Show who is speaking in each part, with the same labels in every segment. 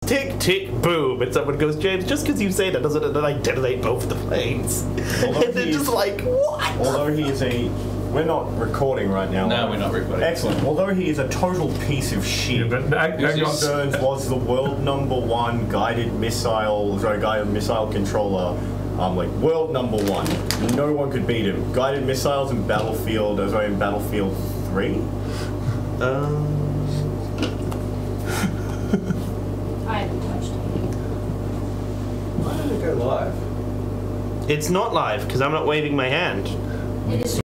Speaker 1: tick, tick, boom, and someone goes, James, just because you say that doesn't like detonate both the planes. And they're just like, what?
Speaker 2: Although he is a... We're not recording right now.
Speaker 3: No, we're not recording.
Speaker 2: Excellent. Although he is a total piece of shit,
Speaker 4: Yeah, but
Speaker 2: Chris Burns was the world #1 guided missile controller. World #1. No one could beat him. Guided missiles in Battlefield 3.
Speaker 5: I haven't touched it.
Speaker 3: Why did it go live?
Speaker 1: It's not live, because I'm not waving my hand.
Speaker 5: It is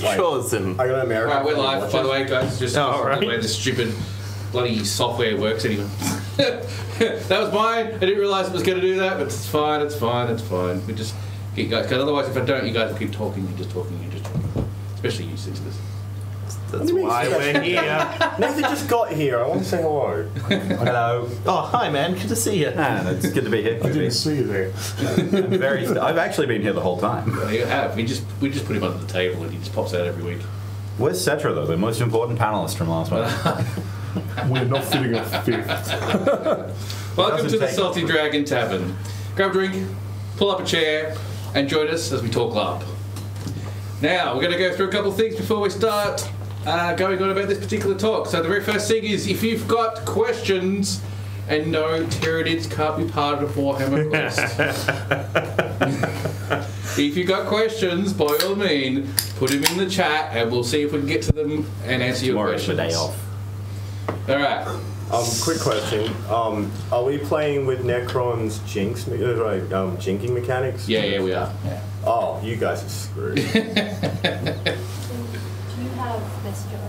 Speaker 1: chosen.
Speaker 2: I got an American.
Speaker 4: Alright, we're live, by the way, guys. Just
Speaker 1: All right.
Speaker 4: the way this stupid bloody software works anyway. That was mine. I didn't realise it was going to do that, but it's fine, it's fine, it's fine. We just keep guys, because otherwise if I don't, you guys will keep talking, you're just talking. Especially you sisters.
Speaker 1: That's why we're here.
Speaker 2: Nathan just got here. I want to say hello.
Speaker 6: Hello.
Speaker 1: Oh, hi, man. Good to see you.
Speaker 6: It's good to be here.
Speaker 3: I didn't see you there.
Speaker 6: I've actually been here the whole time.
Speaker 4: Well, you have. We just put him under the table and he just pops out every week.
Speaker 6: Where's Cetra, though, the most important panelist from last week?
Speaker 3: We're not fitting a fifth.
Speaker 4: Welcome to the
Speaker 6: take-
Speaker 4: Salty Dragon Tavern. Grab a drink, pull up a chair, and join us as we talk LARP. Now, we're going to go through a couple of things before we start going on about this particular talk. So the very first thing is, if you've got questions, and no, Tyranids can't be part of Warhammer Quest. If you've got questions, by all means, put them in the chat, and we'll see if we can get to them and answer your
Speaker 6: Tomorrow's
Speaker 4: questions.
Speaker 6: the day off.
Speaker 4: All right.
Speaker 2: Quick question. Are we playing with Necron's jinking mechanics?
Speaker 4: Yeah, we are. Yeah.
Speaker 2: Oh, you guys are screwed.
Speaker 5: Do you have messenger?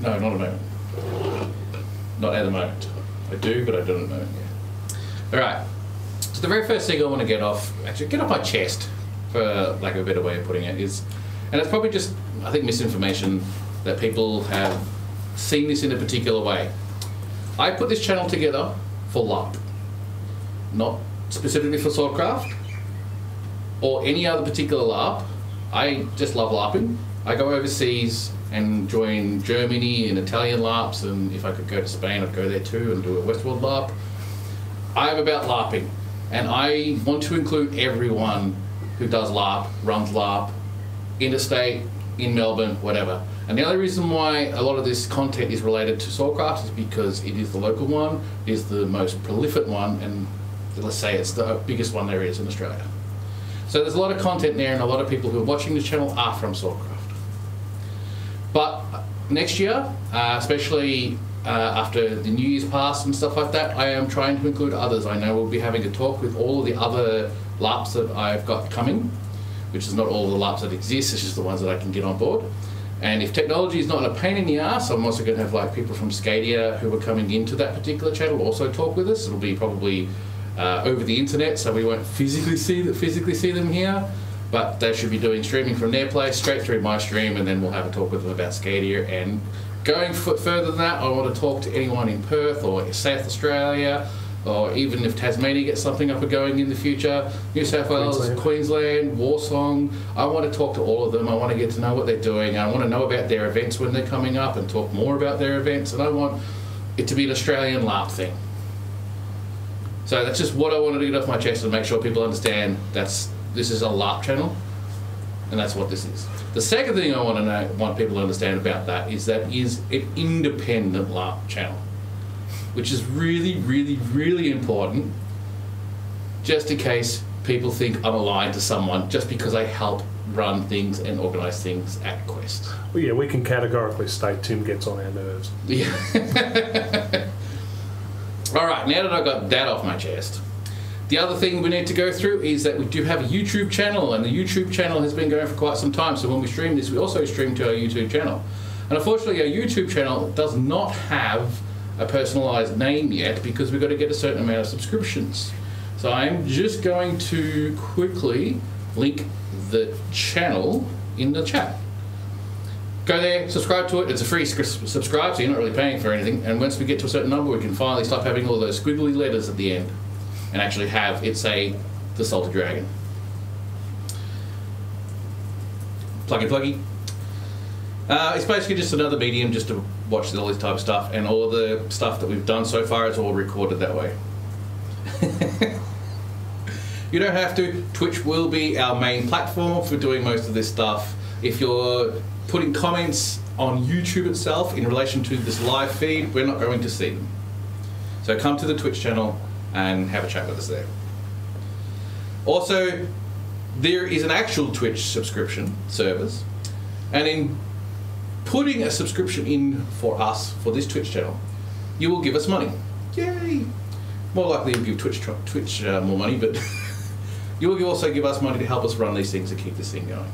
Speaker 4: No, not at the moment. Not at the moment. I do, but I don't know. Yeah. All right. So the very first thing I want to get off my chest, for lack of a better way of putting it, is, and it's probably just, I think, misinformation that people have seen this in a particular way. I put this channel together for LARP, not specifically for Swordcraft or any other particular LARP. I just love LARPing. I go overseas and join Germany and Italian LARPs, and if I could go to Spain, I'd go there too and do a Westworld LARP. I'm about LARPing, and I want to include everyone who does LARP, runs LARP, interstate, in Melbourne, whatever. And the only reason why a lot of this content is related to Swordcraft is because it is the local one, it is the most prolific one, and let's say it's the biggest one there is in Australia. So there's a lot of content there, and a lot of people who are watching the channel are from Swordcraft. But next year, especially after the New Year's passed and stuff like that, I am trying to include others. I know we'll be having a talk with all of the other LARPs that I've got coming, which is not all the LARPs that exist, it's just the ones that I can get on board. And if technology is not a pain in the ass, I'm also going to have like people from Scadia who are coming into that particular channel also talk with us. It'll be probably over the internet, so we won't physically see them here, but they should be doing streaming from their place straight through my stream, and then we'll have a talk with them about Scadia. And going further than that, I want to talk to anyone in Perth or South Australia, or even if Tasmania gets something up and going in the future, New South Wales, Queensland, Warsong. I want to talk to all of them. I want to get to know what they're doing. I want to know about their events when they're coming up and talk more about their events. And I want it to be an Australian LARP thing. So that's just what I wanted to get off my chest and make sure people understand this is a LARP channel, and that's what this is. The second thing I want people to understand about that is an independent LARP channel, which is really, really, really important, just in case people think I'm aligned to someone just because I help run things and organise things at Quest.
Speaker 3: Well, yeah, we can categorically state Tim gets on our nerves.
Speaker 4: Yeah. All right, now that I've got that off my chest, the other thing we need to go through is that we do have a YouTube channel, and the YouTube channel has been going for quite some time. So when we stream this, we also stream to our YouTube channel. And unfortunately, our YouTube channel does not have a personalised name yet because we've got to get a certain amount of subscriptions. So I'm just going to quickly link the channel in the chat. Go there, subscribe to it. It's a free subscribe, so you're not really paying for anything. And once we get to a certain number, we can finally stop having all those squiggly letters at the end and actually have it say the Salted Dragon. Pluggy. It's basically just another medium just to watch all this type of stuff, and all the stuff that we've done so far is all recorded that way. You don't have to. Twitch will be our main platform for doing most of this stuff. If you're putting comments on YouTube itself in relation to this live feed, we're not going to see them. So come to the Twitch channel and have a chat with us there. Also, there is an actual Twitch subscription service, and in putting a subscription in for us for this Twitch channel, you will give us money. Yay! More likely you'll give Twitch more money, but you will also give us money to help us run these things and keep this thing going.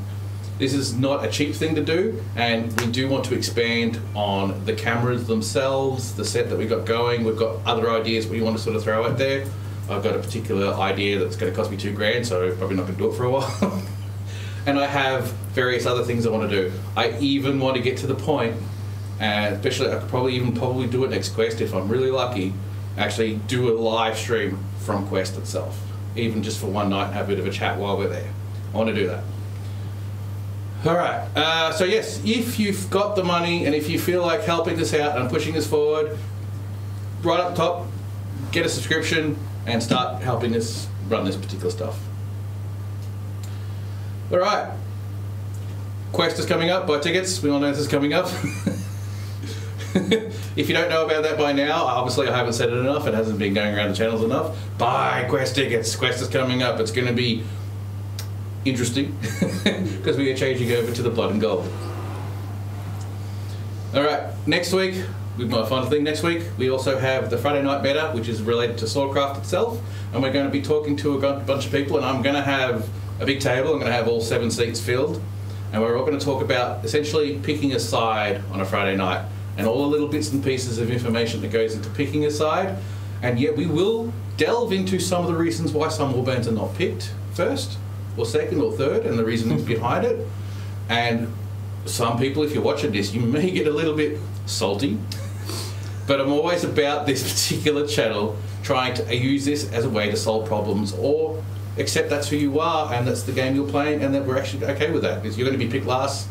Speaker 4: This is not a cheap thing to do, and we do want to expand on the cameras themselves, the set that we've got going. We've got other ideas we want to sort of throw out there. I've got a particular idea that's going to cost me $2,000, so probably not going to do it for a while. And I have various other things I want to do. I even want to get to the point, and especially I could probably do it next Quest if I'm really lucky, actually do a live stream from Quest itself, even just for one night and have a bit of a chat while we're there. I want to do that. Alright, so yes, if you've got the money and if you feel like helping us out and pushing us forward, right up top, get a subscription and start helping us run this particular stuff. Alright, Quest is coming up, buy tickets, we all know this is coming up. If you don't know about that by now, obviously I haven't said it enough, it hasn't been going around the channels enough. Buy Quest tickets, Quest is coming up, it's going to be interesting because we are changing over to the blood and gold. Alright, next week, with my final thing next week, we also have the Friday night beta, which is related to Swordcraft itself, and we're going to be talking to a bunch of people, and I'm going to have a big table, I'm going to have all 7 seats filled, and we're all going to talk about essentially picking a side on a Friday night, and all the little bits and pieces of information that goes into picking a side, and yet we will delve into some of the reasons why some warbands are not picked first, or second or third, and the reasons behind it. And some people, if you're watching this, you may get a little bit salty, but I'm always about this particular channel trying to use this as a way to solve problems or accept that's who you are and that's the game you're playing and that we're actually okay with that, because you're going to be picked last,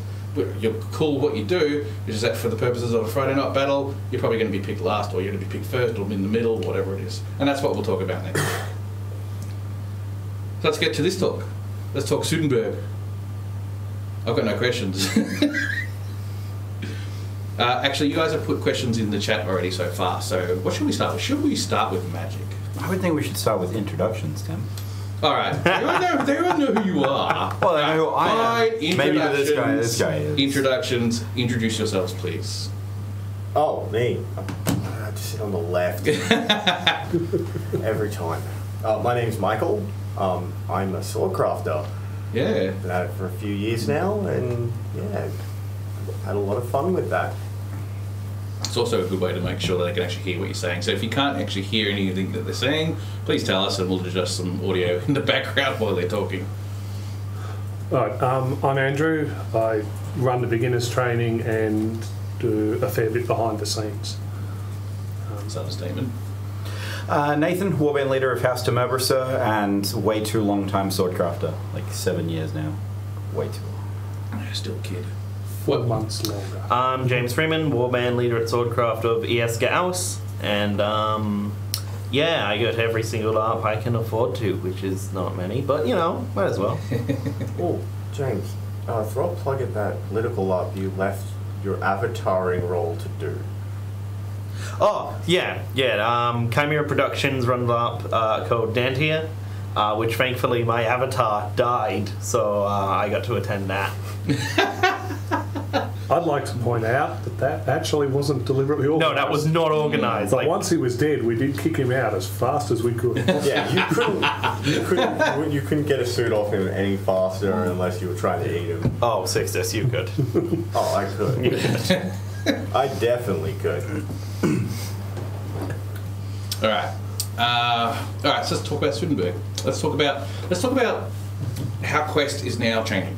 Speaker 4: you're cool with what you do, which is that for the purposes of a Friday night battle, you're probably going to be picked last, or you're going to be picked first, or in the middle, whatever it is. And that's what we'll talk about next. So let's get to this talk. Let's talk Sudenberg. I've got no questions. Actually, you guys have put questions in the chat already so far, so what should we start with? Should we start with magic?
Speaker 6: I would think we should start with introductions, Tim.
Speaker 4: Alright, they all know who you are.
Speaker 6: Well, they know who I am.
Speaker 4: Fine,
Speaker 6: Maybe this guy is.
Speaker 4: Introductions, introduce yourselves, please.
Speaker 2: Oh, me. I have to sit on the left every time. My name's Michael. I'm a swordcrafter.
Speaker 4: Yeah.
Speaker 2: Been at it for a few years now, and yeah, had a lot of fun with that.
Speaker 4: It's also a good way to make sure that they can actually hear what you're saying. So if you can't actually hear anything that they're saying, please tell us and we'll adjust some audio in the background while they're talking.
Speaker 3: Right, I'm Andrew. I run the beginners training and do a fair bit behind the scenes.
Speaker 4: Is that a statement?
Speaker 6: Nathan, warband leader of House to Merberser and way too long time swordcrafter. Like 7 years now. Way too long.
Speaker 4: Still a kid.
Speaker 3: 4 months longer.
Speaker 1: I'm James Freeman, warband leader at Swordcraft of ES Gauss, and yeah, I go to every single LARP I can afford to, which is not many, but you know, might as well.
Speaker 2: Oh, James, throw a plug at that political up you left your avataring role to do.
Speaker 1: Oh, yeah. Chimera Productions runs LARP called Dantia, which thankfully my avatar died, so I got to attend that.
Speaker 3: I'd like to point out that actually wasn't deliberately organised.
Speaker 1: No, that was not organised.
Speaker 3: But once he was dead, we did kick him out as fast as we could.
Speaker 2: Yeah, you couldn't get a suit off him any faster unless you were trying to eat him.
Speaker 1: Oh, Sixtus, you could.
Speaker 2: Oh, I could. I definitely could.
Speaker 4: All right. So let's talk about Sudenberg. Let's talk about how Quest is now changing.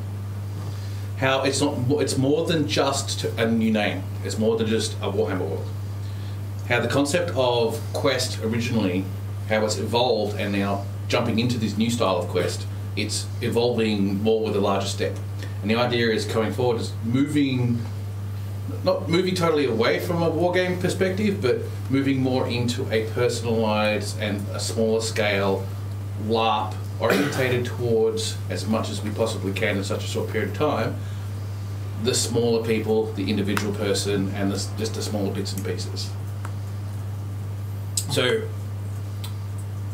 Speaker 4: How it's more than just a new name. It's more than just a Warhammer world. How the concept of Quest originally, how it's evolved, and now jumping into this new style of Quest, it's evolving more with a larger step. And the idea is going forward is not moving totally away from a wargame perspective, but moving more into a personalised and a smaller scale LARP orientated towards, as much as we possibly can in such a short period of time, the smaller people, the individual person, and just the smaller bits and pieces. So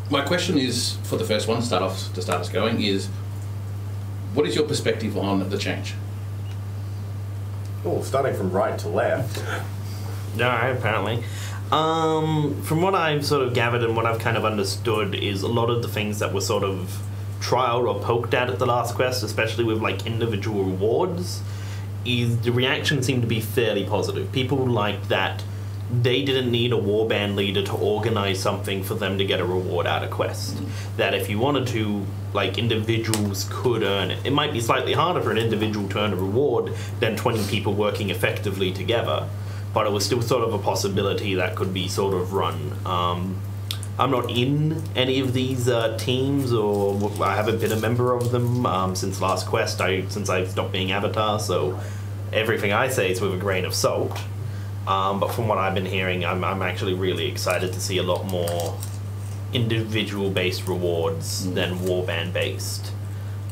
Speaker 4: my question is, for the first one, to start us going, is what is your perspective on the change?
Speaker 2: Oh, starting from right to left.
Speaker 1: Alright, apparently. From what I've sort of gathered and what I've kind of understood is a lot of the things that were sort of trialed or poked at the last quest, especially with like individual rewards, is the reaction seemed to be fairly positive. People liked that they didn't need a warband leader to organize something for them to get a reward out of quest. That if you wanted to, like, individuals could earn it. It might be slightly harder for an individual to earn a reward than 20 people working effectively together, but it was still sort of a possibility that could be sort of run. I'm not in any of these teams, or I haven't been a member of them since last quest, since I stopped being Avatar, so everything I say is with a grain of salt. But from what I've been hearing, I'm actually really excited to see a lot more individual-based rewards than warband-based.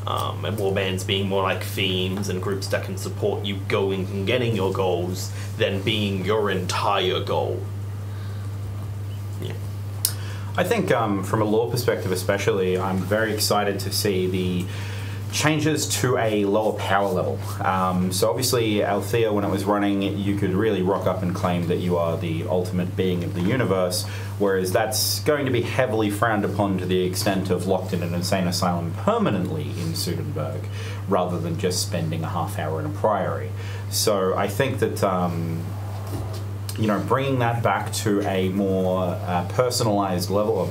Speaker 1: And warbands being more like themes and groups that can support you going and getting your goals than being your entire goal. Yeah.
Speaker 6: I think from a lore perspective especially, I'm very excited to see the changes to a lower power level. So obviously Althea, when it was running, you could really rock up and claim that you are the ultimate being of the universe, whereas that's going to be heavily frowned upon to the extent of locked in an insane asylum permanently in Sudenberg, rather than just spending a half hour in a priory. So I think that bringing that back to a more personalized level,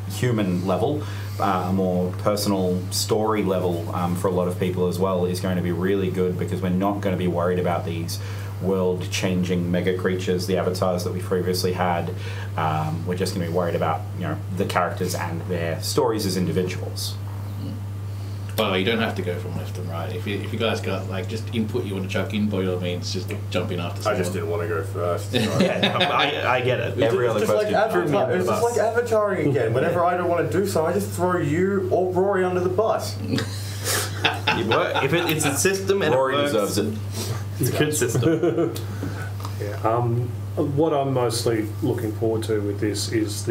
Speaker 6: a human level, a more personal story level for a lot of people as well, is going to be really good, because we're not going to be worried about these world-changing mega creatures, the avatars that we previously had. We're just going to be worried about the characters and their stories as individuals.
Speaker 4: By the way, you don't have to go from left and right. If you guys got just input you want to chuck in, by all means, just jump in after.
Speaker 2: I just didn't want to go first.
Speaker 1: I get it.
Speaker 6: Every other
Speaker 2: It's just like avataring again. Whenever I don't want to do so, I just throw you or Rory under the bus.
Speaker 1: If it's a system and
Speaker 6: Rory
Speaker 1: it works,
Speaker 6: deserves it.
Speaker 1: it's a good system.
Speaker 3: Yeah. What I'm mostly looking forward to with this is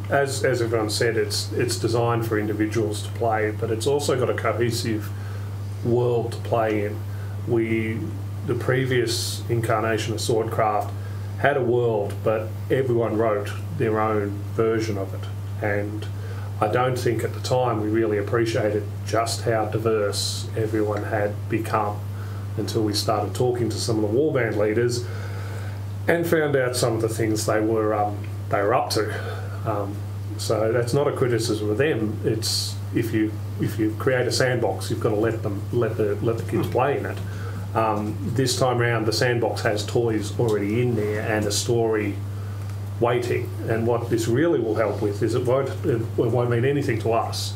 Speaker 3: as everyone said, it's designed for individuals to play, but it's also got a cohesive world to play in. The previous incarnation of Swordcraft had a world, but everyone wrote their own version of it, and I don't think at the time we really appreciated just how diverse everyone had become until we started talking to some of the warband leaders and found out some of the things they were up to. So that's not a criticism of them. It's if you create a sandbox, you've got to let the kids play in it. This time around, the sandbox has toys already in there and a story waiting. And what this really will help with is it won't mean anything to us.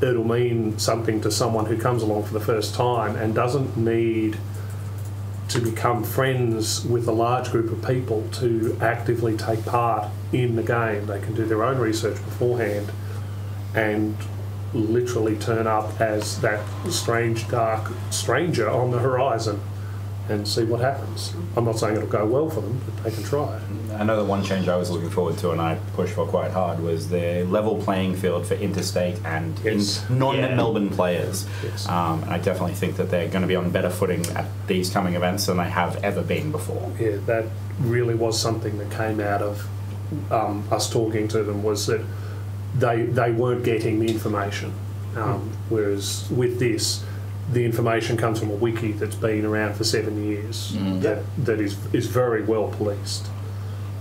Speaker 3: It'll mean something to someone who comes along for the first time and doesn't need to become friends with a large group of people to actively take part in the game. They can do their own research beforehand and literally turn up as that strange, dark stranger on the horizon and see what happens. I'm not saying it'll go well for them, but they can try it.
Speaker 6: I know the one change I was looking forward to and I pushed for quite hard was the level playing field for interstate and non-Melbourne players.
Speaker 3: Yes.
Speaker 6: And I definitely think that they're going to be on better footing at these coming events than they have ever been before.
Speaker 3: Yeah, that really was something that came out of us talking to them, was that they weren't getting the information. Whereas with this, the information comes from a wiki that's been around for 7 years that is very well policed.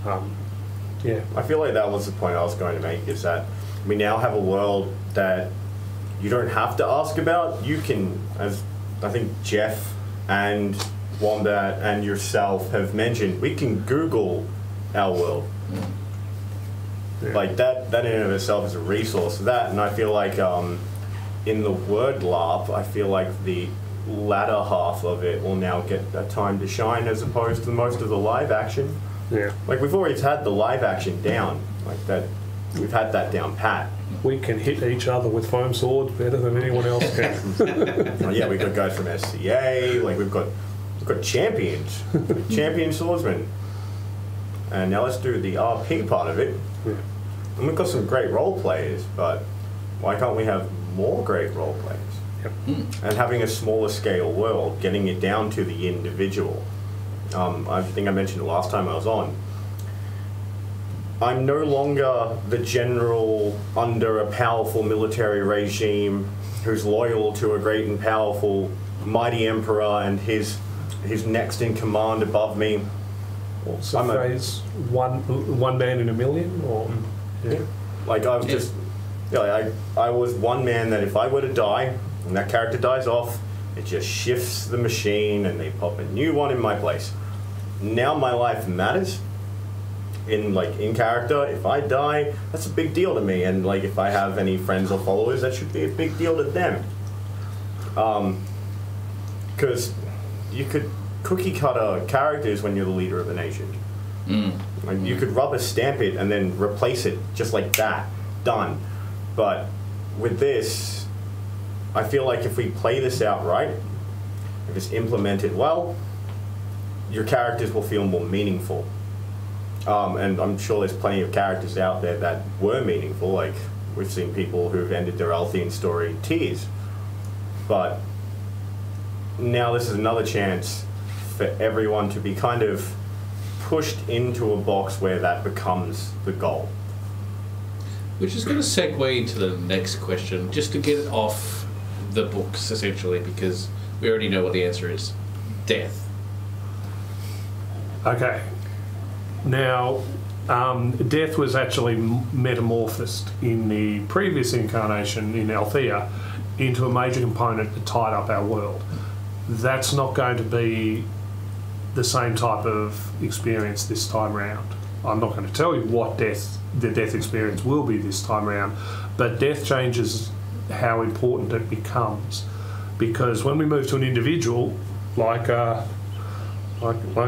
Speaker 2: I feel like that was the point I was going to make, is that we now have a world that you don't have to ask about. You can, as I think Jeff and Wombat and yourself have mentioned, we can Google our world.
Speaker 3: Yeah.
Speaker 2: Like that in and of itself is a resource for that. And I feel like in the word LARP, I feel like the latter half of it will now get a time to shine as opposed to most of the live action.
Speaker 3: Yeah.
Speaker 2: Like we've always had the live action down, like that. We've had that down pat.
Speaker 3: We can hit each other with foam swords better than anyone else can.
Speaker 2: Yeah, we've got guys from SCA. Like we've got champions, champion swordsmen. And now let's do the RP part of it.
Speaker 3: Yeah.
Speaker 2: And we've got some great role players, but why can't we have more great role players?
Speaker 3: Yep.
Speaker 2: And having a smaller scale world, getting it down to the individual. I think I mentioned it last time I was on. I'm no longer the general under a powerful military regime who's loyal to a great and powerful mighty emperor and his next in command above me.
Speaker 3: So
Speaker 2: I'm
Speaker 3: phrase one man in a million, or yeah.
Speaker 2: Like I was just, I was one man that if I were to die and that character dies off, it just shifts the machine and they pop a new one in my place. Now my life matters. In character, if I die, that's a big deal to me, and like if I have any friends or followers, that should be a big deal to them. Because you could cookie cutter characters when you're the leader of a nation. Like you could rubber stamp it and then replace it just like that, done. But with this, I feel like if we play this out right, if it's implemented well, your characters will feel more meaningful. And I'm sure there's plenty of characters out there that were meaningful. Like we've seen people who've ended their Althean story in tears. But now this is another chance for everyone to be kind of pushed into a box where that becomes the goal.
Speaker 4: Which is going to segue into the next question, just to get it off the books, essentially, because we already know what the answer is. Death.
Speaker 3: Okay. Now, Death was actually metamorphosed in the previous incarnation in Althea into a major component that tied up our world. That's not going to be the same type of experience this time round. I'm not going to tell you what the death experience will be this time round, but death changes how important it becomes. Because when we move to an individual, like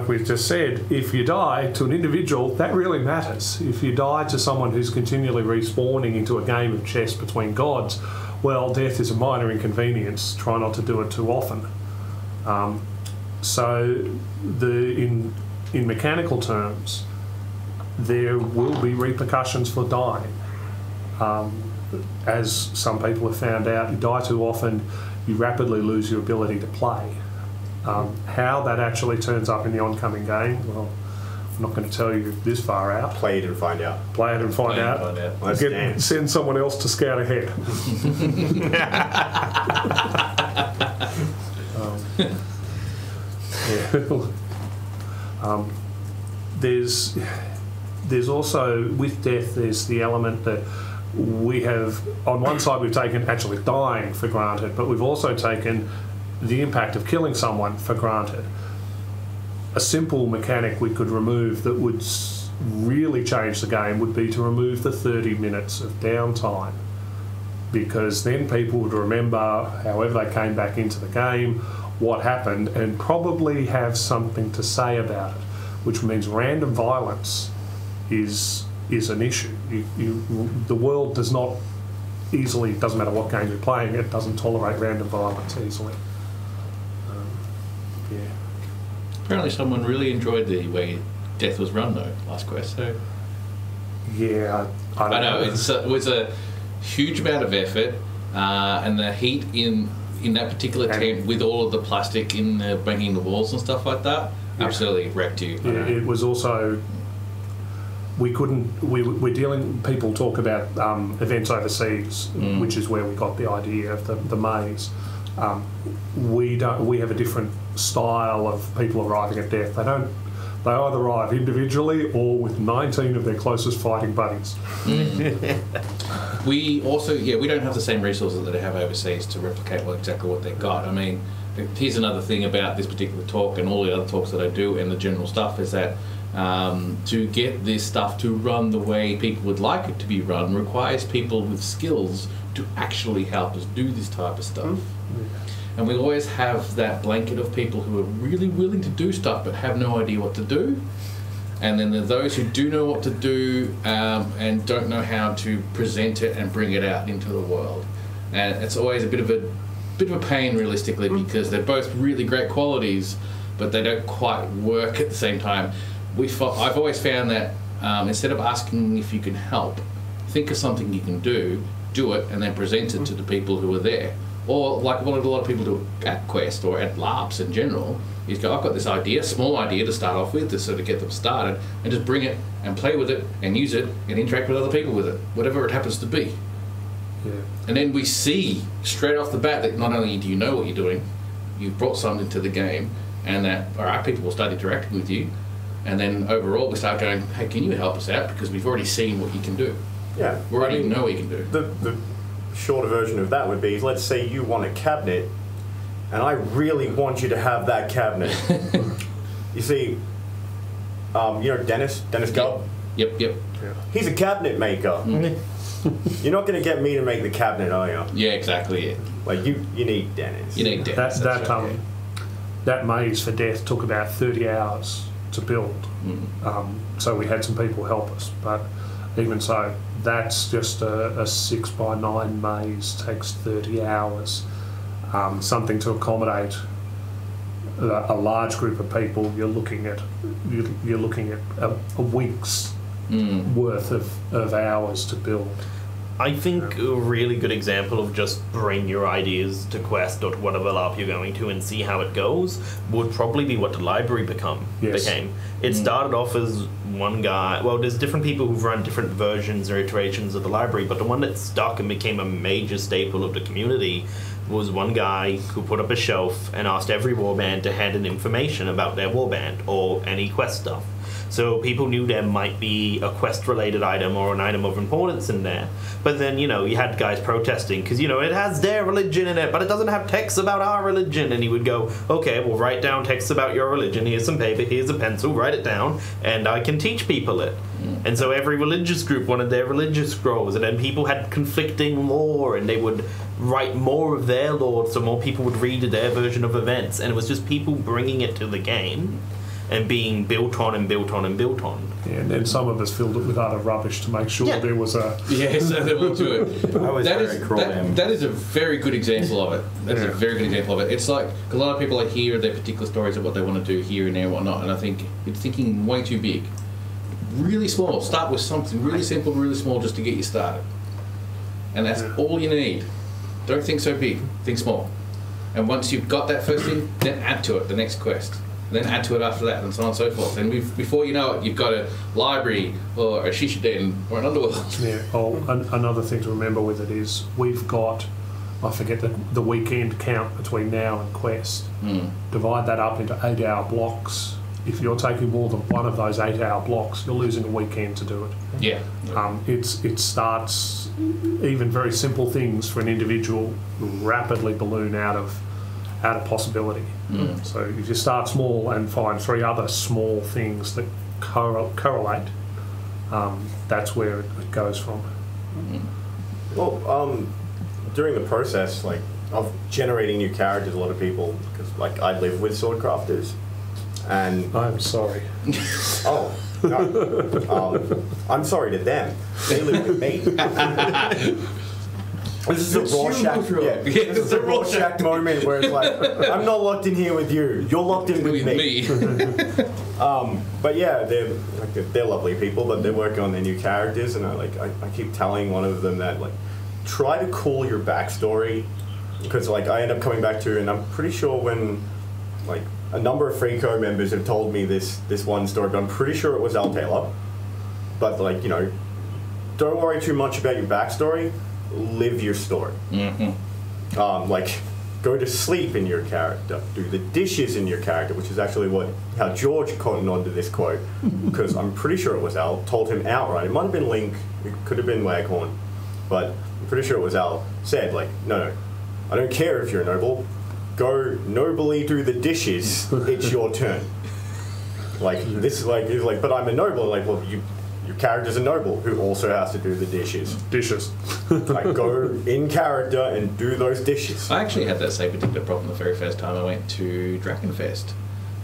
Speaker 3: we've just said, if you die to an individual, that really matters. If you die to someone who's continually respawning into a game of chess between gods, well, death is a minor inconvenience. Try not to do it too often. So, in mechanical terms, there will be repercussions for dying. As some people have found out, you die too often, you rapidly lose your ability to play. How that actually turns up in the oncoming game, well, I'm not going to tell you this far out.
Speaker 2: Play it and find out.
Speaker 3: Play it and find out. Send someone else to scout ahead. There's also, with death, there's the element that we have, on one side we've taken actually dying for granted, but we've also taken the impact of killing someone for granted. A simple mechanic we could remove that would really change the game would be to remove the 30 minutes of downtime, because then people would remember, however they came back into the game, what happened, and probably have something to say about it, which means random violence is an issue. The world does not easily, doesn't matter what game you're playing, it doesn't tolerate random violence easily.
Speaker 4: Apparently someone really enjoyed the way Death was run, though, last quest. So
Speaker 3: yeah, I
Speaker 4: know. It was a huge amount of effort, and the heat in that particular tent with all of the plastic in the banging the walls and stuff like that absolutely wrecked you.
Speaker 3: Yeah, it was also, we're dealing, people talk about events overseas, which is where we got the idea of the maze. We have a different style of people arriving at death. They either arrive individually or with 19 of their closest fighting buddies.
Speaker 4: We also, we don't have the same resources that they have overseas to replicate exactly what they've got. I mean, here's another thing about this particular talk and all the other talks that I do and the general stuff is that to get this stuff to run the way people would like it to be run requires people with skills to actually help us do this type of stuff. And we always have that blanket of people who are really willing to do stuff but have no idea what to do. And then there are those who do know what to do and don't know how to present it and bring it out into the world. And it's always a bit of a pain, realistically, because they're both really great qualities, but they don't quite work at the same time. I've always found that instead of asking if you can help, think of something you can do it, and then present it to the people who are there. Or like what a lot of people do at Quest or at LARPs in general, is go, I've got this idea, small idea to start off with, to sort of get them started, and just bring it and play with it and use it and interact with other people with it, whatever it happens to be.
Speaker 3: Yeah.
Speaker 4: And then we see straight off the bat that not only do you know what you're doing, you've brought something to the game, and that alright, people will start interacting with you, and then overall we start going, hey, can you help us out, because we've already seen what you can do.
Speaker 2: Yeah.
Speaker 4: We already know what you can do.
Speaker 2: The shorter version of that would be, let's say you want a cabinet, and I really want you to have that cabinet. You see, you know Dennis Gubb?
Speaker 4: Yep.
Speaker 3: Yeah.
Speaker 2: He's a cabinet maker. You're not going to get me to make the cabinet, are you?
Speaker 4: Yeah, exactly. Yeah.
Speaker 2: Like, you need Dennis.
Speaker 4: You need Dennis.
Speaker 3: That maze for death took about 30 hours to build. So we had some people help us, but even so, that's just a 6x9 maze, takes 30 hours. Something to accommodate a large group of people. You're looking at a week's worth of hours to build.
Speaker 1: I think a really good example of just bring your ideas to Quest or to whatever LARP you're going to and see how it goes would probably be what the library became. It started off as one guy. Well, there's different people who've run different versions or iterations of the library, but the one that stuck and became a major staple of the community was one guy who put up a shelf and asked every warband to hand in information about their warband or any Quest stuff. So people knew there might be a quest-related item or an item of importance in there. But then, you know, you had guys protesting because, you know, it has their religion in it, but it doesn't have text about our religion. And he would go, okay, well, write down text about your religion. Here's some paper, here's a pencil, write it down, and I can teach people it. And so every religious group wanted their religious scrolls, and then people had conflicting lore, and they would write more of their lore so more people would read their version of events. And it was just people bringing it to the game and being built on and built on and built on.
Speaker 3: Yeah, and then some of us filled it with other rubbish to make sure there was a...
Speaker 4: Yeah, so there will to it. That is a very good example of it. That is a very good example of it. It's like, a lot of people like hear their particular stories of what they want to do here and there and whatnot, and I think it's thinking way too big. Really small. Start with something really simple, really small, just to get you started. And that's all you need. Don't think so big. Think small. And once you've got that first thing, then add to it the next quest. Then add to it after that, and so on and so forth. And before you know it, you've got a library or a shisha den or an underworld. Yeah.
Speaker 3: Oh, another thing to remember with it is we've got, I forget the weekend count between now and Quest. Divide that up into 8-hour blocks. If you're taking more than one of those 8-hour blocks, you're losing a weekend to do it.
Speaker 4: Yeah.
Speaker 3: It starts, even very simple things for an individual rapidly balloon out of possibility. So if you start small and find 3 other small things that correlate, that's where it goes from.
Speaker 2: Well, during the process, like, of generating new characters, a lot of people, because like I live with sword crafters, and
Speaker 3: I'm sorry.
Speaker 2: Oh, no. I'm sorry to them. They live with me. This is a Rorschach. This is a Rorschach moment where it's like, I'm not locked in here with you. You're locked in with me. But yeah, they're lovely people, but they're working on their new characters, and I keep telling one of them that, like, try to cool your backstory, because like I end up coming back to, and I'm pretty sure when like a number of Freeco members have told me this one story, but I'm pretty sure it was Al Taylor. But like, you know, don't worry too much about your backstory. Live your story. Like, go to sleep in your character. Do the dishes in your character, which is actually how George cottoned onto this quote, because I'm pretty sure it was Al. Told him outright. It might have been Link. It could have been Waghorn, but I'm pretty sure it was Al. Said like, no, I don't care if you're a noble. Go nobly do the dishes. It's your turn. Like this is like, he's like, but I'm a noble. Like, well, your character's a noble who also has to do the dishes. Like, go in character and do those dishes.
Speaker 4: I actually had that same particular problem the very first time I went to Drakenfest,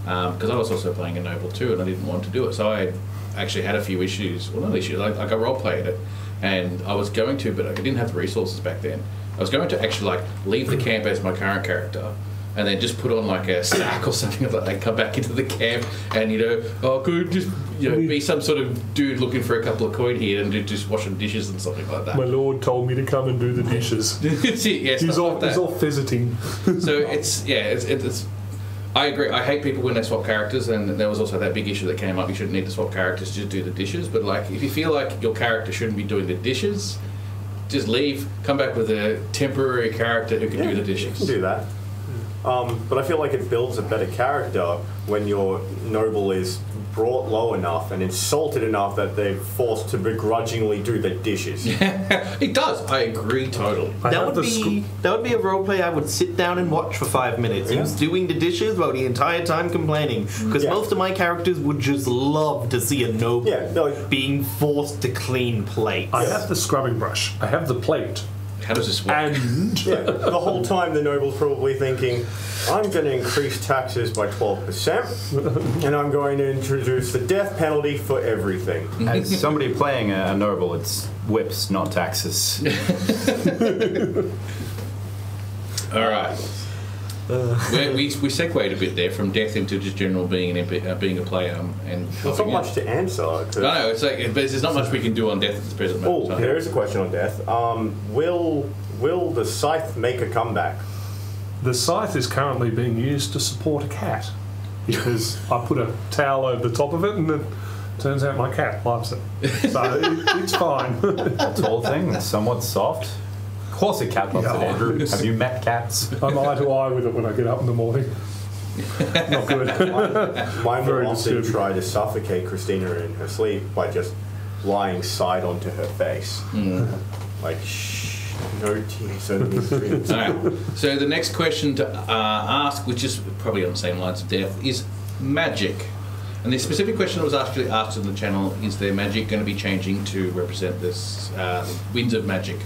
Speaker 4: because I was also playing a noble too, and I didn't want to do it. So I actually had a few issues. Well, not issues. Like I role played it, and I was going to, but I didn't have the resources back then. I was going to actually like leave the camp as my current character, and then just put on like a sack or something like they come back into the camp and could just be some sort of dude looking for a couple of coin here and just washing dishes and something like that.
Speaker 3: My lord told me to come and do the dishes.
Speaker 4: That's it, yeah,
Speaker 3: he's all visiting.
Speaker 4: So it's I agree. I hate people when they swap characters, and there was also that big issue that came up. You shouldn't need to swap characters, just do the dishes. But like, if you feel like your character shouldn't be doing the dishes, just leave. Come back with a temporary character who can do the dishes.
Speaker 2: You can do that. But I feel like it builds a better character when your noble is brought low enough and insulted enough that they're forced to begrudgingly do the dishes.
Speaker 4: It does. I agree totally.
Speaker 1: That would be a roleplay I would sit down and watch for 5 minutes. He was doing the dishes while the entire time complaining. Because most of my characters would just love to see a noble being forced to clean plates.
Speaker 3: I have the scrubbing brush. I have the plate.
Speaker 4: How does this work?
Speaker 3: And
Speaker 2: the whole time the noble's probably thinking, I'm going to increase taxes by 12%, and I'm going to introduce the death penalty for everything.
Speaker 6: As somebody playing a noble, it's whips, not taxes.
Speaker 4: All right. We segued a bit there from death into just general being a player and
Speaker 2: There's not much to answer.
Speaker 4: No, it's like, but there's not much we can do on death at the present moment.
Speaker 2: There is a question on death. Will the scythe make a comeback?
Speaker 3: the scythe is currently being used to support a cat because I put a towel over the top of it and it turns out my cat loves it. So it's fine.
Speaker 6: Tall thing, somewhat soft. Of course a cat loves it, Andrew. Have you met cats?
Speaker 3: I'm eye to eye with it when I get up in the morning. Not good.
Speaker 2: Mine
Speaker 3: Very
Speaker 2: will often
Speaker 3: disturbing.
Speaker 2: try to suffocate Christina in her sleep by just lying side onto her face. Like, shh, no tears over these dreams.
Speaker 4: All right. So the next question to ask, which is probably on the same lines of death, is magic. And the specific question that was actually asked on the channel is their magic going to be changing to represent this winds of magic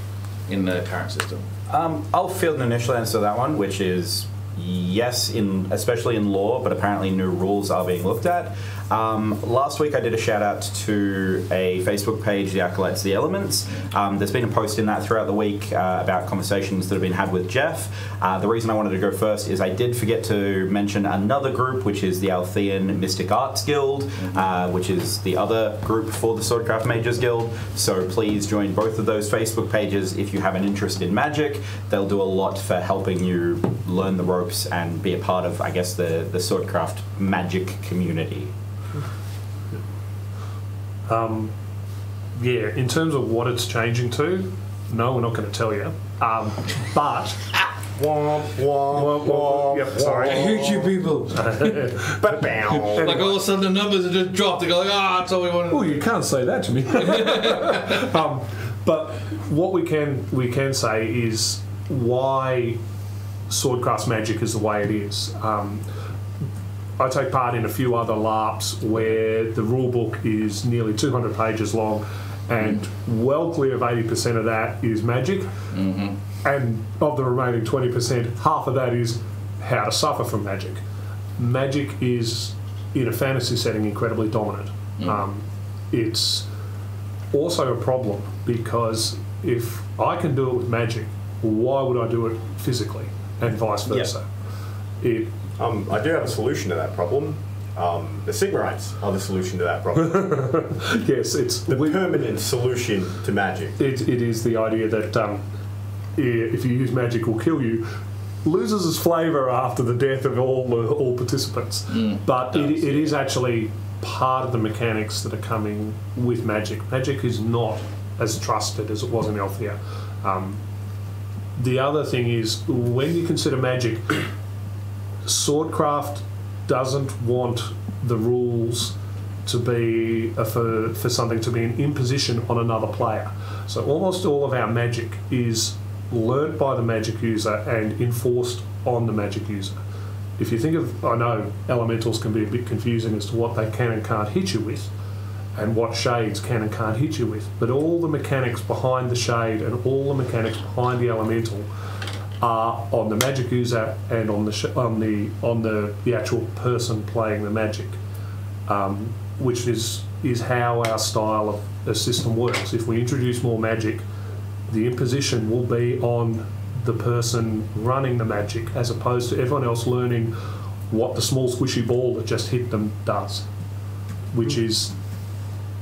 Speaker 4: in the current system?
Speaker 6: I'll field an initial answer to that one, which is yes, especially in lore, but apparently new rules are being looked at. Last week I did a shout out to a Facebook page, The Acolytes of the Elements. There's been a post in that throughout the week about conversations that have been had with Jeff. The reason I wanted to go first is I did forget to mention another group, which is the Althean Mystic Arts Guild, which is the other group for the Swordcraft Mages Guild. So please join both of those Facebook pages if you have an interest in magic. They'll do a lot for helping you learn the ropes and be a part of, I guess, the Swordcraft magic community.
Speaker 3: Yeah, in terms of what it's changing to, no, we're not going to tell you. But
Speaker 2: Womp, womp, womp,
Speaker 3: yep, sorry.
Speaker 4: I hate you people.
Speaker 2: ba-bow.
Speaker 4: Like all of a sudden the numbers have just dropped. They go like, that's all we wanted.
Speaker 3: Oh, you can't say that to me. But what we can say is why Swordcraft magic is the way it is. I take part in a few other LARPs where the rulebook is nearly 200 pages long and well clear of 80% of that is magic. Mm-hmm. And of the remaining 20%, half of that is how to suffer from magic. Magic is, in a fantasy setting, incredibly dominant. It's also a problem because if I can do it with magic, why would I do it physically and vice versa?
Speaker 2: I do have a solution to that problem. The Sigmarites are the solution to that problem.
Speaker 3: Yes, it's
Speaker 2: the permanent solution to magic.
Speaker 3: It is the idea that if you use magic, will kill you. Loses its flavour after the death of all participants, but it is actually part of the mechanics that are coming with magic. Magic is not as trusted as it was in Althea. The other thing is when you consider magic, Swordcraft doesn't want the rules to be for something to be an imposition on another player. So almost all of our magic is learnt by the magic user and enforced on the magic user. If you think of, I know elementals can be a bit confusing as to what they can and can't hit you with and what shades can and can't hit you with, but all the mechanics behind the shade and all the mechanics behind the elemental are on the magic user and on the actual person playing the magic, which is how our style of the system works. If we introduce more magic, the imposition will be on the person running the magic, as opposed to everyone else learning what the small squishy ball that just hit them does, which is,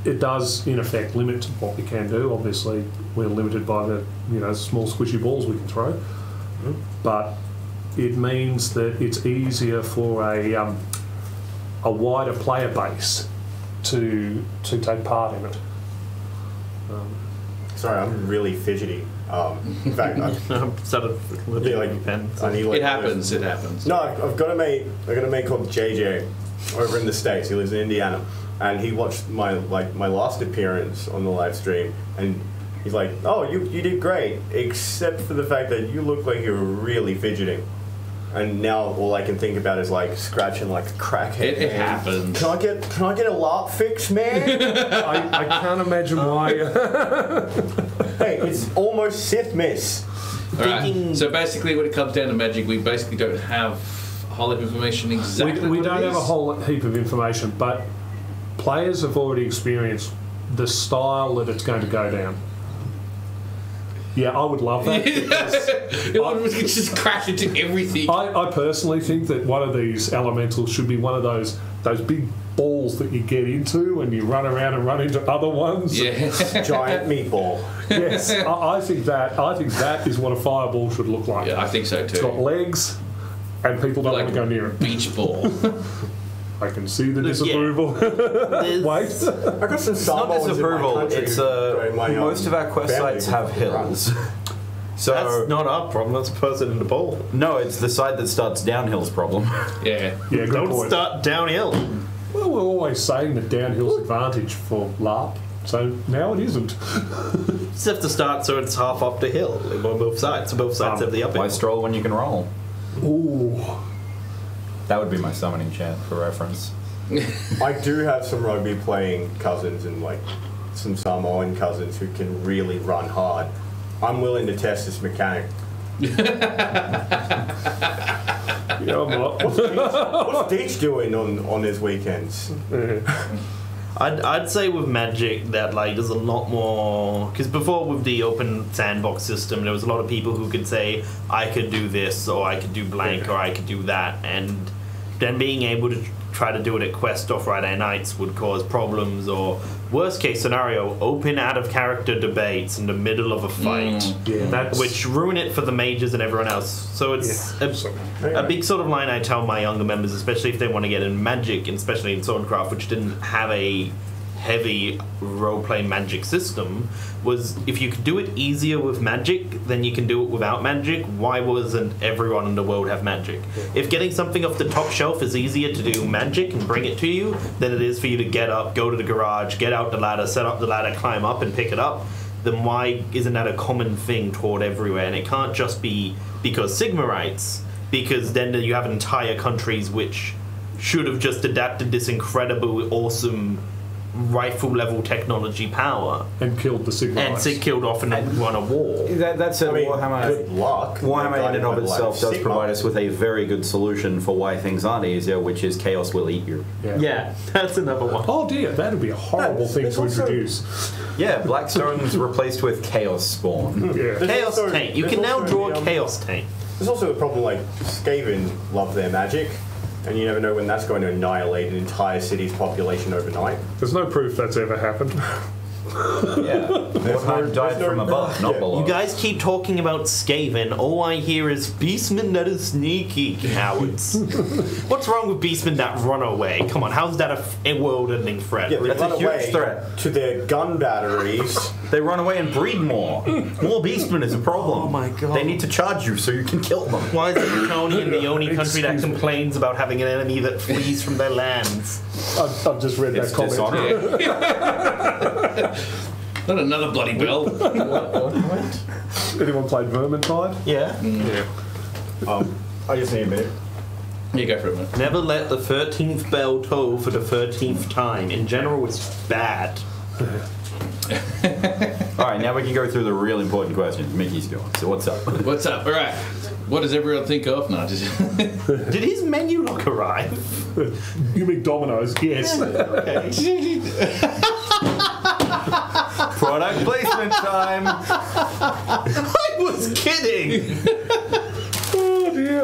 Speaker 3: it does in effect limit what we can do. Obviously, we're limited by the small squishy balls we can throw, but it means that it's easier for a wider player base to take part in it.
Speaker 2: Sorry, I'm really fidgety. In fact,
Speaker 1: I'm sort of
Speaker 2: Yeah, like,
Speaker 1: pens.
Speaker 2: I need like
Speaker 4: It happens. It happens.
Speaker 2: No, I've got a mate. I got a mate called JJ over in the States. He lives in Indiana, and he watched my last appearance on the live stream, and he's like, "Oh, you did great, except for the fact that you look like you were really fidgeting." And now all I can think about is like scratching like a crackhead.
Speaker 4: It happens.
Speaker 2: Can I get a LARP fix, man?
Speaker 3: I can't imagine why.
Speaker 2: Hey, it's almost Sith Miss.
Speaker 4: Alright, so basically when it comes down to magic, we basically don't have a whole lot of information exactly
Speaker 3: we
Speaker 4: what
Speaker 3: don't
Speaker 4: it
Speaker 3: have a
Speaker 4: is.
Speaker 3: whole heap of information, but players have already experienced the style that it's going to go down. Yeah, I would love that.
Speaker 4: It would just crash into everything.
Speaker 3: I personally think that one of these elementals should be one of those big balls that you get into and you run around and run into other ones.
Speaker 4: Yeah.
Speaker 2: Giant meatball.
Speaker 3: Yes, I think that is what a fireball should look like.
Speaker 4: Yeah, I think so
Speaker 3: It's got
Speaker 4: too.
Speaker 3: legs, and people don't want to go near it.
Speaker 4: Beach ball.
Speaker 3: I can see the
Speaker 1: Yeah.
Speaker 3: disapproval.
Speaker 1: There's-
Speaker 3: Wait.
Speaker 2: I got some
Speaker 6: It's not
Speaker 2: Samoans in my
Speaker 6: disapproval.
Speaker 2: country
Speaker 6: It's
Speaker 2: who- my,
Speaker 6: most of our quest
Speaker 2: family
Speaker 6: sites have hills. So
Speaker 1: That's not our problem. That's a person in the bowl.
Speaker 6: no, it's the side that starts downhill's problem.
Speaker 4: Yeah.
Speaker 3: Yeah, good
Speaker 1: Don't
Speaker 3: point.
Speaker 1: start downhill.
Speaker 3: Well, we're always saying that downhill's advantage for LARP, so now it isn't.
Speaker 1: You just have to start so it's half up the hill on both sides. So both sides have the uphill.
Speaker 6: Why stroll when you can roll?
Speaker 3: Ooh.
Speaker 6: That would be my summoning chant for reference.
Speaker 2: I do have some rugby playing cousins and like some Samoan cousins who can really run hard. I'm willing to test this mechanic.
Speaker 3: Yeah, I'm not.
Speaker 2: What's Deech doing on his weekends?
Speaker 1: I'd say with Magic that like there's a lot more because before with the open sandbox system there was a lot of people who could say I could do this or I could do blank or I could do that, and then being able to try to do it at Quest or Friday nights would cause problems, or worst case scenario, open out of character debates in the middle of a fight.
Speaker 3: Yeah, that's
Speaker 1: Which ruin it for the mages and everyone else. So it's a big sort of line I tell my younger members, especially if they want to get in Magic, and especially in Swordcraft, which didn't have a heavy roleplay Magic system, was if you could do it easier with Magic than you can do it without Magic, why wasn't everyone in the world have Magic? If getting something off the top shelf is easier to do Magic and bring it to you than it is for you to get up, go to the garage, get out the ladder, set up the ladder, climb up and pick it up, then why isn't that a common thing toward everywhere? And it can't just be because Sigma writes, because then you have entire countries which should have just adapted this incredible, awesome rifle level technology power
Speaker 3: and killed the Sigma
Speaker 1: and
Speaker 3: Knights.
Speaker 1: killed off and won a war.
Speaker 6: That's a
Speaker 2: I mean,
Speaker 6: Warhammer.
Speaker 2: good luck.
Speaker 6: Warhammer in and of
Speaker 2: Like,
Speaker 6: itself does
Speaker 2: Sigma.
Speaker 6: provide us with a very good solution for why things aren't easier, which is chaos will eat you.
Speaker 1: Yeah, that's another one.
Speaker 3: Oh dear, that'd be a horrible thing
Speaker 2: There's
Speaker 3: to
Speaker 2: also-
Speaker 3: introduce.
Speaker 6: Yeah, Blackstone's replaced with chaos spawn.
Speaker 3: Yeah.
Speaker 2: There's
Speaker 1: Chaos
Speaker 2: also-
Speaker 1: tank. You
Speaker 2: there's
Speaker 1: can now
Speaker 2: also
Speaker 1: draw
Speaker 2: the,
Speaker 1: a chaos tank.
Speaker 2: There's also the problem like Skaven love their magic, and you never know when that's going to annihilate an entire city's population overnight.
Speaker 3: There's no proof that's ever happened.
Speaker 6: Yeah, Mordheim died from above, not
Speaker 2: Yeah.
Speaker 6: below.
Speaker 1: You guys keep talking about Skaven. All I hear is beastmen that are sneaky cowards. What's wrong with beastmen that run away? Come on, how's that a world-ending threat?
Speaker 2: Yeah, they
Speaker 6: That's a
Speaker 2: run
Speaker 6: huge
Speaker 2: away
Speaker 6: threat.
Speaker 2: to their gun batteries.
Speaker 6: They run away and breed more. More beastmen is a problem.
Speaker 1: Oh my God.
Speaker 6: They need to charge you so you can kill them.
Speaker 1: Why is the Newtonian the only country that
Speaker 3: Excuse me.
Speaker 1: complains about having an enemy that flees from their lands?
Speaker 3: I've just read
Speaker 6: It's
Speaker 3: that comment.
Speaker 6: dishonorable.
Speaker 4: Not another bloody bell.
Speaker 3: Anyone played Vermintide?
Speaker 1: Yeah.
Speaker 3: Yeah.
Speaker 2: I just need a minute.
Speaker 4: You go for it, man.
Speaker 1: Never let the 13th bell toll for the 13th time. In general, it's bad.
Speaker 6: Alright, now we can go through the real important questions. Mickey's going. So what's up?
Speaker 4: What's up? All right. What does everyone think of? No, just
Speaker 1: Did his menu lock arrive?
Speaker 3: You mean Domino's? Yes.
Speaker 6: Product placement time.
Speaker 1: I was kidding!
Speaker 3: Oh dear.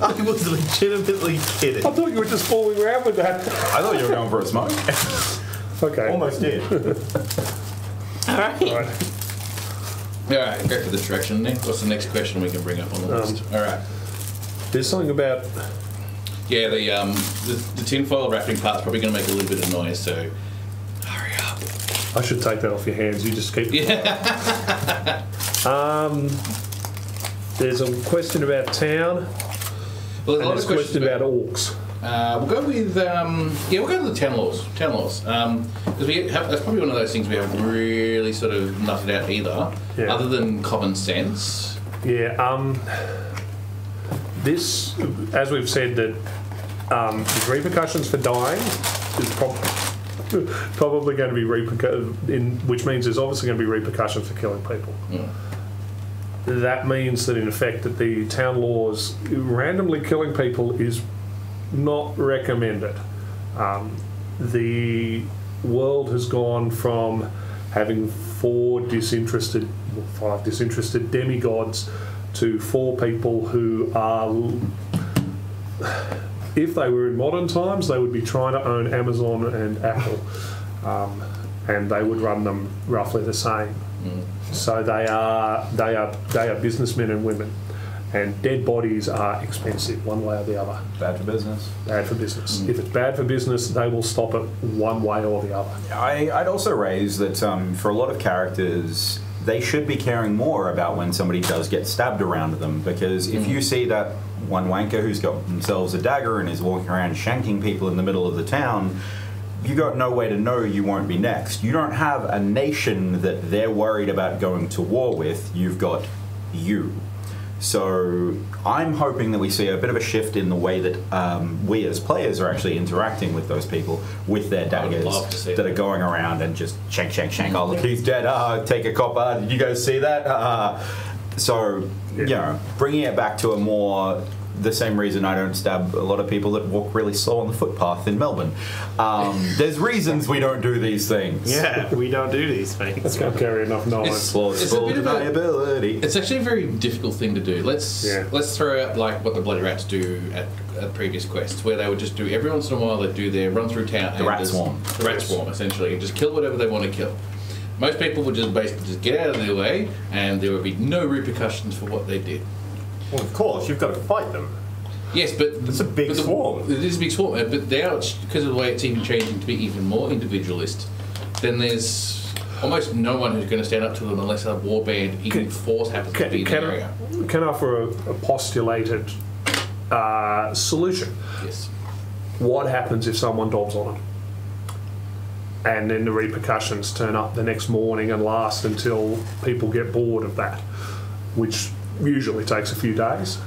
Speaker 1: I was legitimately kidding.
Speaker 3: I thought you were just fooling around with that.
Speaker 6: I thought you were going for a smoke.
Speaker 3: Okay.
Speaker 2: Almost did.
Speaker 1: All right.
Speaker 3: All right.
Speaker 4: Alright, go for this direction then. What's the next question we can bring up on the list? Alright.
Speaker 3: There's something about.
Speaker 4: Yeah, the tinfoil wrapping part's probably going to make a little bit of noise, so hurry up.
Speaker 3: I should take that off your hands. You just keep.
Speaker 4: Yeah.
Speaker 3: There's a question about town.
Speaker 4: Well,
Speaker 3: And there's a question about orcs.
Speaker 4: We'll go with we'll go to the town laws. Because that's probably one of those things we haven't really sort of nutted out either,
Speaker 3: Yeah.
Speaker 4: other than common sense.
Speaker 3: Yeah. This, as we've said, that the repercussions for dying is probably going to be which means there's obviously going to be repercussions for killing people.
Speaker 4: Mm.
Speaker 3: That means that in effect that the town laws randomly killing people is not recommended. The world has gone from having 5 disinterested demigods to 4 people who are, if they were in modern times, they would be trying to own Amazon and Apple, and they would run them roughly the same.
Speaker 4: Mm.
Speaker 3: So they are businessmen and women, and dead bodies are expensive one way or the other.
Speaker 6: Bad for business.
Speaker 3: Bad for business. If it's bad for business, they will stop it one way or the other.
Speaker 6: I'd also raise that for a lot of characters, they should be caring more about when somebody does get stabbed around them, because if you see that one wanker who's got themselves a dagger and is walking around shanking people in the middle of the town, you got no way to know you won't be next. You don't have a nation that they're worried about going to war with. You've got you. So I'm hoping that we see a bit of a shift in the way that we as players are actually interacting with those people with their daggers that are going around and just shank, shank, shank. Oh, look, he's dead. Take a copper. Did you guys see that? So, you know, bringing it back to a more... the same reason I don't stab a lot of people that walk really slow on the footpath in Melbourne. There's reasons we don't do these things.
Speaker 1: Yeah, we don't do these things.
Speaker 3: That's going to carry enough knowledge.
Speaker 4: It's a bit of
Speaker 6: deniability.
Speaker 4: It's actually a very difficult thing to do. Let's throw out like what the bloody rats do at previous quests, where they would just do every once in a while they'd do their run through town.
Speaker 6: The rat swarm.
Speaker 4: The rat swarm, essentially, and just kill whatever they want to kill. Most people would just basically just get out of their way, and there would be no repercussions for what they did.
Speaker 2: Well, of course, you've got to fight them.
Speaker 4: Yes, but
Speaker 2: it's a big swarm.
Speaker 4: It is a big swarm, but now, because of the way it's even changing to be even more individualist, then there's almost no one who's going to stand up to them unless a warband even force happens to be in the area.
Speaker 3: Can I offer a postulated solution?
Speaker 4: Yes.
Speaker 3: What happens if someone dobs on it? And then the repercussions turn up the next morning and last until people get bored of that, which usually takes a few days.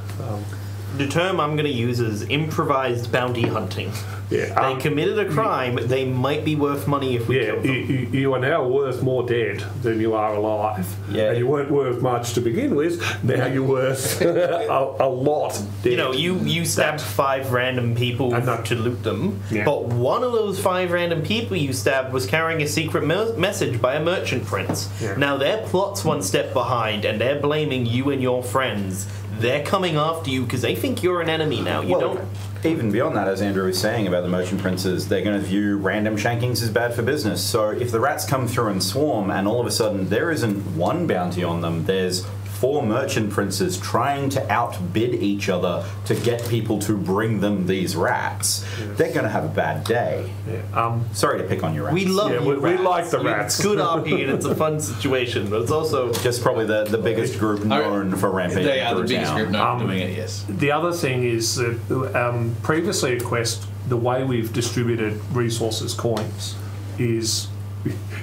Speaker 1: The term I'm going to use is improvised bounty hunting.
Speaker 3: Yeah,
Speaker 1: they committed a crime. They might be worth money if we kill them.
Speaker 3: You are now worth more dead than you are alive.
Speaker 6: Yeah.
Speaker 3: And you weren't worth much to begin with. Now you're worth a lot dead.
Speaker 1: You know, you stabbed 5 random people to loot them, but one of those 5 random people you stabbed was carrying a secret message by a merchant prince.
Speaker 3: Yeah.
Speaker 1: Now their plot's one step behind, and they're blaming you and your friends. They're coming after you because they think you're an enemy now. You don't...
Speaker 6: Even beyond that, as Andrew was saying about the merchant princes, they're going to view random shankings as bad for business. So if the rats come through and swarm, and all of a sudden there isn't one bounty on them, there's 4 merchant princes trying to outbid each other to get people to bring them these rats, they're going to have a bad day.
Speaker 3: Yeah.
Speaker 6: Sorry to pick on your rats.
Speaker 1: We love you
Speaker 3: we
Speaker 1: rats.
Speaker 3: like the rats.
Speaker 1: It's good RP and it's a fun situation, but it's also...
Speaker 6: Just probably the biggest group known for rampaging
Speaker 4: They are the
Speaker 6: through
Speaker 4: biggest
Speaker 6: town.
Speaker 4: group known for doing it, yes.
Speaker 3: The other thing is that previously at Quest, the way we've distributed resources, coins, is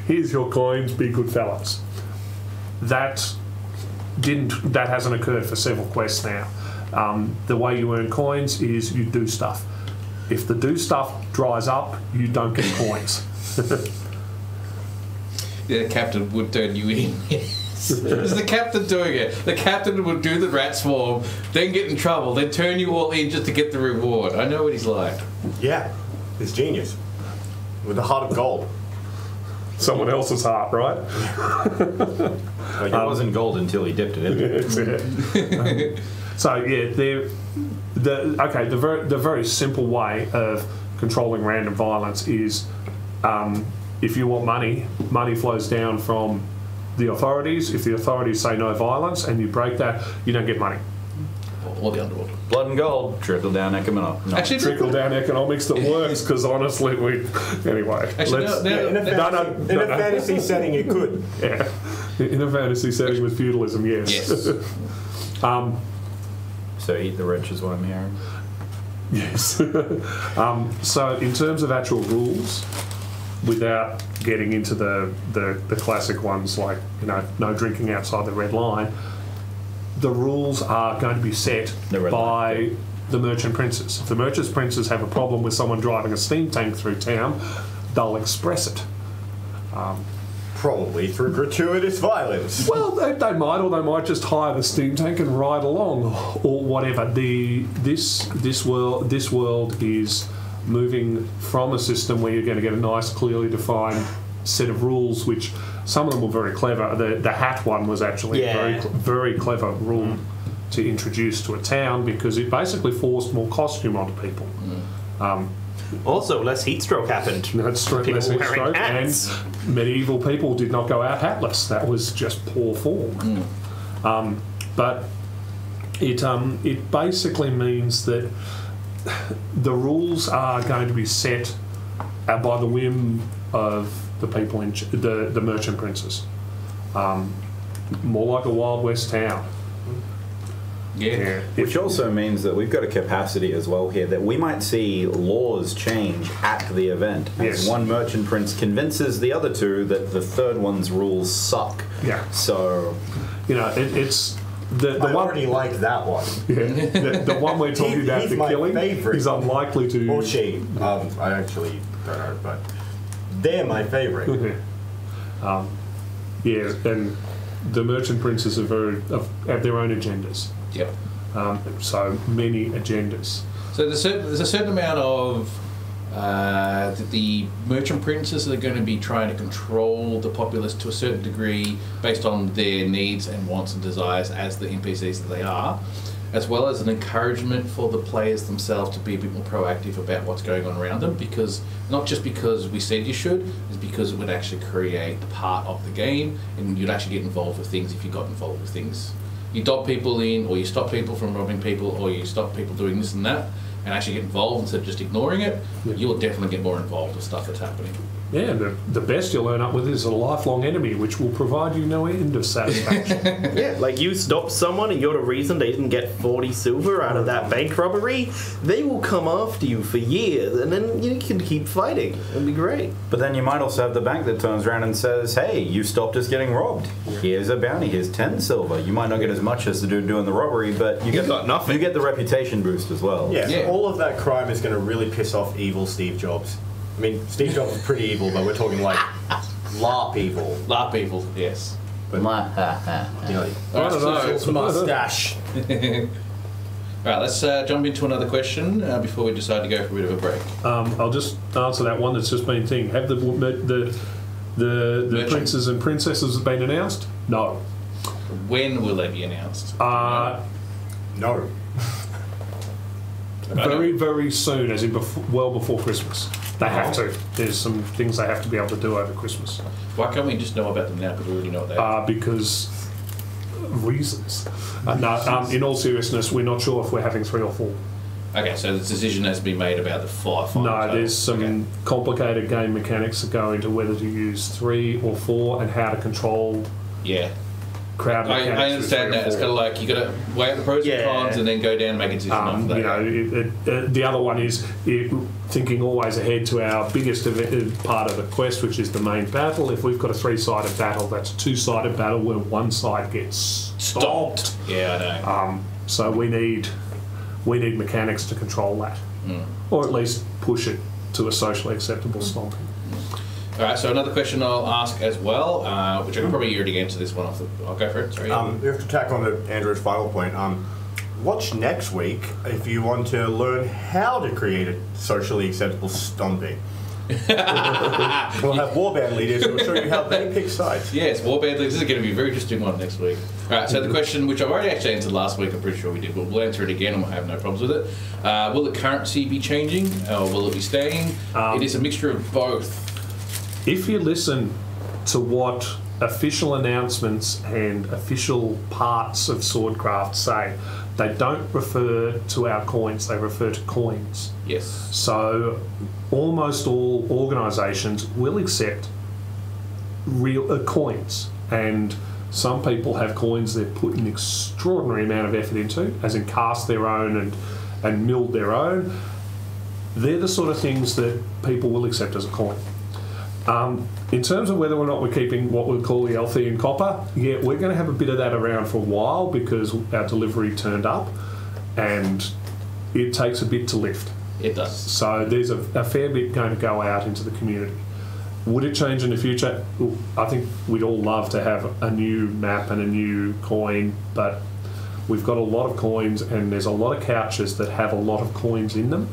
Speaker 3: here's your coins, be good fellas. That hasn't occurred for several quests now. The way you earn coins is you do stuff. If the do stuff dries up, you don't get coins.
Speaker 4: The captain would turn you in. Is the captain doing it? The captain would do the rat swarm, then get in trouble, then turn you all in just to get the reward. I know what he's like.
Speaker 2: Yeah, he's genius. With a heart of gold.
Speaker 3: someone else's heart, right?
Speaker 6: Like it wasn't gold until he dipped it in.
Speaker 3: So yeah, the very simple way of controlling random violence is if you want money, money flows down from the authorities. If the authorities say no violence and you break that, you don't get money.
Speaker 4: Or the underworld.
Speaker 6: Blood and gold, trickle down economics. No.
Speaker 4: Actually,
Speaker 3: Trickle down economics that works, because honestly, anyway.
Speaker 4: Actually,
Speaker 2: In a fantasy setting, it could.
Speaker 3: Yeah, in a fantasy setting with feudalism, yes.
Speaker 4: Yes.
Speaker 6: So eat the rich is what I'm hearing.
Speaker 3: Yes. So in terms of actual rules, without getting into the classic ones like, you know, no drinking outside the red line, the rules are going to be set by the merchant princes. If the merchant princes have a problem with someone driving a steam tank through town, they'll express it.
Speaker 2: Probably through gratuitous violence.
Speaker 3: Well, they might, or they might just hire the steam tank and ride along, or whatever. This world is moving from a system where you're going to get a nice, clearly defined set of rules, which some of them were very clever. The hat one was actually a very clever rule to introduce to a town, because it basically forced more costume onto people.
Speaker 1: Also, less heat stroke happened.
Speaker 3: That's
Speaker 1: People
Speaker 3: less heat
Speaker 1: wearing
Speaker 3: stroke,
Speaker 1: hats.
Speaker 3: and medieval people did not go out hatless. That was just poor form. But it basically means that the rules are going to be set by the whim of the people in the merchant princes. More like a Wild West town.
Speaker 4: Yeah.
Speaker 6: Which also means that we've got a capacity as well here that we might see laws change at the event. As one merchant prince convinces the other two that the third one's rules suck.
Speaker 3: Yeah.
Speaker 6: So,
Speaker 3: you know, it's the
Speaker 2: I
Speaker 3: one.
Speaker 2: already like that one.
Speaker 3: Yeah, the one we're talking about,
Speaker 2: He's
Speaker 3: the
Speaker 2: my
Speaker 3: killing,
Speaker 2: favourite.
Speaker 3: is unlikely to.
Speaker 2: Or she. I actually don't know, but they're my favourite.
Speaker 3: Yeah, and the merchant princes have their own agendas.
Speaker 4: Yep.
Speaker 3: So many agendas.
Speaker 4: So there's a certain amount of the merchant princes are going to be trying to control the populace to a certain degree based on their needs and wants and desires as the NPCs that they are, as well as an encouragement for the players themselves to be a bit more proactive about what's going on around them, because not just because we said you should, it's because it would actually create part of the game and you'd actually get involved with things if you got involved with things. You dob people in, or you stop people from robbing people, or you stop people doing this and that, and actually get involved instead of just ignoring it, you'll definitely get more involved with stuff that's happening.
Speaker 3: Yeah, the best you'll end up with is a lifelong enemy, which will provide you no end of satisfaction.
Speaker 1: Yeah, like you stop someone and you're the reason they didn't get 40 silver out of that bank robbery, they will come after you for years, and then you can keep fighting. It'll be great.
Speaker 6: but then you might also have the bank that turns around and says, hey, you stopped us getting robbed. Here's a bounty, here's 10 silver. You might not get as much as the dude doing the robbery, but you get
Speaker 1: got nothing.
Speaker 6: You get the reputation boost as well.
Speaker 2: Yeah,
Speaker 4: Yeah.
Speaker 2: so all of that crime is going to really piss off evil Steve Jobs. I mean, Steve Jobs is pretty evil, but we're talking like LARP evil.
Speaker 4: LARP people, yes.
Speaker 2: You know,
Speaker 3: I don't know.
Speaker 2: his mustache.
Speaker 4: Right, let's jump into another question before we decide to go for a bit of a break.
Speaker 3: I'll just answer that one that's just been thing. Have the princes and princesses been announced? No.
Speaker 4: When will they be announced?
Speaker 2: No.
Speaker 3: Very, very soon, as in well before Christmas. They have to. There's some things they have to be able to do over Christmas.
Speaker 4: Why can't we just know about them now, because we already know what they are?
Speaker 3: Because reasons. No, in all seriousness, we're not sure if we're having 3 or 4.
Speaker 4: Okay, so the decision has been made about the 5.
Speaker 3: No, there's some complicated game mechanics that go into whether to use 3 or 4 and how to control
Speaker 4: Yeah.
Speaker 3: crowd mechanics.
Speaker 4: I understand
Speaker 3: with 3 or
Speaker 4: that. It's
Speaker 3: 4.
Speaker 4: kind of like you got to weigh out the pros and cons and then go down and make a decision after that.
Speaker 3: You know, the other one is thinking always ahead to our biggest part of the quest, which is the main battle. If we've got a 3-sided battle, that's a 2-sided battle where one side gets stomped.
Speaker 4: Yeah, I know.
Speaker 3: So we need mechanics to control that, or at least push it to a socially acceptable stomping.
Speaker 4: All right, so another question I'll ask as well, which I can probably already answer this one off. I'll go for it. Sorry.
Speaker 2: You have to tack on to Andrew's final point. Watch next week if you want to learn how to create a socially acceptable stomping. We'll have warband leaders who will show you how they pick sides.
Speaker 4: Yes, warband leaders. This is going to be a very interesting one next week. All right, so the question, which I've already actually answered last week, I'm pretty sure we did, but we'll answer it again and we'll have no problems with it. Will the currency be changing or will it be staying? It is a mixture of both.
Speaker 3: If you listen to what official announcements and official parts of Swordcraft say, they don't refer to our coins, they refer to coins.
Speaker 4: Yes.
Speaker 3: So almost all organisations will accept real coins, and some people have coins they've put an extraordinary amount of effort into, as in cast their own and milled their own. They're the sort of things that people will accept as a coin. In terms of whether or not we're keeping what we call the Althean copper, yeah, we're going to have a bit of that around for a while because our delivery turned up and it takes a bit to lift.
Speaker 4: It does.
Speaker 3: So there's a fair bit going to go out into the community. Would it change in the future? I think we'd all love to have a new map and a new coin, but we've got a lot of coins and there's a lot of couches that have a lot of coins in them.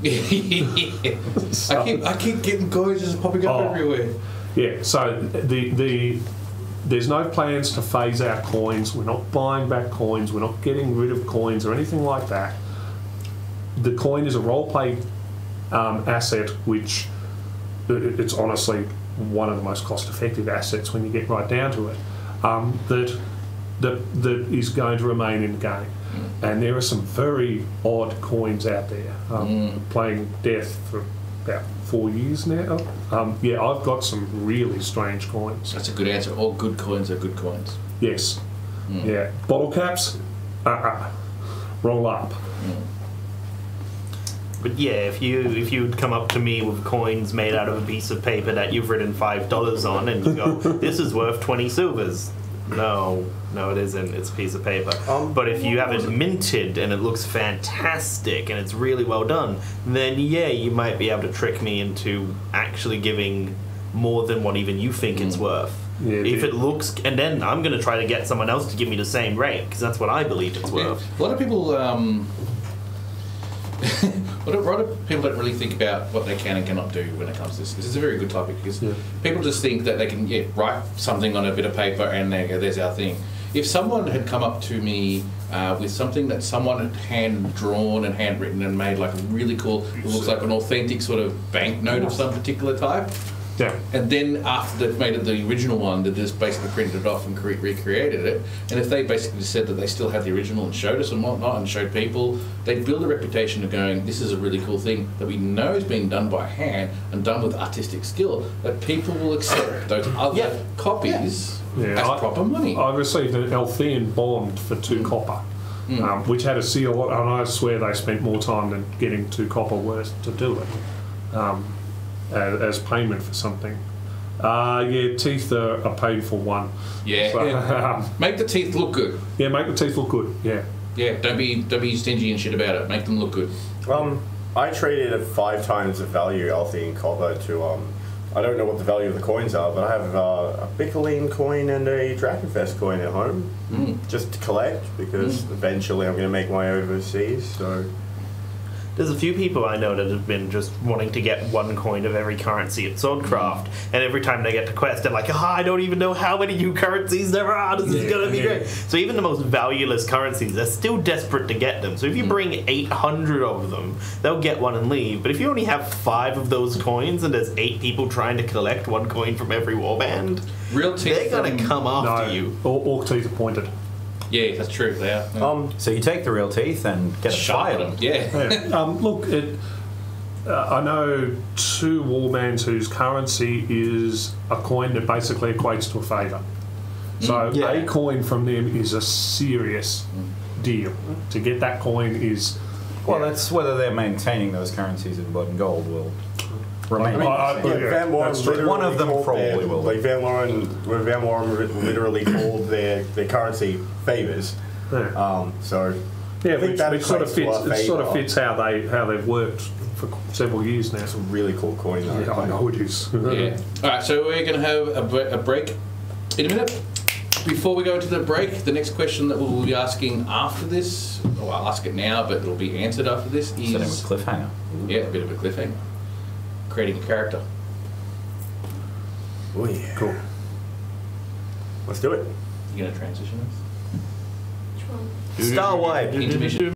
Speaker 3: So,
Speaker 4: I keep getting coins just popping up everywhere.
Speaker 3: Yeah, so there's no plans to phase out coins. We're not buying back coins. We're not getting rid of coins or anything like that. The coin is a role-play asset, which it's honestly one of the most cost-effective assets when you get right down to it, that is going to remain in the game. And there are some very odd coins out there. Playing Death for about 4 years now. Yeah, I've got some really strange coins.
Speaker 4: That's a good answer. All good coins are good coins.
Speaker 3: Yes. Yeah. Bottle caps? Roll up.
Speaker 1: But yeah, if you'd come up to me with coins made out of a piece of paper that you've written $5 on and you go, this is worth 20 silvers. No, it isn't. It's a piece of paper. But if you have it minted and it looks fantastic and it's really well done, then yeah, you might be able to trick me into actually giving more than what even you think it's worth.
Speaker 3: Yeah,
Speaker 1: if it looks, and then I'm going to try to get someone else to give me the same rate because that's what I believe it's worth.
Speaker 4: A lot of people, a lot of people don't really think about what they can and cannot do when it comes to this. This is a very good topic because people just think that they can write something on a bit of paper and they go, there's our thing. If someone had come up to me with something that someone had hand-drawn and handwritten and made like a really cool, it looks like an authentic sort of banknote of some particular type, and then after they've made it the original one, they just basically printed it off and recreated it. And if they basically said that they still had the original and showed us and whatnot and showed people, they'd build a reputation of going, this is a really cool thing that we know is being done by hand and done with artistic skill, that people will accept those other copies as proper money.
Speaker 3: I received an Althean bond for 2 copper, which had a seal, and I swear they spent more time than getting 2 copper worth to do it. As payment for something. Teeth are a painful one.
Speaker 4: Make the teeth look good.
Speaker 3: Yeah, make the teeth look good. Yeah,
Speaker 4: don't be stingy and shit about it. Make them look good.
Speaker 2: I traded at 5 times the value Althean copper to I don't know what the value of the coins are, but I have a Bickerline coin and a Drakenfest coin at home just to collect because eventually I'm going to make my way overseas. So.
Speaker 1: There's a few people I know that have been just wanting to get 1 coin of every currency at Swordcraft, and every time they get to quest, they're like, I don't even know how many new currencies there are, this is going to be great. So even the most valueless currencies, they're still desperate to get them. So if you bring 800 of them, they'll get 1 and leave. But if you only have 5 of those coins, and there's 8 people trying to collect 1 coin from every warband,
Speaker 4: real teeth,
Speaker 1: they're going to come after you.
Speaker 3: Orc teeth are pointed.
Speaker 4: Yeah, that's true. They are.
Speaker 6: So you take the real teeth and get a fire them.
Speaker 3: Look, I know 2 warbands whose currency is a coin that basically equates to a favour. So a coin from them is a serious deal. To get that coin is...
Speaker 6: Well, that's whether they're maintaining those currencies in blood and gold will remain.
Speaker 2: Van Loren
Speaker 6: one of them probably will.
Speaker 2: Like Van Loren literally called their currency favors. So
Speaker 3: which sort of fits how they've worked for several years now.
Speaker 2: It's a really cool coin though.
Speaker 3: Yeah, I know it is.
Speaker 4: All right, so we're going to have a break in a minute. Before we go into the break, the next question that we'll be asking after this, well, I'll ask it now, but it'll be answered after this, is...
Speaker 6: So cliffhanger.
Speaker 4: Yeah, a bit of a cliffhanger. Creating a character.
Speaker 2: Oh yeah.
Speaker 3: Cool.
Speaker 2: Let's do it.
Speaker 4: You gonna transition us?
Speaker 5: Which one?
Speaker 2: Star Wipe.
Speaker 4: Intermission.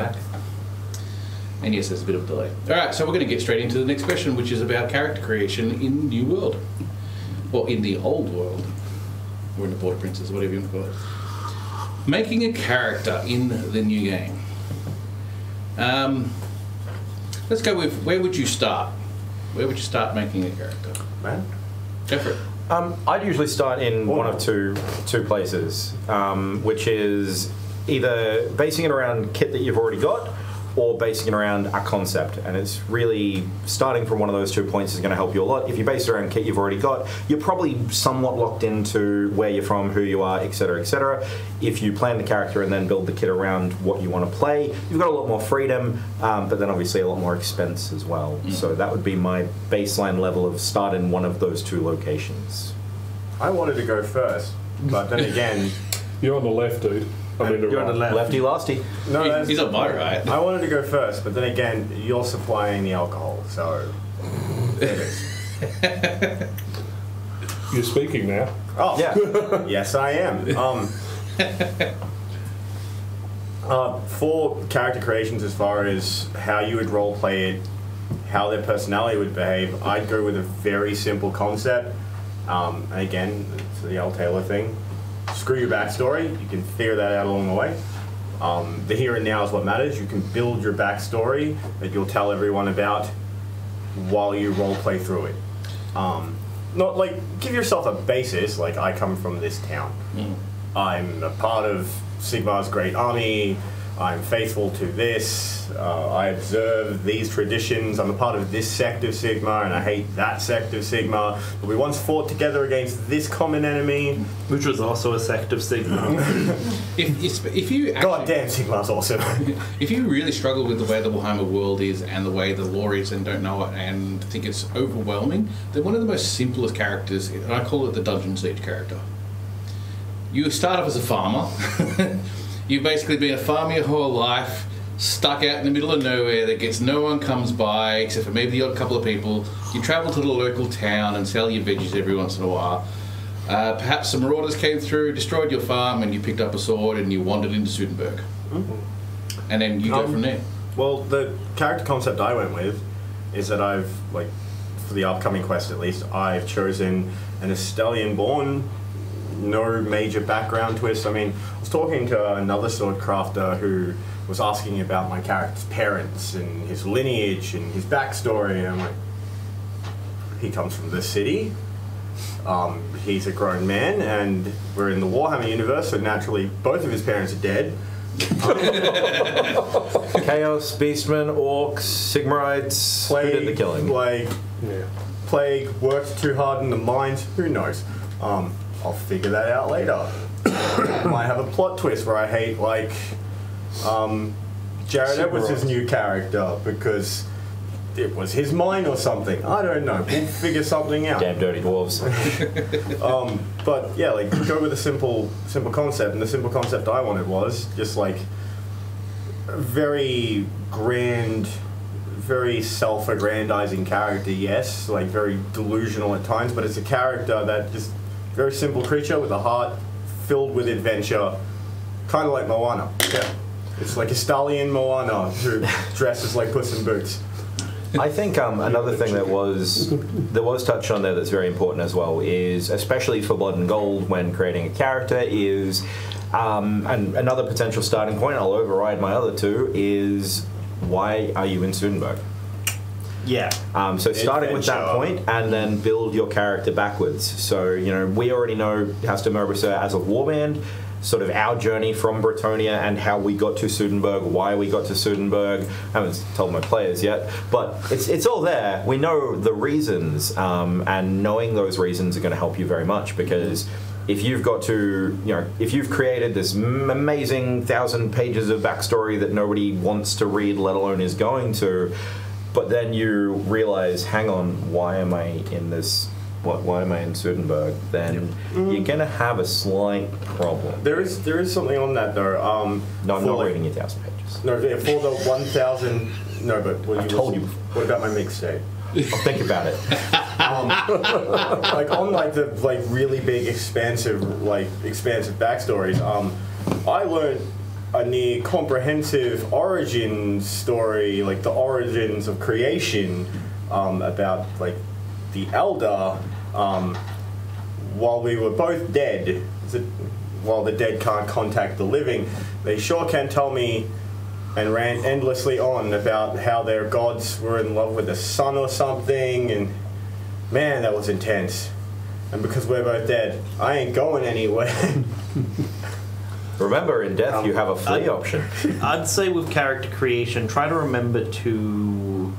Speaker 4: back. And yes, there's a bit of a delay. All right, so we're going to get straight into the next question, which is about character creation in New World. Or in the Old World. Or in the Border Princes, whatever you want to call it. Making a character in the new game. Let's go with, where would you start? Where would you start making a character?
Speaker 2: Man?
Speaker 4: Go for it.
Speaker 6: I'd usually start in one of two places, which is either basing it around kit that you've already got, or basing it around a concept. And it's really starting from one of those 2 points is going to help you a lot. If you base it around kit you've already got, you're probably somewhat locked into where you're from, who you are, etc., etc. If you plan the character and then build the kit around what you want to play, you've got a lot more freedom, but then obviously a lot more expense as well. So that would be my baseline level of start in one of those two locations.
Speaker 2: I wanted to go first, but then again...
Speaker 3: You're on the left, dude.
Speaker 1: You're on the left.
Speaker 6: Lefty losty.
Speaker 2: No,
Speaker 4: He's on my right.
Speaker 2: I wanted to go first, but then again, you're supplying the alcohol, so... There it is.
Speaker 3: You're speaking now.
Speaker 2: Oh,
Speaker 6: Yeah.
Speaker 2: yes, I am. For character creations, as far as how you would roleplay it, how their personality would behave, I'd go with a very simple concept. And again, it's the L. Taylor thing. Screw your backstory. You can figure that out along the way. The here and now is what matters. You can build your backstory that you'll tell everyone about while you roleplay through it. Not like, give yourself a basis, like I come from this town. I'm a part of Sigmar's great army. I'm faithful to this. I observe these traditions. I'm a part of this sect of Sigmar, and I hate that sect of Sigmar. But we once fought together against this common enemy,
Speaker 1: Which was also a sect of Sigma.
Speaker 4: If you actually,
Speaker 2: God damn, Sigmar's awesome.
Speaker 4: if you really struggle with the way the Warhammer world is and the way the lore is and don't know it and think it's overwhelming, then one of the most simplest characters, and I call it the Dungeon Siege character. You start off as a farmer. You've basically been a farmer your whole life, stuck out in the middle of nowhere that gets no one comes by except for maybe the odd couple of people. You travel to the local town and sell your veggies every once in a while. Perhaps some marauders came through, destroyed your farm, and you picked up a sword and you wandered into Sudenberg. And then you go from there.
Speaker 2: Well, the character concept I went with is that I've, like, for the upcoming quest at least, I've chosen an Estelian-born, no major background twist. I mean, I was talking to another sword crafter who was asking about my character's parents and his lineage and his backstory, and I'm like, he comes from the city. He's a grown man, and we're in the Warhammer universe, so naturally both of his parents are dead.
Speaker 6: Chaos, Beastmen, Orcs, Sigmarites, who did the killing?
Speaker 2: Plague, worked too hard in the mines, who knows? I'll figure that out later. Might have a plot twist where I hate, like, Jared Edwards' new character because it was his mine or something. I don't know. We'll figure something out.
Speaker 6: Damn dirty dwarves.
Speaker 2: But yeah, like, go with a simple concept, and the simple concept I wanted was just like a very grand, very self-aggrandizing character. Yes, like very delusional at times, but it's a character that just very simple creature with a heart filled with adventure, kind of like Moana. Yeah, it's like a stallion Moana who dresses like Puss in Boots.
Speaker 6: I think another thing that was touched on there that's very important as well is, especially for Blood and Gold when creating a character, is and another potential starting point, I'll override my other two, is why are you in Sudenberg?
Speaker 1: Yeah.
Speaker 6: So starting with that point and then build your character backwards. So, you know, we already know Hasta Merbriser as a warband, sort of our journey from Bretonia and how we got to Sudenberg, why we got to Sudenberg. I haven't told my players yet, but it's all there. We know the reasons, and knowing those reasons are going to help you very much, because if you've got to, you know, if you've created this amazing 1,000 pages of backstory that nobody wants to read, let alone is going to, but then you realize, hang on, why am I in this? Why am I in Sudenberg? Then you're going to have a slight problem.
Speaker 2: There is something on that though.
Speaker 6: No, I'm not reading your 1,000 pages.
Speaker 2: No, for the 1,000. No, but
Speaker 6: I told you before.
Speaker 2: What about my mixtape?
Speaker 6: I'll think about it.
Speaker 2: Like on like the really big expansive backstories. I learned a near comprehensive origin story, like the origins of creation, about like the Elder, while we were both dead, while the dead can't contact the living, they sure can tell me and ran endlessly on about how their gods were in love with the sun or something, and man, that was intense. And because we're both dead, I ain't going anywhere.
Speaker 6: Remember, in death you have a flee option.
Speaker 1: I'd say with character creation, try to remember to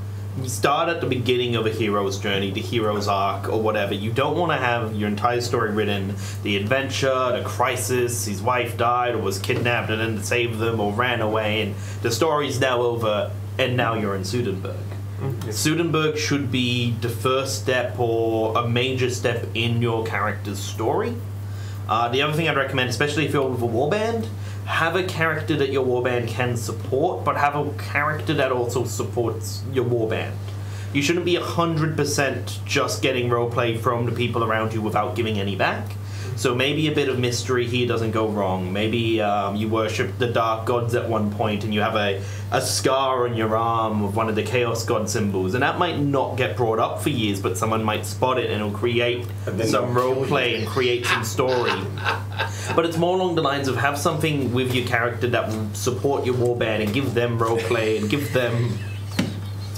Speaker 1: start at the beginning of a hero's journey, the hero's arc, or whatever. You don't want to have your entire story written, the adventure, the crisis, his wife died or was kidnapped and then saved them or ran away, and the story's now over, and now you're in Sudenberg. Sudenberg should be the first step or a major step in your character's story. The other thing I'd recommend, especially if you're with a warband, have a character that your warband can support, but have a character that also supports your warband. You shouldn't be 100% just getting roleplay from the people around you without giving any back. So maybe a bit of mystery here doesn't go wrong. Maybe you worship the dark gods at one point and you have a scar on your arm with one of the chaos god symbols, and that might not get brought up for years, but someone might spot it and it'll create some roleplay and create some story. But it's more along the lines of have something with your character that will support your warband and give them roleplay and give them...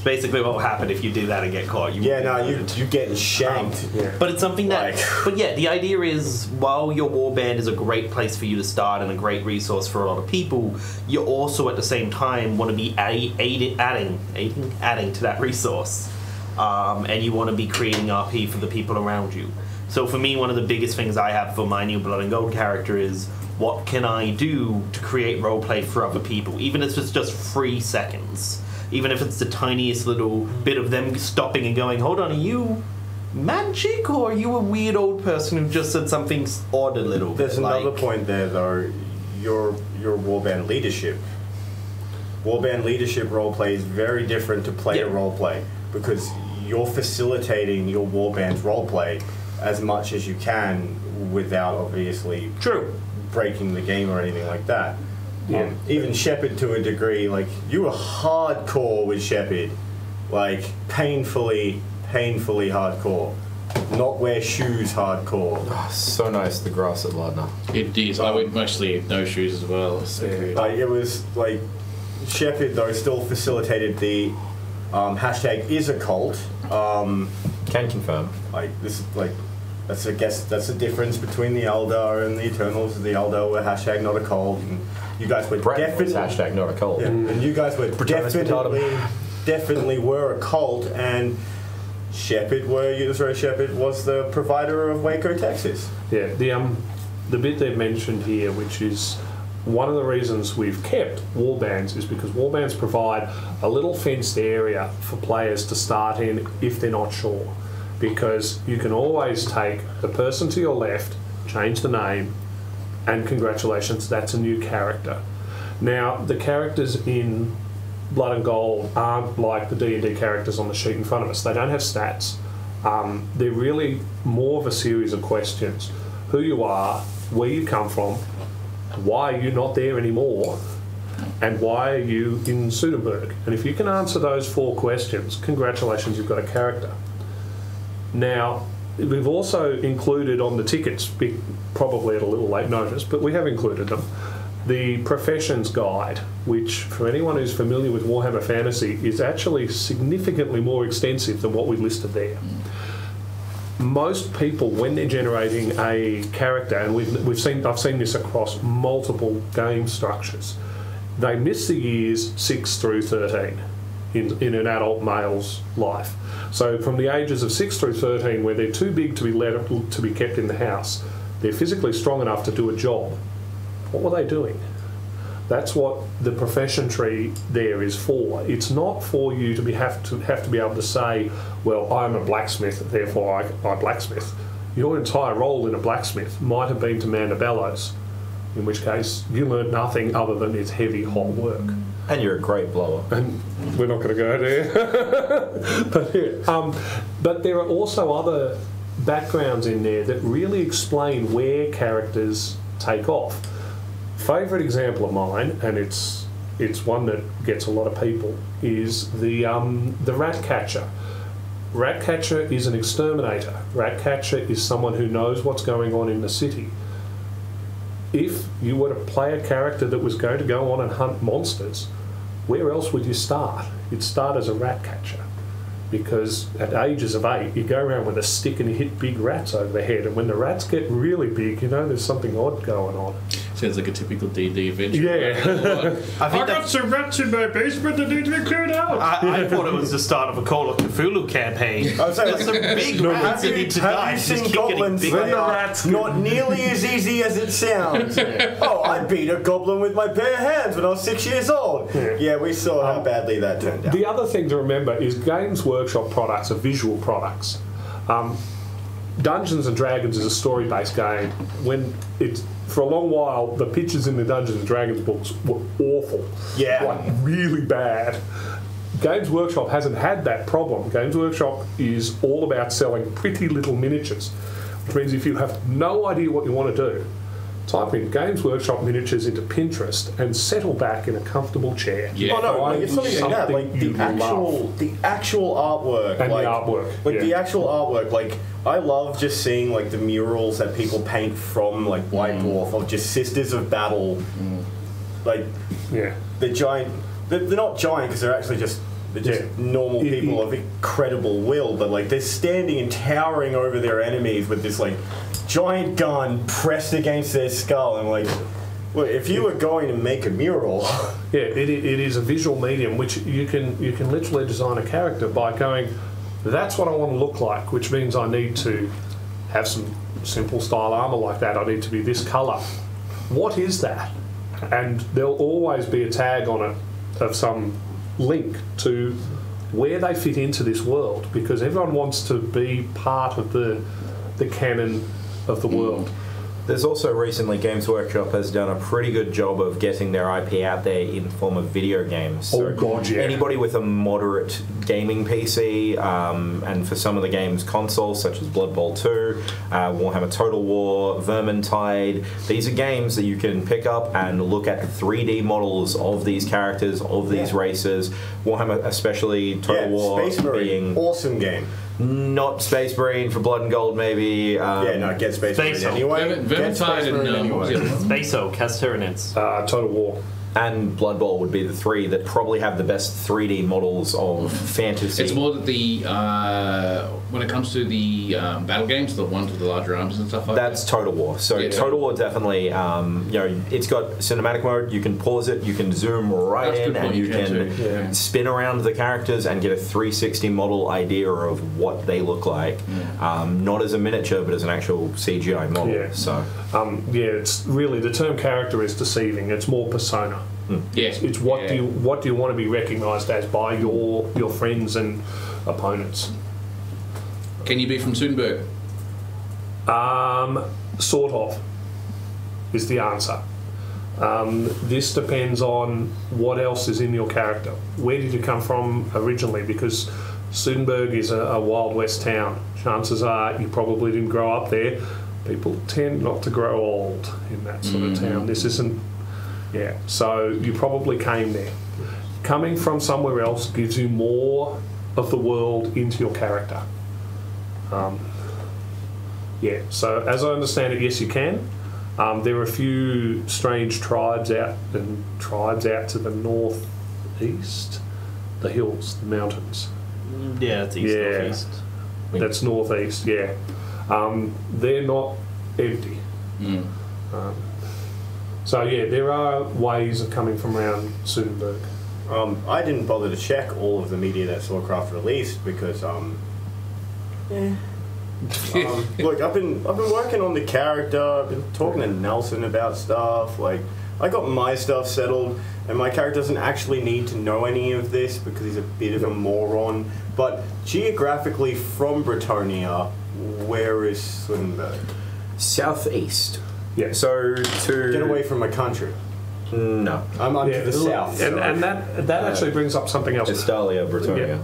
Speaker 1: basically what will happen if you do that and get caught.
Speaker 2: You're getting shanked.
Speaker 1: But it's something that... But yeah, the idea is, while your warband is a great place for you to start and a great resource for a lot of people, you also at the same time want to be adding to that resource. And you want to be creating RP for the people around you. So for me, one of the biggest things I have for my new Blood and Gold character is, what can I do to create roleplay for other people? Even if it's just 3 seconds. Even if it's the tiniest little bit of them stopping and going, hold on, are you magic or are you a weird old person who just said something odd a little?
Speaker 2: There's another point there, though. Your warband leadership. Warband leadership roleplay is very different to player roleplay, because you're facilitating your warband's roleplay as much as you can without obviously breaking the game or anything like that. Even Shepard, to a degree, like, you were hardcore with Shepard, like painfully hardcore, not wear shoes hardcore.
Speaker 6: Oh, so nice, the grass at Lardner.
Speaker 4: It is. I would mostly no shoes as well.
Speaker 2: Like, it was like Shepard though still facilitated the hashtag is a cult.
Speaker 6: Can confirm.
Speaker 2: Like this, like. I guess that's the difference between the Eldar and the Eternals. The Eldar were hashtag not a cult, and you guys were definitely
Speaker 6: hashtag not a cult.
Speaker 2: Yeah, and you guys were definitely were a cult, and Shepard was the provider of Waco, Texas.
Speaker 3: Yeah, the bit they've mentioned here, which is one of the reasons we've kept warbands, is because warbands provide a little fenced area for players to start in if they're not sure. Because you can always take the person to your left, change the name, and congratulations, that's a new character. Now, the characters in Blood and Gold aren't like the D&D characters on the sheet in front of us. They don't have stats. They're really more of a series of questions. Who you are, where you come from, why are you not there anymore, and why are you in Sudenberg? And if you can answer those 4 questions, congratulations, you've got a character. Now, we've also included on the tickets, probably at a little late notice, but we have included them, the Professions Guide, which, for anyone who's familiar with Warhammer Fantasy, is actually significantly more extensive than what we listed there. Most people, when they're generating a character, and I've seen this across multiple game structures, they miss the years 6 through 13 in an adult male's life. So from the ages of 6 through 13, where they're too big to be kept in the house, they're physically strong enough to do a job. What were they doing? That's what the profession tree there is for. It's not for you to have to be able to say, well, I'm a blacksmith, therefore I blacksmith. Your entire role in a blacksmith might have been to man the bellows, in which case you learned nothing other than it's heavy, hot work.
Speaker 6: And you're a great blower.
Speaker 3: And we're not going to go there. But there are also other backgrounds in there that really explain where characters take off. favourite example of mine, and it's one that gets a lot of people, is the rat catcher. Rat catcher is an exterminator. Rat catcher is someone who knows what's going on in the city. If you were to play a character that was going to go on and hunt monsters, where else would you start? You'd start as a rat catcher. Because at ages of 8, you go around with a stick and you hit big rats over the head. And when the rats get really big, you know there's something odd going on.
Speaker 4: Sounds like a typical D&D adventure.
Speaker 3: Yeah.
Speaker 1: I
Speaker 3: got some rats in my basement that need to be cleared out.
Speaker 1: I thought it was the start of a Call of Cthulhu campaign.
Speaker 2: I was saying,
Speaker 1: There's some big rats that need to die.
Speaker 2: Have you
Speaker 1: Just
Speaker 2: seen
Speaker 1: keep getting
Speaker 2: goblins?
Speaker 1: bigger.
Speaker 2: They are not nearly as easy as it sounds. Oh, I beat a goblin with my bare hands when I was 6 years old. Yeah, we saw how badly that turned out.
Speaker 3: The other thing to remember is Games Workshop products are visual products. Dungeons and Dragons is a story-based game. For a long while, the pictures in the Dungeons and Dragons books were awful.
Speaker 2: Yeah.
Speaker 3: Like, really bad. Games Workshop hasn't had that problem. Games Workshop is all about selling pretty little miniatures, which means if you have no idea what you want to do, type in Games Workshop miniatures into Pinterest and settle back in a comfortable chair.
Speaker 4: Yeah.
Speaker 2: Oh no, like,
Speaker 3: Find
Speaker 2: it's not even that. Like
Speaker 3: something
Speaker 2: the actual artwork,
Speaker 3: And
Speaker 2: like
Speaker 3: the artwork,
Speaker 2: like
Speaker 3: yeah.
Speaker 2: the actual artwork. Like I love just seeing like the murals that people paint from like White Dwarf of just Sisters of Battle, like
Speaker 3: Yeah.
Speaker 2: the giant. They're not giant because they're actually just. They're just normal people of incredible will, but like they're standing and towering over their enemies with this like giant gun pressed against their skull. And like, well, if you were going to make a mural,
Speaker 3: Yeah, it is a visual medium which you can literally design a character by going, that's what I want to look like, which means I need to have some simple style armour like that. I need to be this colour. What is that? And there'll always be a tag on it of some link to where they fit into this world, because everyone wants to be part of the canon of the world.
Speaker 6: There's also recently Games Workshop has done a pretty good job of getting their IP out there in the form of video games.
Speaker 3: Oh, God, yeah.
Speaker 6: Anybody with a moderate gaming PC, and for some of the games consoles such as Blood Bowl 2, Warhammer Total War, Vermintide, these are games that you can pick up and look at 3D models of these characters, of these races. Warhammer, especially Total War,
Speaker 2: Space Marine,
Speaker 6: being
Speaker 2: awesome game.
Speaker 6: not Space Marine for Blood and Gold, maybe.
Speaker 2: Yeah, no, get Space Marine
Speaker 1: Space
Speaker 2: anyway. Get Space
Speaker 4: Vermintide
Speaker 2: Marine
Speaker 4: and
Speaker 2: anyway.
Speaker 1: Spaso, Casterinids.
Speaker 3: Total War.
Speaker 6: And Blood Bowl would be the three that probably have the best 3D models of fantasy.
Speaker 4: It's more that the when it comes to the battle games, the ones with the larger arms and stuff like
Speaker 6: That's Total War. So
Speaker 4: Yeah.
Speaker 6: Total War definitely, it's got cinematic mode. You can pause it, you can zoom right
Speaker 4: That's a
Speaker 6: in,
Speaker 4: good
Speaker 6: and
Speaker 4: point,
Speaker 6: you
Speaker 4: you can
Speaker 6: can
Speaker 4: too. Yeah.
Speaker 6: spin around the characters and get a 360 model idea of what they look like. Not as a miniature, but as an actual CGI model.
Speaker 3: Yeah.
Speaker 6: So
Speaker 3: It's really, the term character is deceiving. It's more persona.
Speaker 4: Yes.
Speaker 3: It's what do you want to be recognised as by your friends and opponents.
Speaker 4: Can you be from Sudenberg?
Speaker 3: Sort of is the answer. This depends on what else is in your character. Where did you come from originally? Because Sudenberg is a Wild West town. Chances are you probably didn't grow up there. People tend not to grow old in that sort of town. This isn't. Yeah, so you probably came there. Coming from somewhere else gives you more of the world into your character. So as I understand it, yes, you can. There are a few strange tribes out to the northeast, the hills, the mountains.
Speaker 1: Yeah, it's east northeast.
Speaker 3: That's northeast. Yeah, they're not empty. So yeah, there are ways of coming from around Sudenberg.
Speaker 2: I didn't bother to check all of the media that Swordcraft released because look, I've been working on the character. I've been talking to Nelson about stuff. Like, I got my stuff settled, and my character doesn't actually need to know any of this because he's a bit of a moron. But geographically, from Bretonia, where is Sudenberg?
Speaker 6: southeast.
Speaker 3: Yeah.
Speaker 6: So to
Speaker 2: Get away from my country.
Speaker 6: No.
Speaker 2: I'm to the south.
Speaker 3: And that actually brings up something else.
Speaker 6: Estalia, Bretonia.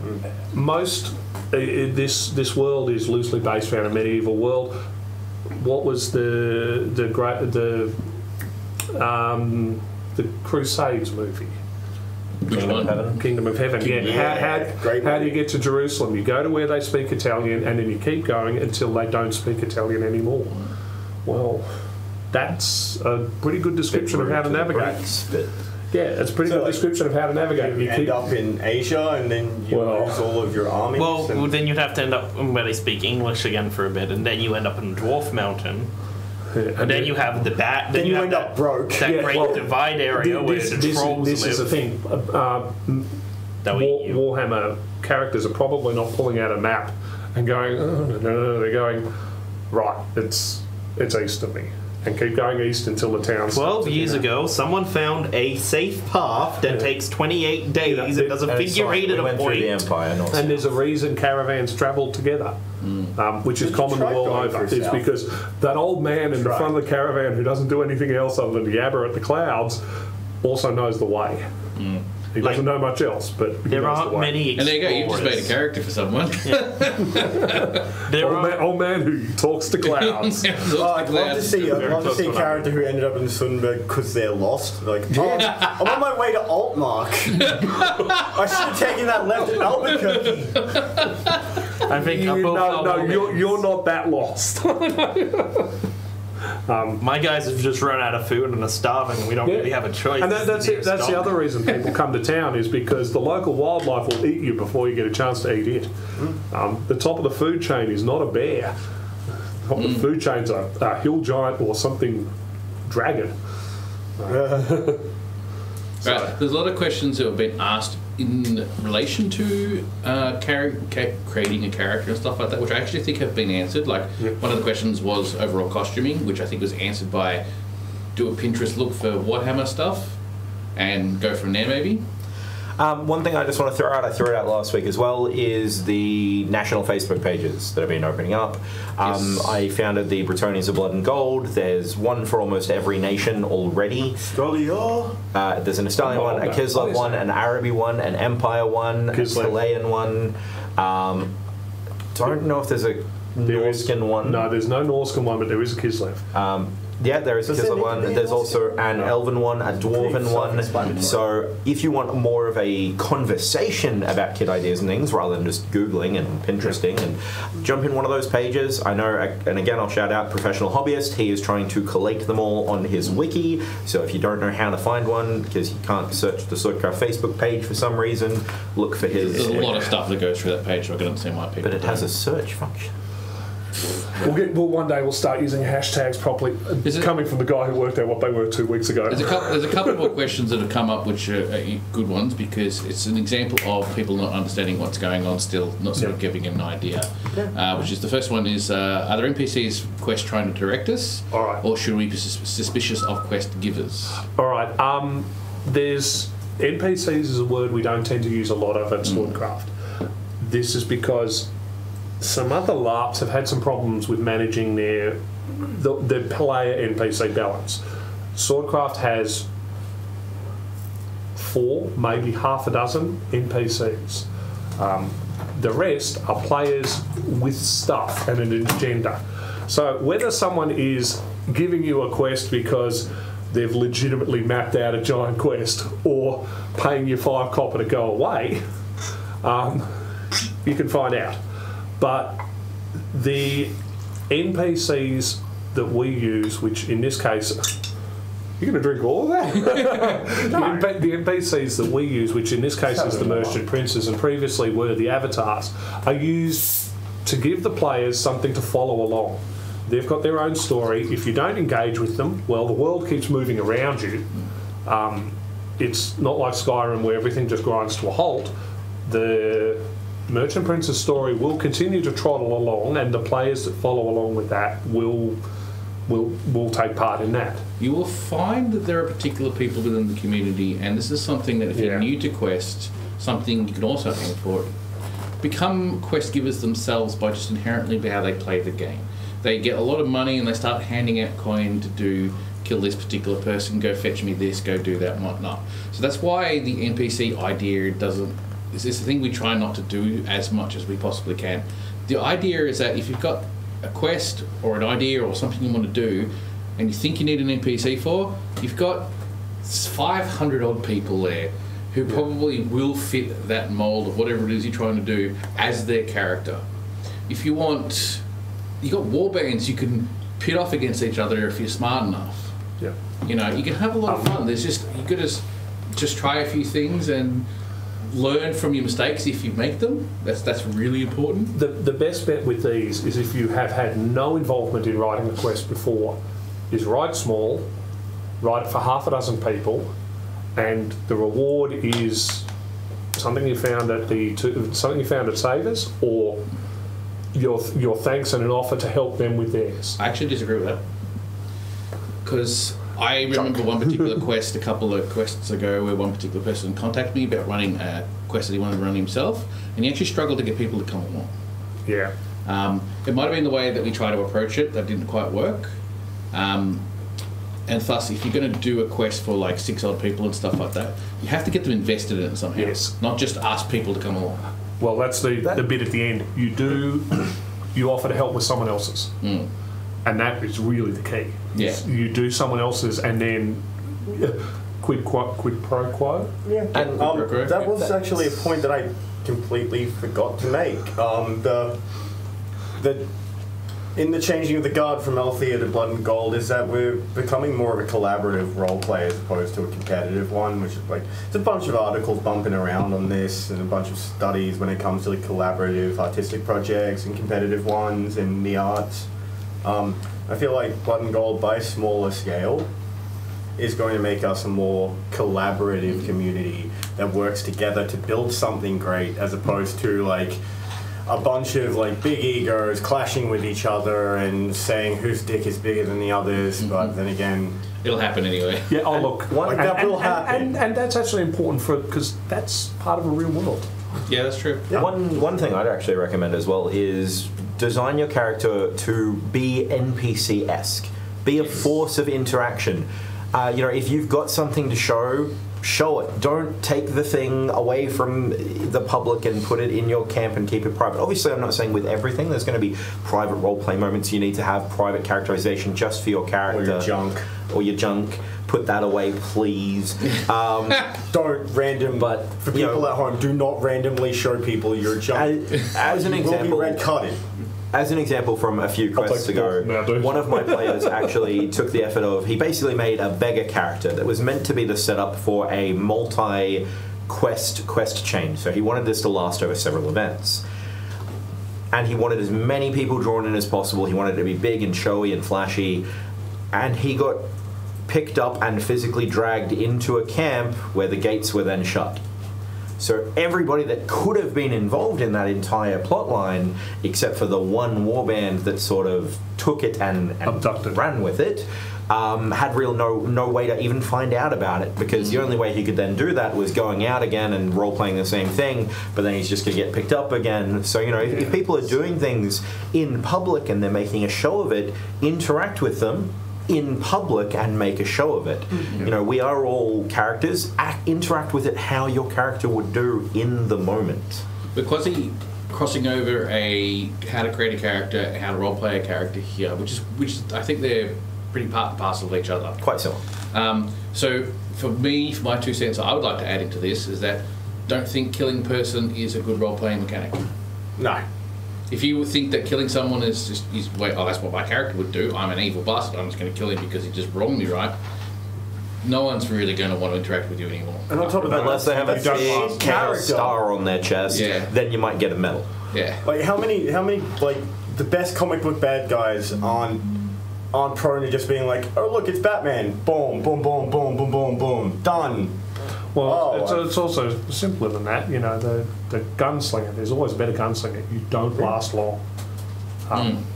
Speaker 3: Most this world is loosely based around a medieval world. What was the The Crusades movie.
Speaker 4: Which one?
Speaker 3: Kingdom of Heaven.
Speaker 2: Yeah, great
Speaker 3: how do you
Speaker 2: movie.
Speaker 3: get to Jerusalem? You go to where they speak Italian, and then you keep going until they don't speak Italian anymore. Well, that's a pretty good description of how to navigate. Yeah, it's a pretty good description of how to navigate.
Speaker 2: You end up in Asia, and then you lose all of your armies.
Speaker 1: Well,
Speaker 2: and
Speaker 1: then you'd have to end up where they speak English again for a bit, and then you end up in Dwarf Mountain. And then you have the bat.
Speaker 2: then you
Speaker 1: have
Speaker 2: end up broke.
Speaker 1: That great divide area where the trolls
Speaker 3: this
Speaker 1: live.
Speaker 3: is the thing.
Speaker 1: They'll eat you.
Speaker 3: Warhammer characters are probably not pulling out a map and going, oh, no. They're going, right, it's east of me. And keep going east until the town's...
Speaker 1: 12 years ago, someone found a safe path that takes 28 days and does a figure eight at a point.
Speaker 6: The Empire,
Speaker 3: and there's a reason caravans travel together, which is common the world over. It's because that old man in the front of the caravan who doesn't do anything else other than yabber at the clouds also knows the way. He doesn't know much else, but he
Speaker 1: there
Speaker 3: knows
Speaker 1: aren't
Speaker 3: the way.
Speaker 1: many explorers.
Speaker 4: And there you go, you've just made a character for someone.
Speaker 3: Old man who talks to clouds.
Speaker 2: I'd love to see a character who ended up in Sudenberg because they're lost. Like, I'm on my way to Altmark. I should have taken that left at Albuquerque.
Speaker 1: I think
Speaker 3: you're not that lost.
Speaker 1: my guys have just run out of food and are starving. We don't really have a choice.
Speaker 3: And that's the other reason people come to town is because the local wildlife will eat you before you get a chance to eat it. The top of the food chain is not a bear. The top of the food chain's a hill giant or something dragon.
Speaker 4: Right. There's a lot of questions that have been asked in relation to creating a character and stuff like that, which I actually think have been answered. Like, one of the questions was overall costuming, which I think was answered by do a Pinterest look for Warhammer stuff and go from there, maybe.
Speaker 6: One thing I just want to throw out, I threw it out last week as well, is the national Facebook pages that have been opening up. I founded the Bretonians of Blood and Gold. There's one for almost every nation already. There's an Estalian one, a Kislev one, an Araby one, an Empire one, a Chilean one. Don't know if there's a Norscan one.
Speaker 3: No, there's no Norscan one, but there is a Kislev.
Speaker 6: Yeah, there is a Kislev one. There's also an Elven one, a Dwarven one. So if you want more of a conversation about kit ideas and things, rather than just Googling and Pinteresting, and jump in one of those pages. I know, and again, I'll shout out Professional Hobbyist. He is trying to collate them all on his wiki. So if you don't know how to find one, because you can't search the Swordcraft Facebook page for some reason, look for his...
Speaker 4: There's a lot of stuff that goes through that page, so I can understand why people...
Speaker 6: But it has a search function.
Speaker 3: One day we'll start using hashtags properly. Coming from the guy who worked out what they were 2 weeks ago.
Speaker 4: There's a couple more questions that have come up, which are good ones, because it's an example of people not understanding what's going on still, not sort of giving an idea. Which is the first one is, are there NPCs quest trying to direct us?
Speaker 3: All right.
Speaker 4: Or should we be suspicious of quest givers?
Speaker 3: All right. There's... NPCs is a word we don't tend to use a lot of at Swordcraft. This is because some other LARPs have had some problems with managing their player NPC balance. Swordcraft has 4, maybe half a dozen NPCs. The rest are players with stuff and an agenda. So whether someone is giving you a quest because they've legitimately mapped out a giant quest or paying you 5 copper to go away, you can find out. But the NPCs that we use, which in this case, you're going to drink all of that? The NPCs that we use, which in this case is the Merchant Princes and previously were the avatars, are used to give the players something to follow along. They've got their own story. If you don't engage with them, well, the world keeps moving around you. It's not like Skyrim where everything just grinds to a halt. The Merchant Prince's story will continue to trottle along, and the players that follow along with that will take part in that.
Speaker 4: You will find that there are particular people within the community, and this is something that if you're new to Quest, something you can also aim for, become quest givers themselves by just inherently by how they play the game. They get a lot of money and they start handing out coin to do kill this particular person, go fetch me this, go do that and whatnot. So that's why the NPC idea doesn't... It's a thing we try not to do as much as we possibly can. The idea is that if you've got a quest or an idea or something you want to do, and you think you need an NPC for, you've got 500 odd people there who probably will fit that mold of whatever it is you're trying to do as their character. If you want, you got war bands you can pit off against each other if you're smart enough.
Speaker 3: Yeah.
Speaker 4: You know, you can have a lot of fun. There's just, you got to just try a few things and learn from your mistakes if you make them. That's really important.
Speaker 3: The best bet with these is if you have had no involvement in writing a quest before, is write small, write for half a dozen people, and the reward is something you found at Savers, or your thanks and an offer to help them with theirs.
Speaker 4: I actually disagree with that, because I remember one particular quest a couple of quests ago where one particular person contacted me about running a quest that he wanted to run himself, and he actually struggled to get people to come along.
Speaker 3: Yeah.
Speaker 4: It might have been the way that we tried to approach it that didn't quite work. And thus, if you're going to do a quest for like 6 odd people and stuff like that, you have to get them invested in it somehow.
Speaker 3: Yes.
Speaker 4: Not just ask people to come along.
Speaker 3: Well, that's the bit at the end. You offer to help with someone else's. And that is really the key.
Speaker 4: Yeah.
Speaker 3: You do someone else's and then quid pro quo.
Speaker 2: Yeah.
Speaker 1: And
Speaker 2: that was actually a point that I completely forgot to make. In the changing of the guard from Althea to Blood and Gold is that we're becoming more of a collaborative role play as opposed to a competitive one, which is like, it's a bunch of articles bumping around on this and a bunch of studies when it comes to like collaborative artistic projects and competitive ones in the arts. I feel like Blood and Gold, by smaller scale, is going to make us a more collaborative community that works together to build something great, as opposed to like a bunch of like big egos clashing with each other and saying whose dick is bigger than the others. But then again,
Speaker 4: It'll happen anyway.
Speaker 3: Yeah, oh look,
Speaker 2: that will happen.
Speaker 3: And that's actually important because that's part of a real world.
Speaker 4: Yeah, that's true.
Speaker 2: Yeah.
Speaker 6: One thing I'd actually recommend as well is design your character to be NPC-esque, be a force of interaction. If you've got something to show it. Don't take the thing away from the public and put it in your camp and keep it private. Obviously, I'm not saying with everything. There's going to be private role-play moments. You need to have private characterization just for your character. Or your junk. Put that away, please.
Speaker 2: Don't random.
Speaker 6: But
Speaker 2: for people at home, do not randomly show people your junk.
Speaker 6: As an example,
Speaker 2: will be red carded.
Speaker 6: As an example from a few quests ago, one of my players actually took the effort of, he basically made a beggar character that was meant to be the setup for a multi-quest chain. So he wanted this to last over several events. And he wanted as many people drawn in as possible. He wanted it to be big and showy and flashy. And he got picked up and physically dragged into a camp where the gates were then shut. So everybody that could have been involved in that entire plotline, except for the one warband that sort of took it and ran with it, had no way to even find out about it, because the only way he could then do that was going out again and role-playing the same thing, but then he's just going to get picked up again. So, if people are doing things in public and they're making a show of it, interact with them in public and make a show of it. We are all characters. Interact with it how your character would do in the moment.
Speaker 4: Because crossing over how to create a character, how to roleplay a character here, which I think they're pretty part and parcel of each other.
Speaker 6: Quite similar.
Speaker 4: So for me, for my 2 cents, I would like to add into this is that don't think killing person is a good role-playing mechanic.
Speaker 2: No.
Speaker 4: If you think that killing someone that's what my character would do, I'm an evil bastard, I'm just going to kill him because he just wronged me, right? No one's really going to want to interact with you anymore.
Speaker 2: And on top of that,
Speaker 6: unless they have a big
Speaker 2: character
Speaker 6: star on their chest, then you might get a medal.
Speaker 4: Yeah.
Speaker 2: Like how many like the best comic book bad guys aren't prone to just being like, oh look, it's Batman, boom, boom, boom, boom, boom, boom, boom, done.
Speaker 3: Well, it's also simpler than that. The gunslinger. There's always a better gunslinger. You don't last long.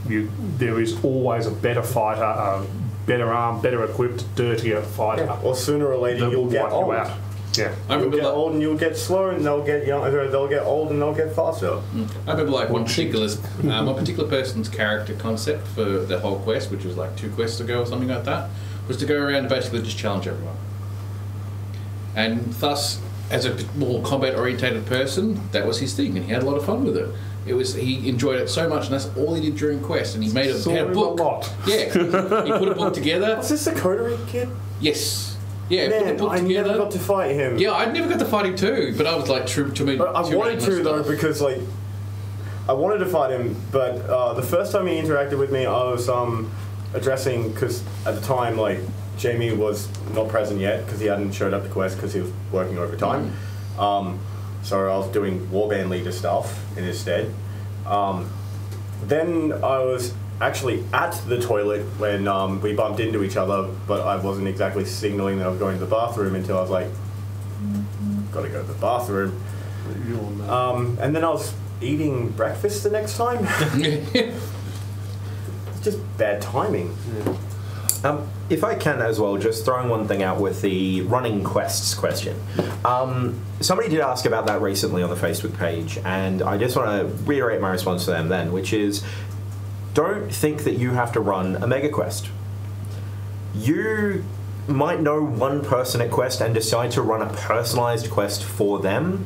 Speaker 3: There is always a better fighter, a better armed, better equipped, dirtier fighter.
Speaker 2: Yeah. Or sooner or later you'll get old.
Speaker 3: Yeah,
Speaker 2: you'll get old and you'll get slow, and they'll get young. They'll get old and they'll get faster.
Speaker 4: I remember one particular person's character concept for the whole quest, which was like 2 quests ago or something like that, was to go around and basically just challenge everyone. And thus, as a more combat-orientated person, that was his thing, and he had a lot of fun with it. he enjoyed it so much, and that's all he did during quest. And he made
Speaker 3: Saw
Speaker 4: had a
Speaker 3: him
Speaker 4: book.
Speaker 3: a lot.
Speaker 4: Yeah, he put a book together.
Speaker 2: Was this the Coterie kid?
Speaker 4: Yes. Yeah, put the
Speaker 2: Man,
Speaker 4: book
Speaker 2: I
Speaker 4: together.
Speaker 2: never got to fight him.
Speaker 4: Yeah, I never got to fight him too, but I was like, true to me.
Speaker 2: But I wanted to though because like I wanted to fight him, but the first time he interacted with me, I was addressing because at the time like Jamie was not present yet because he hadn't showed up to quest because he was working overtime. So I was doing warband leader stuff in his stead. Then I was actually at the toilet when we bumped into each other, but I wasn't exactly signaling that I was going to the bathroom until I was like, gotta go to the bathroom. And then I was eating breakfast the next time. Just bad timing.
Speaker 6: If I can as well, just throwing one thing out with the running quests question. Somebody did ask about that recently on the Facebook page, and I just want to reiterate my response to them then, which is, don't think that you have to run a mega quest. You might know one person at Quest and decide to run a personalized quest for them,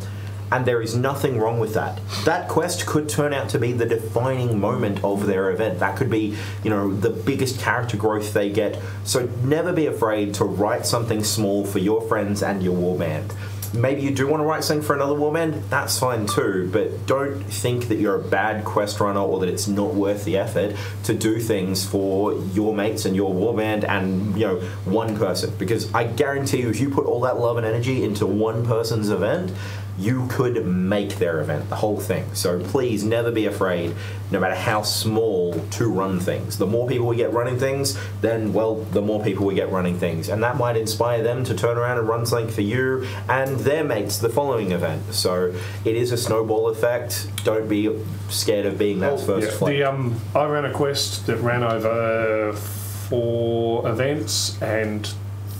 Speaker 6: and there is nothing wrong with that. That quest could turn out to be the defining moment of their event. That could be, you know, the biggest character growth they get. So never be afraid to write something small for your friends and your warband. Maybe you do want to write something for another warband, that's fine too, but don't think that you're a bad quest runner or that it's not worth the effort to do things for your mates and your warband and, you know, one person. Because I guarantee you, if you put all that love and energy into one person's event, you could make their event, the whole thing. So please never be afraid, no matter how small, to run things. The more people we get running things, then, well, the more people we get running things. And that might inspire them to turn around and run something for you and their mates the following event. So it is a snowball effect. Don't be scared of being that first flight.
Speaker 3: I ran a quest that ran over 4 events and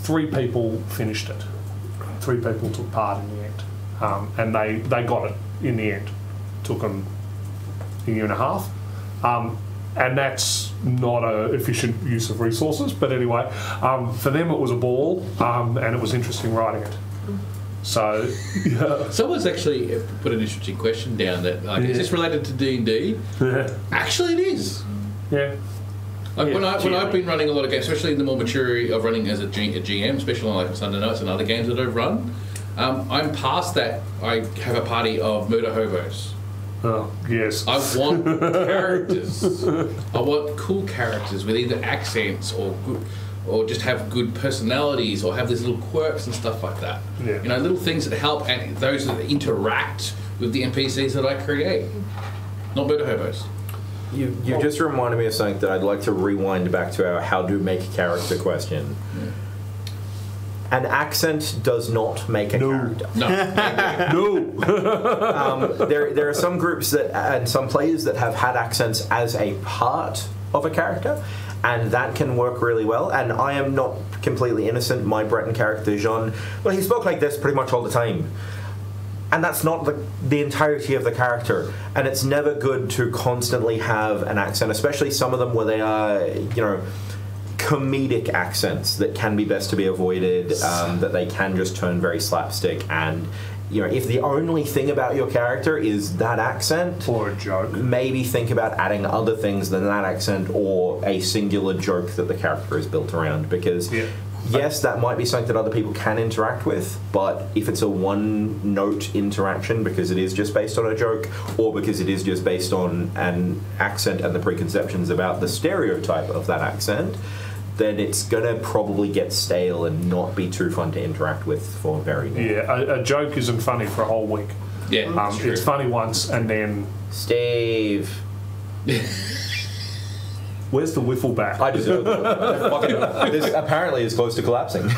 Speaker 3: 3 people finished it. 3 people took part in the end. And they got it in the end. Took them a year and a half. And that's not an efficient use of resources. But anyway, for them it was a ball, and it was interesting writing it. So, yeah.
Speaker 4: Someone's actually put an interesting question down that, like, is this related to D&D? Actually, it is.
Speaker 3: Yeah.
Speaker 4: Like when I've been running a lot of games, especially in the more maturity of running as a GM, especially on like Sunday nights and other games that I've run, I'm past that. I have a party of murder hobos.
Speaker 3: Oh, yes.
Speaker 4: I want characters. I want cool characters with either accents or good, or just have good personalities, or have these little quirks and stuff like that.
Speaker 3: Yeah.
Speaker 4: You know, little things that help and those that interact with the NPCs that I create. Not murder hobos.
Speaker 6: You just reminded me of something that I'd like to rewind back to our how to make character question.
Speaker 4: Yeah.
Speaker 6: An accent does not make a character.
Speaker 4: No.
Speaker 3: No.
Speaker 6: There are some groups that and some players that have had accents as a part of a character, and that can work really well. And I am not completely innocent. My Breton character, Jean, well, he spoke like this pretty much all the time. And that's not the entirety of the character. And it's never good to constantly have an accent, especially some of them where they are, you know, comedic accents that can be best to be avoided, that they can just turn very slapstick. And, you know, if the only thing about your character is that accent,
Speaker 3: or a joke,
Speaker 6: maybe think about adding other things than that accent or a singular joke that the character is built around. Because yes, that might be something that other people can interact with, but if it's a one-note interaction because it is just based on a joke, or because it is just based on an accent and the preconceptions about the stereotype of that accent, then it's going to probably get stale and not be too fun to interact with for very long.
Speaker 3: Yeah, a joke isn't funny for a whole week.
Speaker 4: Yeah,
Speaker 3: it's funny once and then...
Speaker 6: Steve.
Speaker 3: Where's the wiffle bat?
Speaker 6: I deserve it. This apparently is close to collapsing.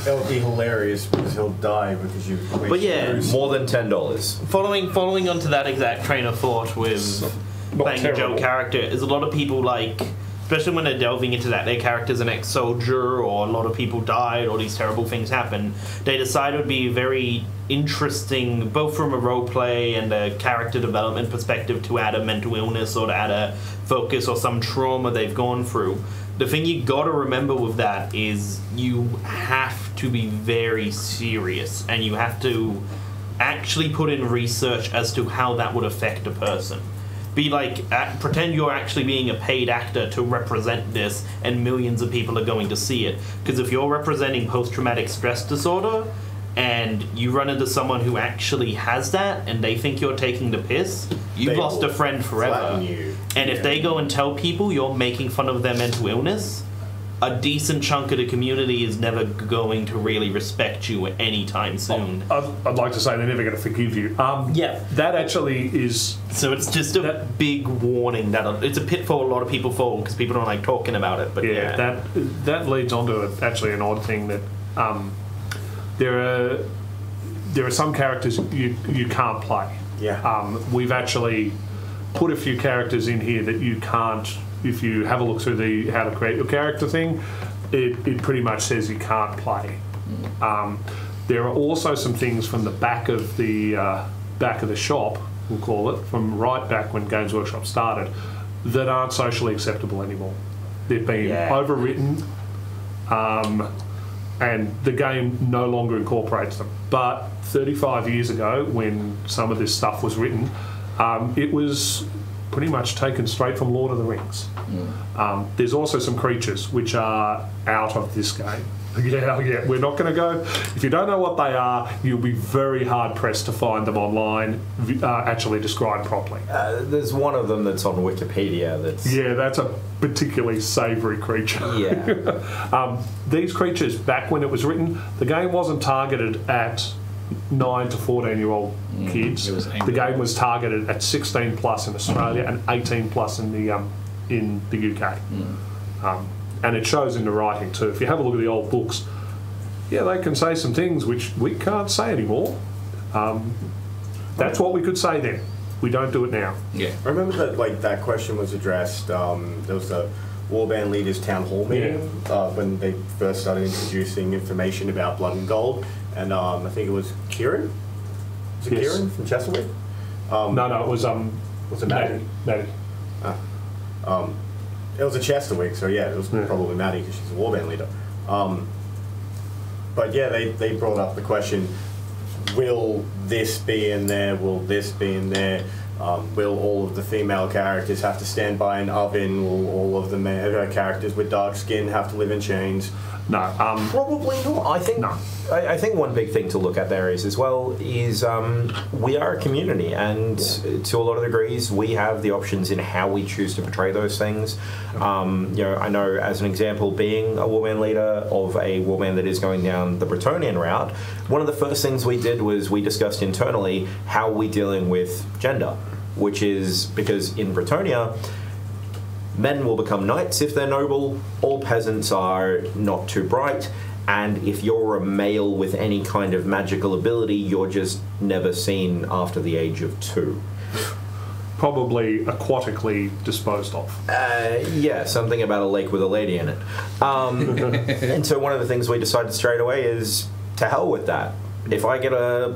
Speaker 2: It'll be hilarious because he'll die because you.
Speaker 1: But yeah,
Speaker 6: more than $10.
Speaker 1: Following onto that exact train of thought with playing a joke character is a lot of people, like, especially when they're delving into that, their character's an ex-soldier or a lot of people died or these terrible things happen, they decide it would be very interesting, both from a role play and a character development perspective, to add a mental illness or to add a focus or some trauma they've gone through. The thing you gotta remember with that is you have to be very serious, and you have to actually put in research as to how that would affect a person. Be like, pretend you're actually being a paid actor to represent this, and millions of people are going to see it. Because if you're representing post-traumatic stress disorder, and you run into someone who actually has that, and they think you're taking the piss, you've
Speaker 2: They
Speaker 1: lost
Speaker 2: will
Speaker 1: a friend forever.
Speaker 2: flatten you.
Speaker 1: And if they go and tell people you're making fun of their mental illness, a decent chunk of the community is never going to really respect you anytime soon.
Speaker 3: I'd like to say they're never going to forgive you.
Speaker 1: Yeah.
Speaker 3: That actually is...
Speaker 1: So it's just a big warning that it's a pitfall a lot of people fall because people don't like talking about it. But yeah,
Speaker 3: that leads on to actually an odd thing that there are some characters you can't play.
Speaker 2: Yeah.
Speaker 3: We've actually put a few characters in here that you can't. If you have a look through the how to create your character thing, it pretty much says you can't play. There are also some things from the back of the shop, we'll call it, from right back when Games Workshop started, that aren't socially acceptable anymore. They've been overwritten, and the game no longer incorporates them. But 35 years ago, when some of this stuff was written, it was pretty much taken straight from Lord of the Rings. There's also some creatures which are out of this game. Yeah, we're not going to go... If you don't know what they are, you'll be very hard-pressed to find them online actually described properly.
Speaker 6: There's one of them that's on Wikipedia that's...
Speaker 3: Yeah, that's a particularly savoury creature.
Speaker 6: Yeah.
Speaker 3: These creatures, back when it was written, the game wasn't targeted at 9 to 14-year-old kids. The game was targeted at 16 plus in Australia and 18 plus in the UK. And it shows in the writing too. If you have a look at the old books, yeah, they can say some things which we can't say anymore. That's what we could say then. We don't do it now.
Speaker 4: Yeah.
Speaker 2: I remember that that question was addressed. There was a Warband Leaders Town Hall meeting when they first started introducing information about Blood and Gold, and I think it was Kieran. Was it Kieran from Chesapeake?
Speaker 3: No, it was
Speaker 2: it Maddie?
Speaker 3: Maddie.
Speaker 2: It was a Chesterwick, so yeah, it was probably Maddie because she's a warband leader. But yeah, they brought up the question: will this be in there? Will this be in there? Will all of the female characters have to stand by an oven? Will all of the male characters with dark skin have to live in chains?
Speaker 3: No,
Speaker 6: probably not. I think
Speaker 3: no.
Speaker 6: I think one big thing to look at there is we are a community, and to a lot of degrees we have the options in how we choose to portray those things. I know, as an example, being a warband leader of a warband that is going down the Bretonian route, one of the first things we did was we discussed internally how we're dealing with gender, which is because in Bretonia, men will become knights if they're noble, all peasants are not too bright, and if you're a male with any kind of magical ability, you're just never seen after the age of 2.
Speaker 3: Probably aquatically disposed of.
Speaker 6: Yeah, something about a lake with a lady in it. And so one of the things we decided straight away is to hell with that. If I get a,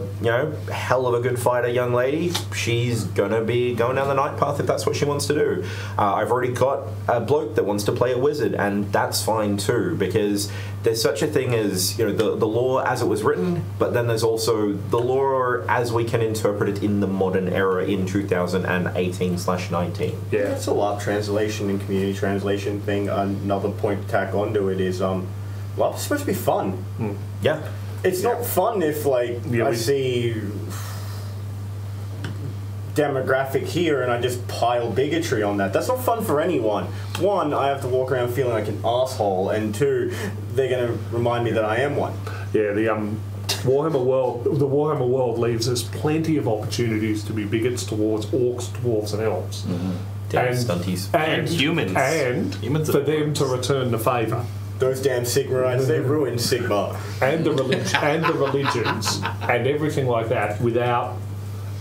Speaker 6: hell of a good fighter young lady, she's going to be going down the knight path if that's what she wants to do. I've already got a bloke that wants to play a wizard, and that's fine too, because there's such a thing as, the lore as it was written, but then there's also the lore as we can interpret it in the modern era in 2018/19.
Speaker 2: Yeah, it's a LARP translation and community translation thing. Another point to tack onto it is LARP is supposed to be fun.
Speaker 6: Yeah.
Speaker 2: It's not fun if, I see demographic here and I just pile bigotry on that. That's not fun for anyone. One, I have to walk around feeling like an asshole, and two, they're going to remind me that I am one.
Speaker 3: Yeah, the Warhammer world leaves us plenty of opportunities to be bigots towards orcs, dwarves, and elves.
Speaker 6: Stunties.
Speaker 1: And humans.
Speaker 3: And
Speaker 1: humans
Speaker 3: for them to return the favour.
Speaker 2: Those damn Sigmarites, they ruined Sigma.
Speaker 3: And the religions and everything like that, without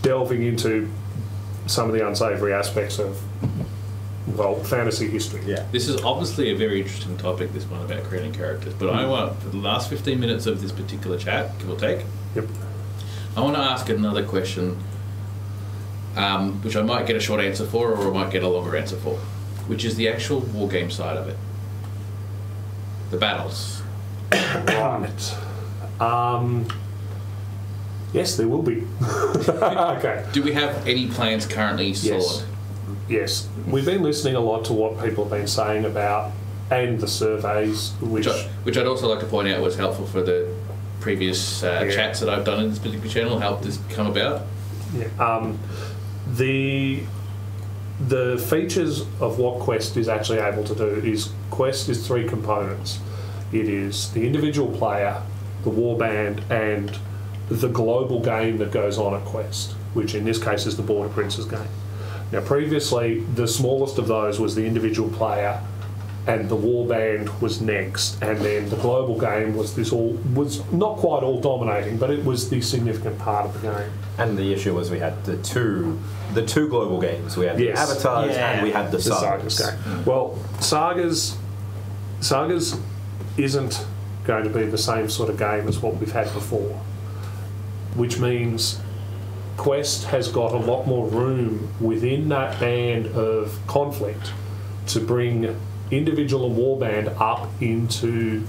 Speaker 3: delving into some of the unsavoury aspects of, fantasy history.
Speaker 2: Yeah.
Speaker 4: This is obviously a very interesting topic, this one about creating characters, but I want, for the last 15 minutes of this particular chat, give or take, I want to ask another question, which I might get a short answer for, or I might get a longer answer for, which is the actual wargame side of it. The battles.
Speaker 3: Right. Yes, there will be. Okay.
Speaker 4: Do we have any plans currently
Speaker 3: Yes.
Speaker 4: stored?
Speaker 3: Yes. We've been listening a lot to what people have been saying about, and the surveys, which
Speaker 4: Which I'd also like to point out was helpful for the previous chats that I've done in this particular channel, helped this come about.
Speaker 3: yeah, the features of what Quest is actually able to do is Quest is 3 components. It is the individual player, the warband, and the global game that goes on at Quest, which in this case is the Border Princes game. Now, previously, the smallest of those was the individual player, and the warband was next, and then the global game was not quite all dominating, but it was the significant part of the game.
Speaker 6: And the issue was we had the two global games. We had
Speaker 3: Yes.
Speaker 6: the Avatars
Speaker 1: Yeah.
Speaker 6: and we had the
Speaker 3: The
Speaker 6: Sagas.
Speaker 3: Sagas game. Well, Sagas isn't going to be the same sort of game as what we've had before, which means Quest has got a lot more room within that band of conflict to bring individual and warband up into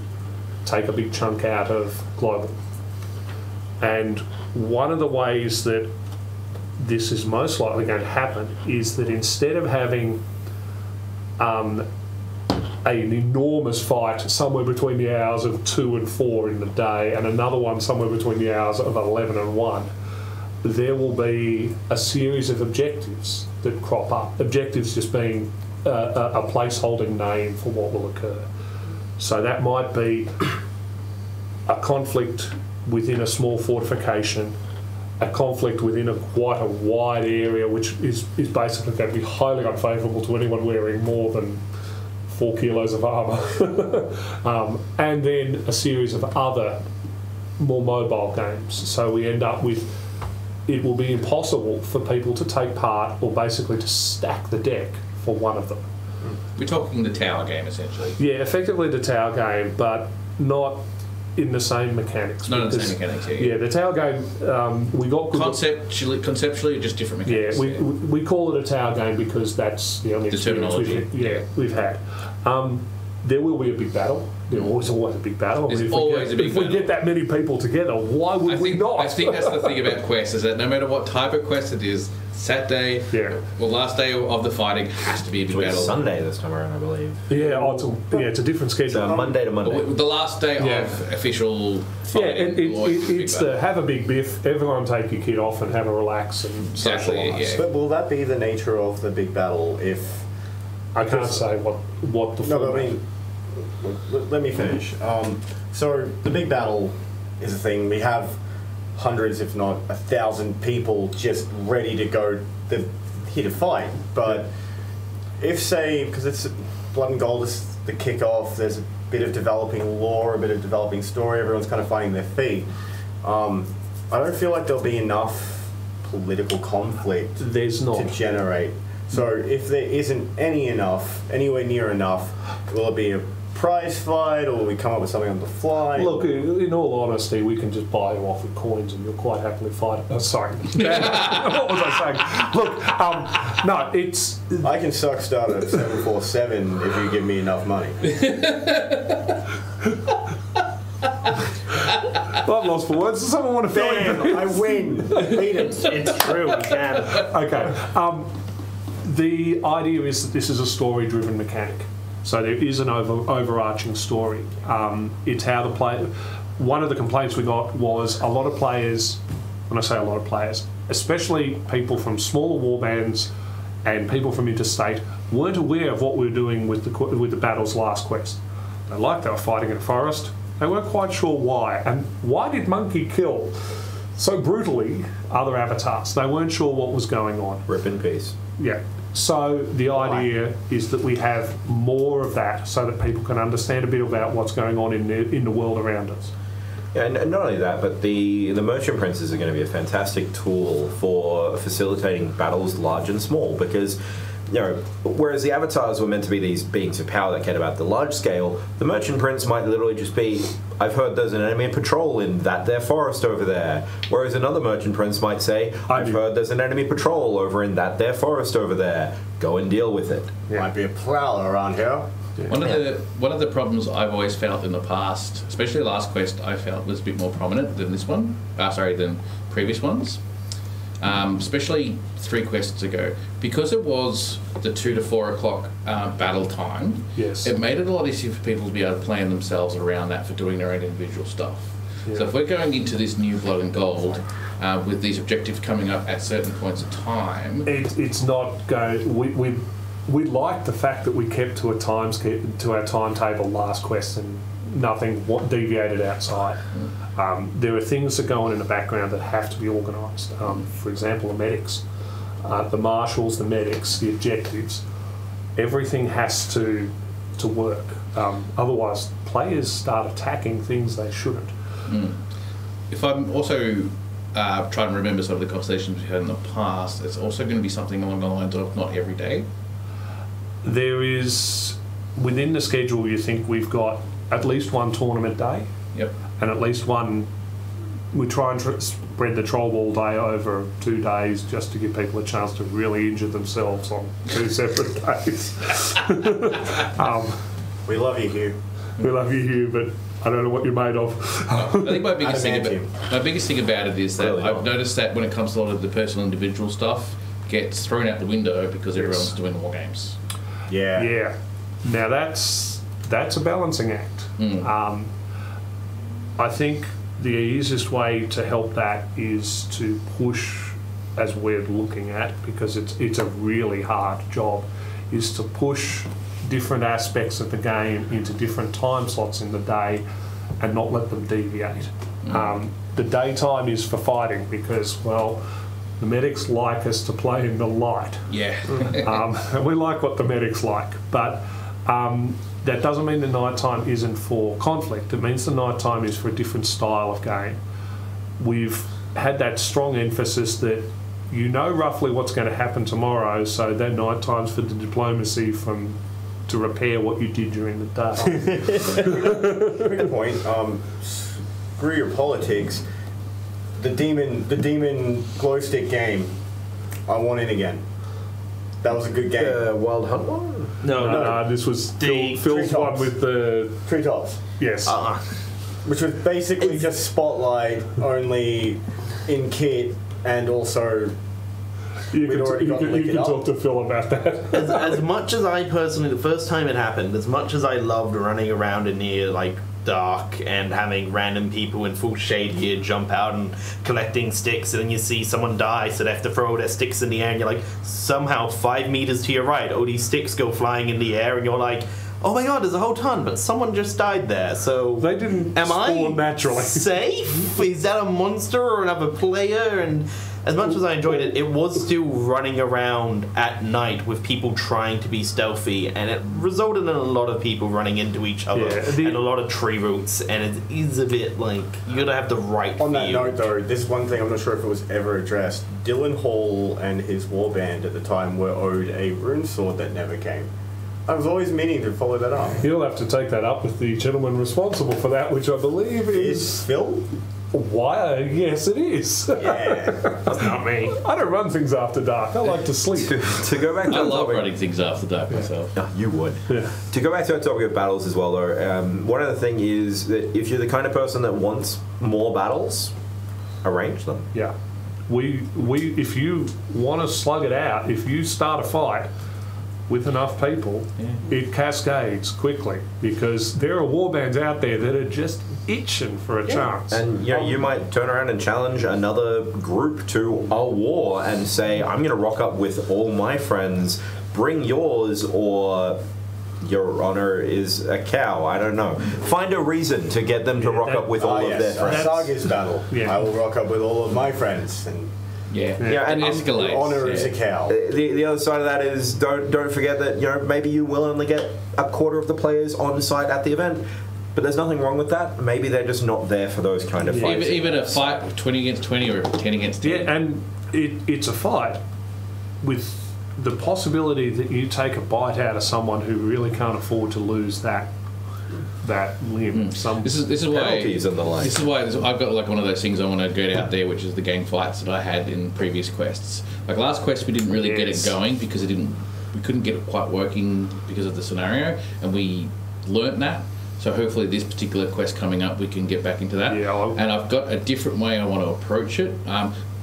Speaker 3: take a big chunk out of global. And one of the ways that this is most likely going to happen is that instead of having an enormous fight somewhere between the hours of 2 and 4 in the day, and another one somewhere between the hours of 11 and 1, there will be a series of objectives that crop up. Objectives just being a placeholding name for what will occur. So that might be a conflict within a small fortification, a conflict within quite a wide area, which is basically going to be highly unfavourable to anyone wearing more than 4 kilos of armour. And then a series of other more mobile games. So we end up with, it will be impossible for people to take part or basically to stack the deck for one of them.
Speaker 4: We're talking the tower game, essentially.
Speaker 3: Yeah, effectively the tower game, but not in the same mechanics.
Speaker 4: Not in the same mechanics, yeah.
Speaker 3: Yeah, the tower game, we got...
Speaker 4: Conceptually, or just different mechanics?
Speaker 3: Yeah, we call it a tower game because that's the only
Speaker 4: The
Speaker 3: experience
Speaker 4: terminology.
Speaker 3: we've had. There will be a big battle. There always a big battle.
Speaker 4: There's
Speaker 3: If
Speaker 4: always a big
Speaker 3: If we
Speaker 4: battle.
Speaker 3: get that many people together, why would we not?
Speaker 4: I think that's the thing about Quest, is that no matter what type of quest it is, Saturday, last day of the fighting has to be a big
Speaker 6: It's
Speaker 4: battle.
Speaker 6: Sunday this time around, I believe.
Speaker 3: It's a different schedule.
Speaker 6: So Monday to Monday.
Speaker 4: The last day of official fighting. will always be a big
Speaker 3: it's
Speaker 4: battle.
Speaker 3: the have a big biff, everyone take your kid off and have a relax and
Speaker 4: Exactly,
Speaker 3: socialise.
Speaker 4: yeah.
Speaker 2: But will that be the nature of the big battle if...
Speaker 3: I can't say what the
Speaker 2: No, but I
Speaker 3: format-
Speaker 2: mean, let me finish. So the big battle is a thing. We have hundreds, if not 1,000 people just ready to go. They're here to fight. But if, say, because it's Blood and Gold is the kickoff, there's a bit of developing lore, a bit of developing story, everyone's kind of finding their feet. I don't feel like there'll be enough political conflict
Speaker 3: There's not.
Speaker 2: to generate. So if there isn't anywhere near enough, will it be a prize fight, or will we come up with something on the fly?
Speaker 3: Look, in all honesty, we can just buy you off with coins and you'll quite happily fight. Oh, sorry. What was I saying? Look, no, it's...
Speaker 2: I can suck start at 747 if you give me enough money.
Speaker 3: I'm lost for words. Does someone want to fill in?
Speaker 2: Bam! I win. Beat him.
Speaker 1: It's true, we can.
Speaker 3: Okay. The idea is that this is a story-driven mechanic. So there is an overarching story. It's how the play. One of the complaints we got was a lot of players, when I say a lot of players, especially people from smaller warbands and people from interstate, weren't aware of what we were doing with the battle's last quest. They were fighting in a forest. They weren't quite sure why. And why did Monkey kill so brutally other avatars? They weren't sure what was going on.
Speaker 6: Rip in peace.
Speaker 3: Yeah. So the idea is that we have more of that so that people can understand a bit about what's going on in the world around us.
Speaker 6: Yeah, and not only that, but the merchant princes are going to be a fantastic tool for facilitating battles large and small, because, you know, whereas the avatars were meant to be these beings of power that cared about the large scale, the merchant prince might literally just be, I've heard there's an enemy patrol in that there forest over there. Whereas another merchant prince might say, I've heard there's an enemy patrol over in that there forest over there. Go and deal with it.
Speaker 3: Yeah.
Speaker 2: Might be a prowler around here.
Speaker 4: One of the problems I've always felt in the past, especially last quest, I felt was a bit more prominent than this one. Than previous ones, especially 3 quests ago, because it was the 2 to 4 o'clock battle time.
Speaker 3: Yes.
Speaker 4: It made it a lot easier for people to be able to plan themselves around that for doing their own individual stuff.
Speaker 3: Yeah.
Speaker 4: So if we're going into this new Blood and Gold with these objectives coming up at certain points of time,
Speaker 3: It's not going. We like the fact that we kept to our timetable last quest and nothing deviated outside. There are things that go on in the background that have to be organised. For example, the medics, the marshals, the medics, the objectives. Everything has to work. Otherwise, players start attacking things they shouldn't.
Speaker 4: if I'm also trying to remember some of the conversations we had in the past, it's also going to be something along the lines of not every day.
Speaker 3: There is, within the schedule, you think we've got at least one tournament day.
Speaker 4: Yep.
Speaker 3: And at least one, we try and spread the troll ball day over 2 days just to give people a chance to really injure themselves on 2 separate days.
Speaker 2: We love you, Hugh.
Speaker 3: We love you, Hugh, but I don't know what you're made of.
Speaker 4: I think my biggest thing about it is that
Speaker 2: Really
Speaker 4: I've
Speaker 2: not.
Speaker 4: noticed that when it comes to a lot of the personal individual stuff, gets thrown out the window because everyone's doing war games.
Speaker 2: Yeah.
Speaker 3: Yeah. Now that's a balancing act. I think the easiest way to help that is to push, as we're looking at, because it's a really hard job, is to push different aspects of the game into different time slots in the day and not let them deviate. The daytime is for fighting because, well, the medics like us to play in the light.
Speaker 4: Yeah.
Speaker 3: And we like what the medics like, but that doesn't mean the nighttime isn't for conflict. It means the nighttime is for a different style of game. We've had that strong emphasis that you know roughly what's going to happen tomorrow, so that nighttime's for the diplomacy to repair what you did during the day.
Speaker 2: Good point. Screw your politics. The demon glow stick game. I want in again. That was a good game.
Speaker 6: Wild Hunt one?
Speaker 3: No, this was Phil's
Speaker 2: Treetops.
Speaker 3: one with the...
Speaker 2: Treetops.
Speaker 3: Yes.
Speaker 2: Which was basically just Spotlight, only in kit, and also
Speaker 3: You
Speaker 2: we'd already got Lick It
Speaker 3: can
Speaker 2: Up.
Speaker 3: talk to Phil about that.
Speaker 1: as much as I personally, the first time it happened, as much as I loved running around in near like dark and having random people in full shade gear jump out and collecting sticks, and then you see someone die, so they have to throw their sticks in the air, and you're like, somehow 5 meters to your right, all these sticks go flying in the air, and you're like, oh my god, there's a whole ton, but someone just died there, so
Speaker 3: They didn't
Speaker 1: am I
Speaker 3: spawn naturally.
Speaker 1: safe? Is that a monster or another player? And as much as I enjoyed it, it was still running around at night with people trying to be stealthy, and it resulted in a lot of people running into each other and a lot of tree roots, and it is a bit like, you gotta have the right
Speaker 2: On that
Speaker 1: feel.
Speaker 2: note, though, this one thing I'm not sure if it was ever addressed. Dylan Hall and his warband at the time were owed a rune sword that never came. I was always meaning to follow that up.
Speaker 3: You'll have to take that up with the gentleman responsible for that, which I believe
Speaker 2: Is
Speaker 3: is...
Speaker 2: Phil?
Speaker 3: Why? Yes, it is.
Speaker 2: Yeah.
Speaker 1: That's not me.
Speaker 3: I don't run things after dark. I like to sleep.
Speaker 6: To go back to
Speaker 4: I
Speaker 6: our
Speaker 4: love
Speaker 6: topic-
Speaker 4: running things after dark myself.
Speaker 6: No, you would.
Speaker 3: Yeah.
Speaker 6: To go back to our topic of battles as well, though, one other thing is that if you're the kind of person that wants more battles, arrange them.
Speaker 3: Yeah. We if you want to slug it out, if you start a fight with enough people, it cascades quickly, because there are warbands out there that are just itching for a chance.
Speaker 6: And you know, you might turn around and challenge another group to a war and say, I'm going to rock up with all my friends, bring yours, or your honor is a cow. I don't know. Find a reason to get them to rock up with all of their friends.
Speaker 2: Saga's battle.
Speaker 3: Yeah.
Speaker 2: I will rock up with all of my friends, and
Speaker 6: Yeah, and
Speaker 4: it escalates.
Speaker 2: honor is a cow.
Speaker 6: the other side of that is don't forget that, you know, maybe you will only get a quarter of the players on site at the event, but there's nothing wrong with that. Maybe they're just not there for those kind of fights.
Speaker 4: Even a fight of 20 against 20 or 10 against 10.
Speaker 3: Yeah, and it's a fight with the possibility that you take a bite out of someone who really can't afford to lose that limb.
Speaker 4: This is why
Speaker 6: Penalties and the like.
Speaker 4: This is why I've got like one of those things I want to get out there, which is the gang fights that I had in previous quests. Like last quest, we didn't really get it going because we couldn't get it quite working because of the scenario, and we learnt that. So hopefully this particular quest coming up, we can get back into that.
Speaker 3: Yeah,
Speaker 4: and I've got a different way I want to approach it.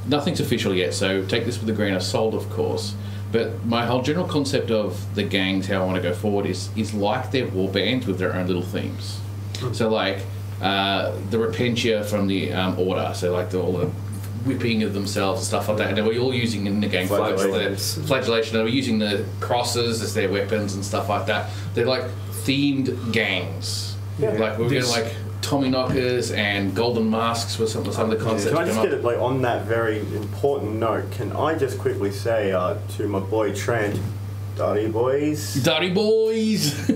Speaker 4: Nothing's official yet, so take this with a grain of salt, of course. But my whole general concept of the gangs, how I want to go forward, is like their war bands with their own little themes. So like the Repentia from the Order, so like all the whipping of themselves and stuff like that. And we're all using in the gang flagellation. We're using the crosses as their weapons and stuff like that. They're like themed gangs.
Speaker 3: Yeah.
Speaker 4: Like we're going like Tommyknockers and Golden Masks were some of the concepts.
Speaker 2: Can I just get it like on that very important note? Can I just quickly say to my boy Trent, Dirty boys.
Speaker 4: Dirty boys.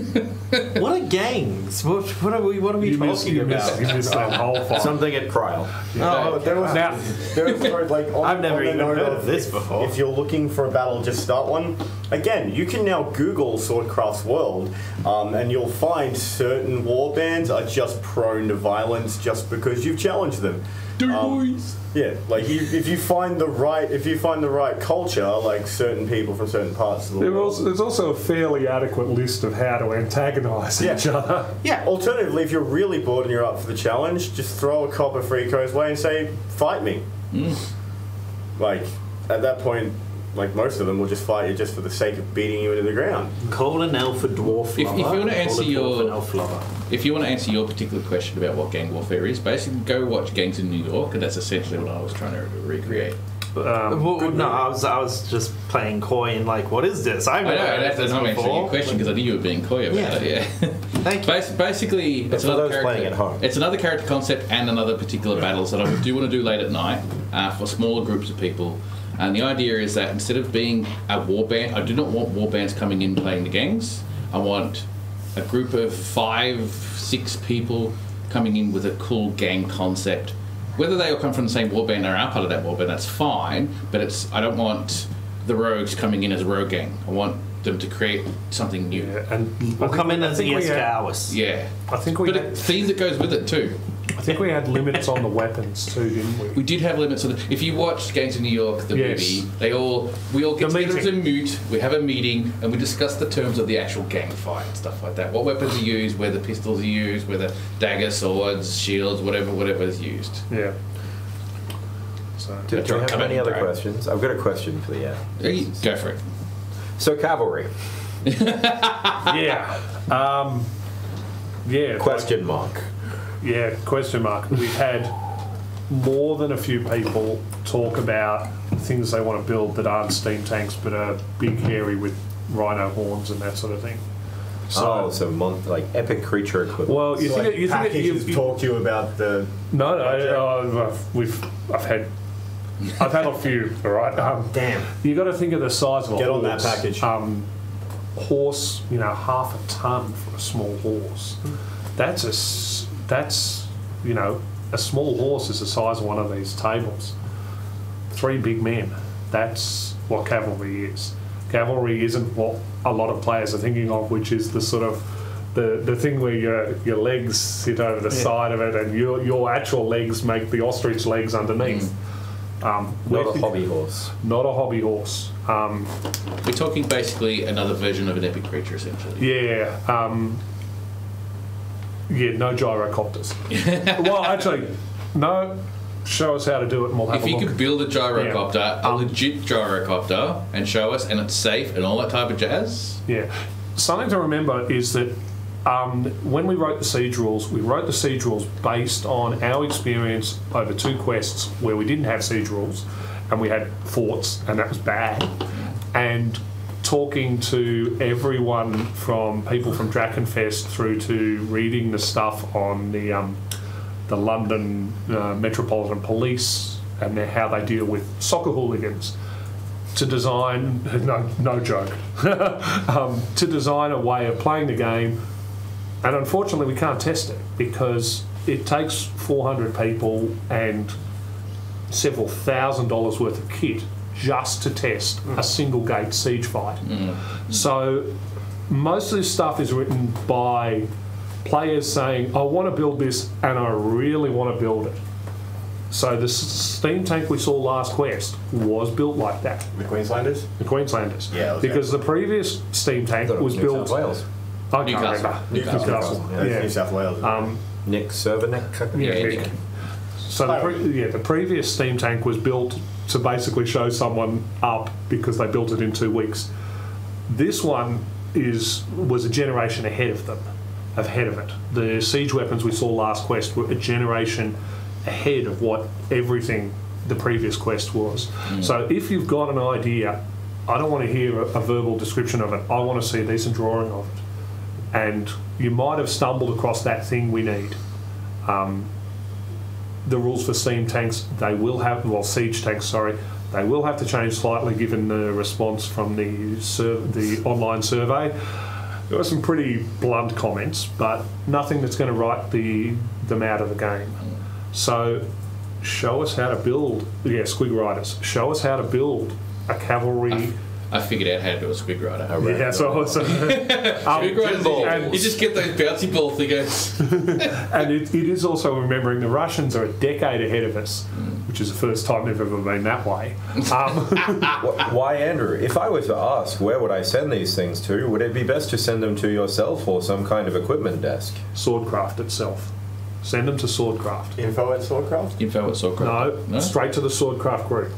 Speaker 1: What are gangs? What are we talking about?
Speaker 3: You missed that whole fight.
Speaker 6: Something at Kryl.
Speaker 2: Oh, there was like
Speaker 1: I've never even heard of this before.
Speaker 2: If you're looking for a battle, just start one. Again, you can now Google Swordcraft's world, and you'll find certain war bands are just prone to violence just because you've challenged them.
Speaker 4: Dirty boys.
Speaker 2: Yeah, like if you find the right culture, like certain people from certain parts of the world.
Speaker 3: There's also a fairly adequate list of how to antagonise each other.
Speaker 2: Yeah. Alternatively, if you're really bored and you're up for the challenge, just throw a copper Freako's way and say, "Fight me." Like at that point, like most of them will just fight you just for the sake of beating you into the ground.
Speaker 1: Call an elf a dwarf
Speaker 4: If you
Speaker 1: lover.
Speaker 4: want to answer
Speaker 1: Call a dwarf
Speaker 4: your-
Speaker 1: an elf lover.
Speaker 4: If you want to answer your particular question about what gang warfare is, basically go watch Gangs in New York, and that's essentially what I was trying to recreate.
Speaker 1: Well, no, I was just playing coy and like, what is this? I've
Speaker 4: I know,
Speaker 1: never heard
Speaker 4: and
Speaker 1: of
Speaker 4: that's
Speaker 1: this
Speaker 4: not answering your
Speaker 1: before.
Speaker 4: question because I knew you were being coy about it. Yeah.
Speaker 1: Thank you.
Speaker 4: Basically, it's
Speaker 6: for
Speaker 4: another
Speaker 6: those playing at home.
Speaker 4: It's another character concept and another particular battles that I do want to do late at night for smaller groups of people. And the idea is that instead of being a war band, I do not want war bands coming in playing the gangs. I want a group of 5-6 people coming in with a cool gang concept. Whether they all come from the same war band or are part of that war band, that's fine. But I don't want the rogues coming in as a rogue gang. I want them to create something new.
Speaker 3: Yeah, and
Speaker 1: We'll come in as
Speaker 3: think we
Speaker 1: ES
Speaker 3: had-
Speaker 1: Cowards.
Speaker 4: Yeah.
Speaker 3: I think we
Speaker 4: But
Speaker 3: had,
Speaker 4: a theme that goes with it too.
Speaker 3: I think we had limits on the weapons too, didn't we?
Speaker 4: We did have limits on it. If you watch Gangs in New York, the
Speaker 3: Yes.
Speaker 4: movie, we all get
Speaker 3: The
Speaker 4: together as a
Speaker 3: meeting.
Speaker 4: moot, we have a meeting, and we discuss the terms of the actual gang fight and stuff like that. What weapons are used, where the pistols are used, where the daggers, swords, shields, whatever is used.
Speaker 3: Yeah. So
Speaker 6: Do you have
Speaker 4: Come
Speaker 6: any
Speaker 4: in,
Speaker 6: other
Speaker 4: Brad.
Speaker 6: questions? I've got a question for you.
Speaker 4: Go for it.
Speaker 6: So cavalry.
Speaker 3: yeah, yeah.
Speaker 6: Question mark.
Speaker 3: Yeah, question mark. We've had more than a few people talk about things they want to build that aren't steam tanks but are big, hairy with rhino horns and that sort of thing.
Speaker 6: So like epic creature equivalent.
Speaker 3: Well, you
Speaker 2: So,
Speaker 3: think
Speaker 2: like,
Speaker 3: you think
Speaker 2: packages talk to you about the.
Speaker 3: I've had a few. All right.
Speaker 2: Damn.
Speaker 3: You got to think of the size of a
Speaker 2: Get on
Speaker 3: horse.
Speaker 2: that package.
Speaker 3: Horse, half a ton for a small horse. That's a small horse is the size of one of these tables. 3 big men. That's what cavalry is. Cavalry isn't what a lot of players are thinking of, which is the sort of the thing where your legs sit over the side of it and your actual legs make the ostrich legs underneath.
Speaker 6: Not a hobby horse.
Speaker 3: Not a hobby horse.
Speaker 4: We're talking basically another version of an epic creature, essentially.
Speaker 3: Yeah. No gyrocopters. Well, actually, no. Show us how to do it and we'll have
Speaker 4: If
Speaker 3: a
Speaker 4: you
Speaker 3: look.
Speaker 4: could build a gyrocopter, a legit gyrocopter, and show us, and it's safe and all that type of jazz.
Speaker 3: Yeah. Something to remember is that when we wrote the siege rules, we wrote the siege rules based on our experience over 2 quests where we didn't have siege rules and we had forts, and that was bad. And talking to everyone from people from Drakenfest through to reading the stuff on the London Metropolitan Police and how they deal with soccer hooligans, to design, no joke, to design a way of playing the game. And unfortunately we can't test it because it takes 400 people and several $1,000s worth of kit just to test a single gate siege fight. So most of this stuff is written by players saying, I want to build this and I really want to build it. So the steam tank we saw last quest was built like that.
Speaker 2: The Queenslanders?
Speaker 3: The Queenslanders.
Speaker 2: Yeah, okay.
Speaker 3: Because the previous steam tank
Speaker 6: I thought it
Speaker 3: was
Speaker 6: New South
Speaker 3: built...
Speaker 6: Wales.
Speaker 3: I can't
Speaker 4: Newcastle.
Speaker 3: remember.
Speaker 4: Newcastle.
Speaker 2: New South Wales.
Speaker 6: Nick Cervenek.
Speaker 3: Yeah,
Speaker 4: Nick.
Speaker 3: Nick. So the previous steam tank was built to basically show someone up because they built it in 2 weeks. This one was a generation ahead of them, ahead of it. The siege weapons we saw last quest were a generation ahead of what everything the previous quest was. So if you've got an idea, I don't want to hear a verbal description of it. I want to see a decent drawing of it. And you might have stumbled across that thing we need. The rules for steam tanks, siege tanks, sorry, they will have to change slightly given the response from the online survey. There were some pretty blunt comments, but nothing that's going to write them out of the game. So show us how to build, Squig Riders, show us how to build a cavalry...
Speaker 4: I figured out how to do a squig rider.
Speaker 3: Yeah, so
Speaker 4: Squig riders, you just get those bouncy ball figures.
Speaker 3: And it is also remembering the Russians are a decade ahead of us, which is the first time they've ever been that way.
Speaker 6: Why, Andrew? If I were to ask, where would I send these things to? Would it be best to send them to yourself or some kind of equipment desk?
Speaker 3: Swordcraft itself. Send them to Swordcraft.
Speaker 2: Info at Swordcraft?
Speaker 4: Info at Swordcraft.
Speaker 3: No, straight to the Swordcraft group.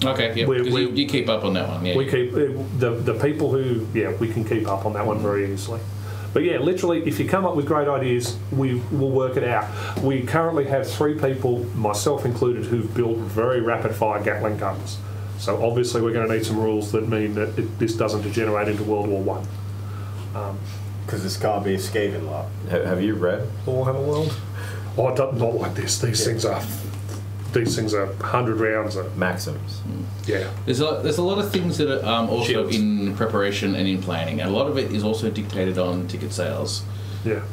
Speaker 4: Okay, yeah, because you keep up on that one. Yeah,
Speaker 3: we keep the people who we can keep up on that one very easily. But yeah, literally, if you come up with great ideas, we will work it out. We currently have 3 people, myself included, who've built very rapid-fire Gatling guns. So obviously, we're going to need some rules that mean that this doesn't degenerate into World War One.
Speaker 2: Because this can't be a Skaven lot.
Speaker 6: Have you read The Warhammer World?
Speaker 3: Oh, not like this. These things are 100 rounds.
Speaker 6: Maxims.
Speaker 3: Yeah.
Speaker 4: There's a lot of things that are also
Speaker 1: Shields.
Speaker 4: in preparation and in planning, and a lot of it is also dictated on ticket sales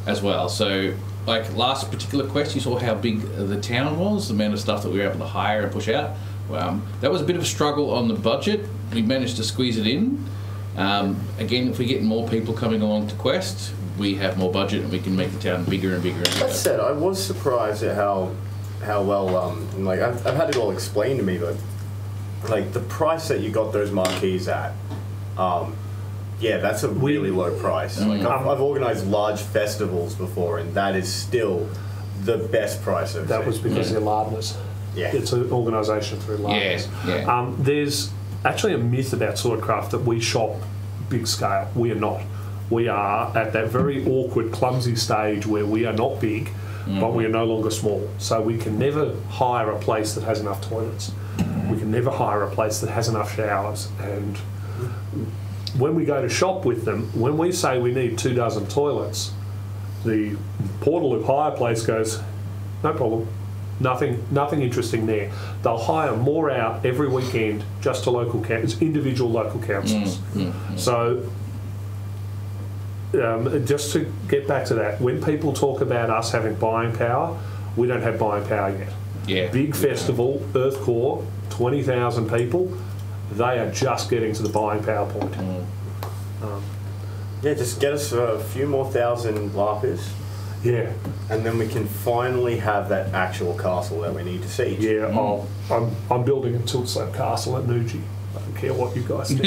Speaker 4: as well. So, like last particular quest, you saw how big the town was, the amount of stuff that we were able to hire and push out. That was a bit of a struggle on the budget. We managed to squeeze it in. Again, if we get more people coming along to quest, we have more budget and we can make the town bigger and bigger and bigger.
Speaker 2: That said, I was surprised at how well, I've had it all explained to me, but like the price that you got those marquees at, that's a really low price. Like I've organised large festivals before, and that is still the best price I've
Speaker 3: That
Speaker 2: seen.
Speaker 3: was because they're Lardners.
Speaker 2: Yeah.
Speaker 3: It's an organisation through Lardners.
Speaker 4: Yeah.
Speaker 3: There's actually a myth about Swordcraft that we shop big scale. We are not. We are at that very awkward, clumsy stage where we are not big, but we are no longer small. So we can never hire a place that has enough toilets. We can never hire a place that has enough showers. And when we go to shop with them, when we say we need 24 toilets, the Portaloo hire place goes, no problem. Nothing interesting there. They'll hire more out every weekend just to individual local councils. So just to get back to that, when people talk about us having buying power, we don't have buying power yet.
Speaker 4: Yeah.
Speaker 3: Big festival, Earth Core, 20,000 people, they are just getting to the buying power point.
Speaker 2: Just get us a few more thousand LARPers,
Speaker 3: Yeah.
Speaker 2: and then we can finally have that actual castle that we need to siege.
Speaker 3: Yeah, I'm building a tilt slab castle at Nuji. I don't care what you guys do.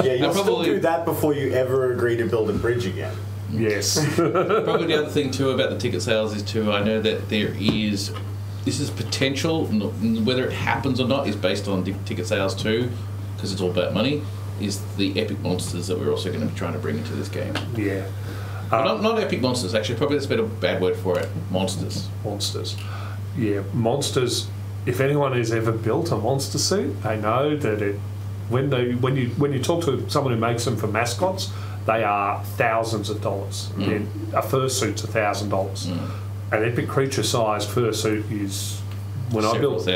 Speaker 2: Yeah, you'll still
Speaker 4: probably
Speaker 2: do that before you ever agree to build a bridge again.
Speaker 3: Yes.
Speaker 4: Probably the other thing too about the ticket sales is too, I know that this is potential, whether it happens or not is based on ticket sales too, because it's all about money, is the epic monsters that we're also going to be trying to bring into this game.
Speaker 3: Yeah.
Speaker 4: Not epic monsters, actually, probably that's a bad word for it. Monsters.
Speaker 3: Monsters. Yeah, monsters. If anyone has ever built a monster suit, they know that when you talk to someone who makes them for mascots, they are thousands of dollars. A fursuit's $1,000. An epic creature sized fursuit is when I built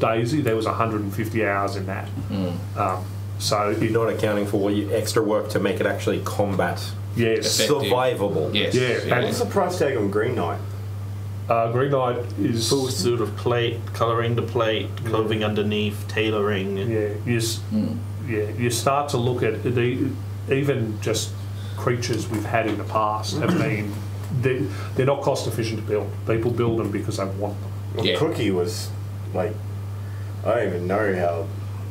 Speaker 3: Daisy, there was 150 hours in that. So
Speaker 6: You're not accounting for extra work to make it actually combat survivable.
Speaker 4: Yes.
Speaker 3: Yeah.
Speaker 2: What's the price tag on Green Knight?
Speaker 3: Green Knight is
Speaker 1: Full suit of plate, colouring the plate, clothing underneath, tailoring.
Speaker 3: you start to look at even just creatures we've had in the past have been they're not cost efficient to build. People build them because they want them.
Speaker 2: Well, Cookie was like, I don't even know how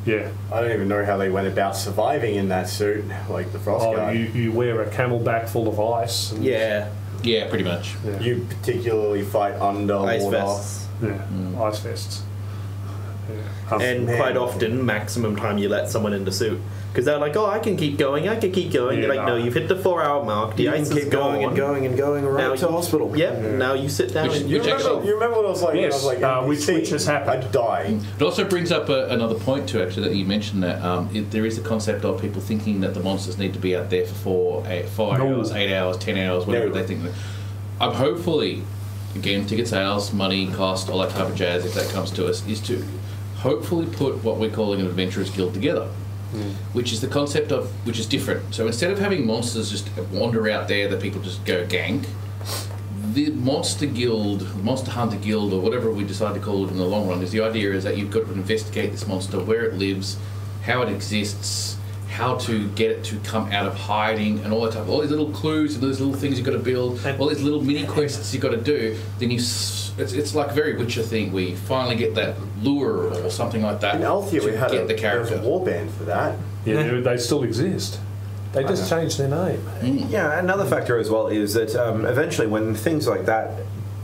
Speaker 3: Yeah.
Speaker 2: I don't even know how they went about surviving in that suit, like the frost
Speaker 3: Oh,
Speaker 2: guard.
Speaker 3: you wear a camelback full of ice. And,
Speaker 1: Yeah.
Speaker 4: Yeah, pretty much.
Speaker 3: Yeah.
Speaker 2: You particularly fight underwater.
Speaker 1: Ice vests.
Speaker 3: Yeah. Ice vests. Yeah.
Speaker 1: And
Speaker 2: Man.
Speaker 1: quite often, maximum time you let someone in the suit. Because they're like, oh, I can keep going, I can keep going.
Speaker 3: Yeah,
Speaker 1: You're like, no, you've hit the 4-hour mark. The
Speaker 6: You
Speaker 1: ice
Speaker 6: can
Speaker 1: is
Speaker 6: keep going
Speaker 1: gone.
Speaker 6: and going and going right
Speaker 1: Now
Speaker 6: to hospital.
Speaker 1: Yep. Now you sit down
Speaker 4: Which-
Speaker 1: and
Speaker 2: You
Speaker 4: which
Speaker 2: remember,
Speaker 4: actually-
Speaker 2: you remember what I was like?
Speaker 3: Yes,
Speaker 2: I was like,
Speaker 3: which has happened.
Speaker 2: I'd die.
Speaker 4: It also brings up another point too, actually, that you mentioned that there is the concept of people thinking that the monsters need to be out there for 5
Speaker 3: No.
Speaker 4: hours, 8 hours, 10 hours, whatever
Speaker 2: No.
Speaker 4: they think. I'm hopefully, again, ticket sales, money, cost, all that type of jazz, if that comes to us, is to hopefully put what we're calling an adventurers guild together. Which is the concept of, which is different. So instead of having monsters just wander out there that people just go gank, the monster guild, monster hunter guild, or whatever we decide to call it in the long run, is the idea is that you've got to investigate this monster, where it lives, how it exists, how to get it to come out of hiding, and all that type. All these little clues and those little things you've got to build, all these little mini quests you've got to do. Then it's like a very Witcher thing where you finally get that lure or something like that.
Speaker 2: In Althea,
Speaker 4: to
Speaker 2: we had
Speaker 4: get
Speaker 2: a,
Speaker 4: the
Speaker 2: there was
Speaker 4: character.
Speaker 2: a warband for that.
Speaker 3: Yeah, they still exist. They just changed their name.
Speaker 6: Yeah, another factor as well is that eventually when things like that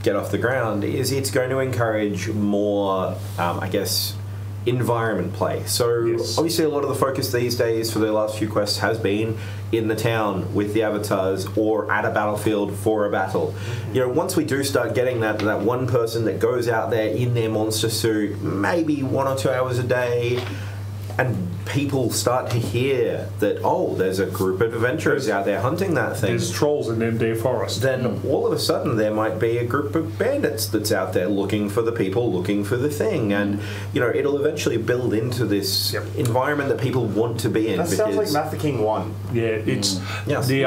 Speaker 6: get off the ground, is it's going to encourage more, I guess, environment play. So
Speaker 3: Yes.
Speaker 6: obviously a lot of the focus these days for the last few quests has been in the town with the avatars or at a battlefield for a battle. You know, once we do start getting that one person that goes out there in their monster suit, maybe 1 or 2 hours a day, and people start to hear that, oh, there's a group of adventurers out there hunting that thing,
Speaker 3: There's trolls in them deer forest.
Speaker 6: then all of a sudden there might be a group of bandits that's out there looking for the people, looking for the thing, and you know it'll eventually build into this
Speaker 3: Yep.
Speaker 6: environment that people want to be in.
Speaker 2: That sounds like Math the King 1.
Speaker 3: Yeah, it's
Speaker 6: Yes.
Speaker 3: the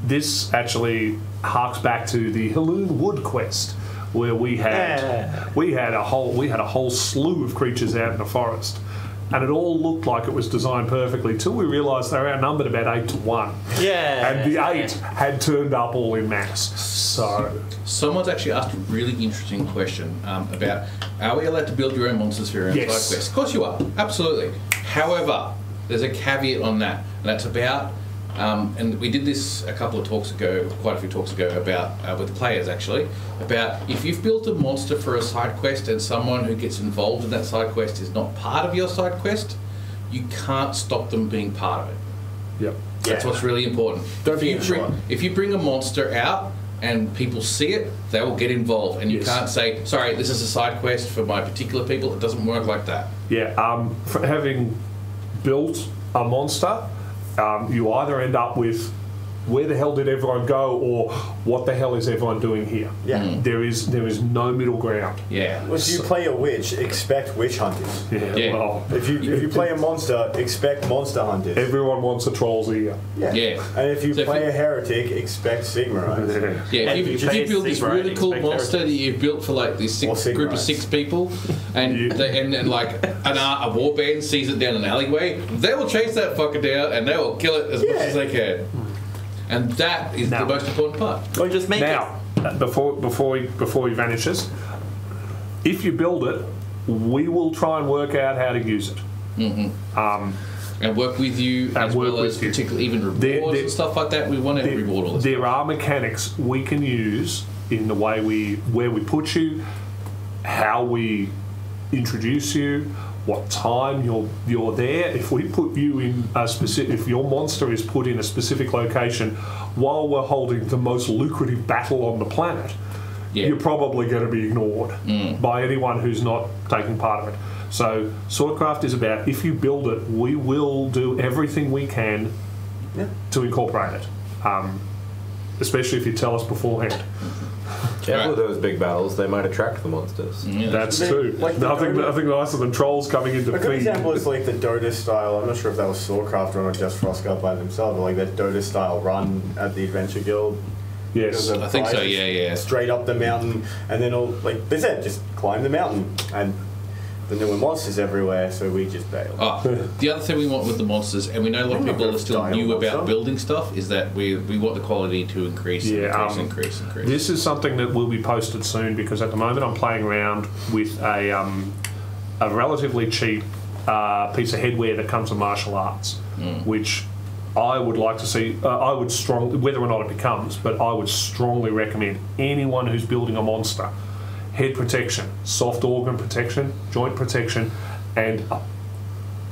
Speaker 3: this actually harks back to the Halloon Wood quest, where we had a whole slew of creatures out in the forest, and it all looked like it was designed perfectly till we realised they were outnumbered about 8 to 1.
Speaker 1: Yeah.
Speaker 3: And the 8 had turned up all in mass. So
Speaker 4: Someone's actually asked a really interesting question about, are we allowed to build your own monsters for your own
Speaker 3: Yes.
Speaker 4: side quests? Of course you are, absolutely. However, there's a caveat on that, and that's about, and we did this a couple of talks ago, quite a few talks ago, about with players actually, about if you've built a monster for a side quest and someone who gets involved in that side quest is not part of your side quest, you can't stop them being part of it.
Speaker 3: yep.
Speaker 4: That's
Speaker 2: Yeah.
Speaker 4: what's really important.
Speaker 2: Don't be sure.
Speaker 4: If you bring a monster out and people see it, they will get involved, and you
Speaker 3: Yes.
Speaker 4: can't say, "Sorry, this is a side quest for my particular people." It doesn't work like that.
Speaker 3: Yeah, for having built a monster, you either end up with where the hell did everyone go, or what the hell is everyone doing here?
Speaker 2: Yeah.
Speaker 3: There is no middle ground.
Speaker 4: Yeah.
Speaker 2: If you play a witch, expect witch hunters.
Speaker 4: Yeah.
Speaker 3: Well,
Speaker 2: If you play a monster, expect monster hunters.
Speaker 3: everyone wants a troll's ear.
Speaker 4: Yeah.
Speaker 2: And if you
Speaker 4: So if
Speaker 2: play
Speaker 4: you-
Speaker 2: a heretic, expect Sigmarites.
Speaker 4: Yeah,
Speaker 1: And
Speaker 4: if
Speaker 1: if
Speaker 4: you
Speaker 1: you
Speaker 4: build
Speaker 1: play
Speaker 4: this
Speaker 1: Sigmar,
Speaker 4: really cool
Speaker 1: expect
Speaker 4: monster that
Speaker 1: heretics.
Speaker 4: you've built for like this
Speaker 2: Or
Speaker 4: group of
Speaker 2: Sigmarites.
Speaker 4: 6 people, and
Speaker 3: You-
Speaker 4: and like a warband sees it down an alleyway, they will chase that fucker down and they will kill it as much
Speaker 2: Yeah.
Speaker 4: as they can. And that is
Speaker 3: Now-
Speaker 4: the most important part.
Speaker 1: Or just make
Speaker 3: Now, before he vanishes, if you build it, we will try and work out how to use it.
Speaker 4: And work with you
Speaker 3: And
Speaker 4: as
Speaker 3: work
Speaker 4: well as
Speaker 3: with you.
Speaker 4: particularly even rewards
Speaker 3: There-
Speaker 4: and stuff like that. We want to reward all this.
Speaker 3: There are mechanics we can use in the way where we put you, how we introduce you, what time you're there. If we put you in a specific, if your monster is put in a specific location while we're holding the most lucrative battle on the planet,
Speaker 4: Yeah.
Speaker 3: you're probably going to be ignored by anyone who's not taking part of it. So Swordcraft is about, if you build it, we will do everything we can to incorporate it, especially if you tell us beforehand.
Speaker 6: Careful with those big battles, they might attract the monsters.
Speaker 4: Yeah.
Speaker 3: That's
Speaker 2: They-
Speaker 3: true.
Speaker 2: like the
Speaker 3: Nothing
Speaker 2: Dota-
Speaker 3: nicer than trolls coming into
Speaker 2: A good
Speaker 3: feed.
Speaker 2: example is like the Dota style. I'm not sure if that was Swordcraft or not just Frostguard by themselves, but like that Dota style run at the Adventure Guild.
Speaker 3: Yes.
Speaker 2: Because
Speaker 4: I think so,
Speaker 2: guys
Speaker 4: yeah.
Speaker 2: Straight up the mountain, and then all like they said, just climb the mountain, and then there were monsters everywhere, so we just bailed.
Speaker 4: Oh, the other thing we want with the monsters, and we know a lot of people are still new about building stuff, is that we want the quality to increase,
Speaker 3: Yeah,
Speaker 4: increase.
Speaker 3: This is something that will be posted soon, because at the moment I'm playing around with a relatively cheap piece of headwear that comes from martial arts, which I would like to see. I would strongly, whether or not it becomes, but I would strongly recommend anyone who's building a monster, head protection, soft organ protection, joint protection, and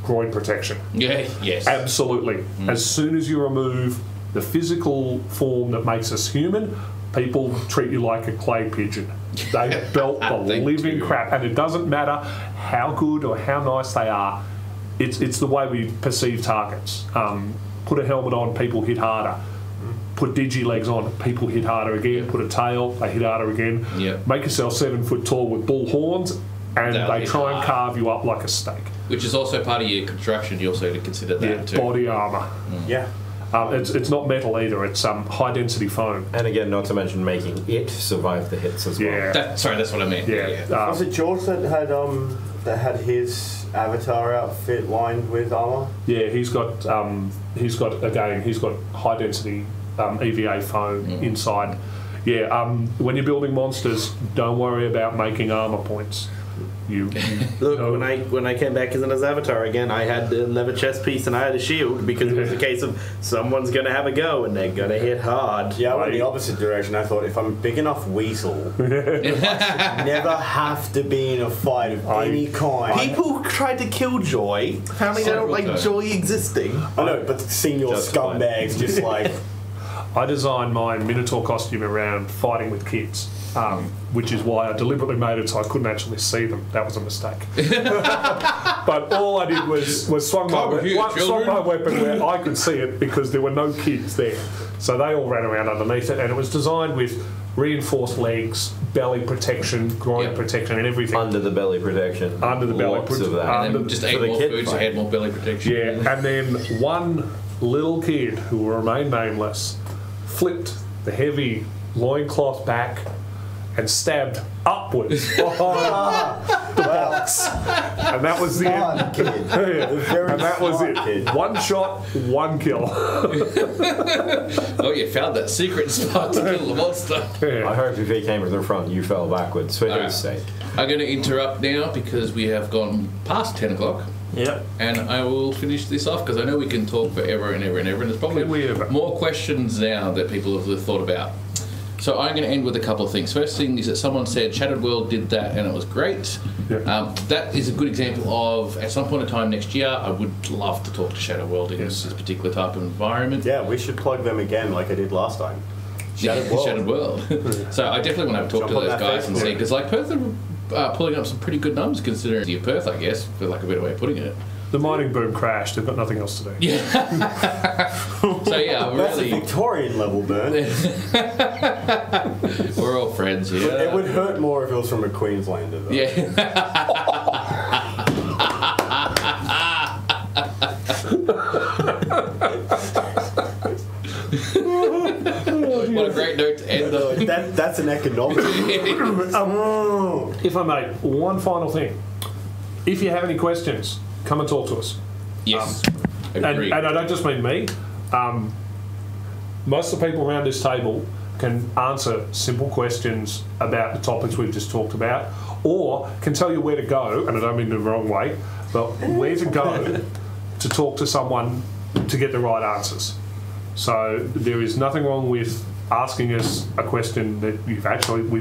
Speaker 3: groin protection.
Speaker 4: Yeah, yes.
Speaker 3: Absolutely. As soon as you remove the physical form that makes us human, people treat you like a clay pigeon. They belt the
Speaker 4: They
Speaker 3: living
Speaker 4: do.
Speaker 3: crap, and it doesn't matter how good or how nice they are. It's the way we perceive targets. Put a helmet on, people hit harder. Put digi legs on, people hit harder again. Put a tail, they hit harder again.
Speaker 4: Yep.
Speaker 3: Make yourself 7 foot tall with bull horns, and
Speaker 4: They'll
Speaker 3: they
Speaker 4: hit
Speaker 3: try and
Speaker 4: hard.
Speaker 3: carve you up like a steak.
Speaker 4: Which is also part of your construction. You also have to consider that
Speaker 3: Yeah,
Speaker 4: too.
Speaker 3: body armour.
Speaker 2: Yeah.
Speaker 3: It's not metal either. It's high density foam.
Speaker 6: And again, not to mention making it survive the hits as well.
Speaker 3: Yeah.
Speaker 4: Sorry, that's what I meant.
Speaker 3: Yeah.
Speaker 2: Was it George that had his avatar outfit lined with armor?
Speaker 3: Yeah, he's got high density EVA foam inside. Yeah, when you're building monsters, don't worry about making armor points. You
Speaker 1: Look,
Speaker 3: know-
Speaker 1: when I came back as an Avatar again, I had the leather chest piece and I had a shield because it was a case of someone's going to have a go and they're going to hit hard.
Speaker 2: Yeah, I went the opposite direction. I thought if I'm a big enough weasel, I never have to be in a fight of any kind.
Speaker 1: People tried to kill Joy. Apparently they don't like
Speaker 4: Several
Speaker 1: Joy existing.
Speaker 2: I know, but seeing your
Speaker 6: Justified.
Speaker 2: scumbags just like...
Speaker 3: I designed my Minotaur costume around fighting with kids, which is why I deliberately made it so I couldn't actually see them. That was a mistake. But all I did was swung
Speaker 4: Come here,
Speaker 3: swung
Speaker 4: children.
Speaker 3: my weapon where I could see it because there were no kids there. So they all ran around underneath it, and it was designed with reinforced legs, belly protection, groin
Speaker 4: Yep.
Speaker 3: protection, and everything.
Speaker 6: Under the belly protection.
Speaker 3: Under the belly
Speaker 6: Lots
Speaker 3: prote-
Speaker 6: of that.
Speaker 4: And then
Speaker 3: Under-
Speaker 4: just
Speaker 6: for
Speaker 4: ate
Speaker 6: the
Speaker 4: more
Speaker 6: kid
Speaker 4: food, so
Speaker 6: fight.
Speaker 4: had more belly protection.
Speaker 3: Yeah, and then one little kid who will remain nameless flipped the heavy loincloth back and stabbed upwards behind the box. And that was the end.
Speaker 2: Smart kid.
Speaker 3: Yeah.
Speaker 2: Very
Speaker 3: And that was
Speaker 2: smart
Speaker 3: it.
Speaker 2: kid.
Speaker 3: One shot, one kill.
Speaker 4: Oh, you found that secret spot to kill the monster.
Speaker 6: I
Speaker 3: Yeah.
Speaker 6: hope if he came to the front, you fell backwards for
Speaker 4: Alright.
Speaker 6: his sake.
Speaker 4: I'm going to interrupt now because we have gone past 10 o'clock.
Speaker 1: Yep.
Speaker 4: And I will finish this off because I know we can talk forever and ever and ever, and there's probably
Speaker 3: Can we ever?
Speaker 4: more questions now that people have thought about. So I'm going to end with a couple of things. First thing is that someone said Shattered World did that and it was great.
Speaker 3: Yeah.
Speaker 4: That is a good example of, at some point in time next year, I would love to talk to Shattered World in
Speaker 3: Yes.
Speaker 4: this particular type of environment.
Speaker 2: Yeah, we should plug them again like I did last time. Shattered World.
Speaker 4: Shattered World. So I definitely want to have a talk
Speaker 2: Jump
Speaker 4: to
Speaker 2: on
Speaker 4: those
Speaker 2: that
Speaker 4: guys and
Speaker 2: Facebook.
Speaker 4: see, because like Perth are pulling up some pretty good numbers considering your Perth, I guess, for like a better way of putting it.
Speaker 3: The mining boom crashed. They've got nothing else to do.
Speaker 4: Yeah. So yeah,
Speaker 2: That's a
Speaker 4: really,
Speaker 2: Victorian level burn.
Speaker 4: we're all friends here.
Speaker 2: It would hurt more if it was from a Queenslander though.
Speaker 4: Yeah. What a great note to end on.
Speaker 2: That's an economic.
Speaker 3: If I may, one final thing. If you have any questions, come and talk to us.
Speaker 4: Yes.
Speaker 3: And
Speaker 4: Agreed.
Speaker 3: I don't just mean me. Most of the people around this table can answer simple questions about the topics we've just talked about, or can tell you where to go, and I don't mean the wrong way, but where to go to talk to someone to get the right answers. So there is nothing wrong with asking us a question that we've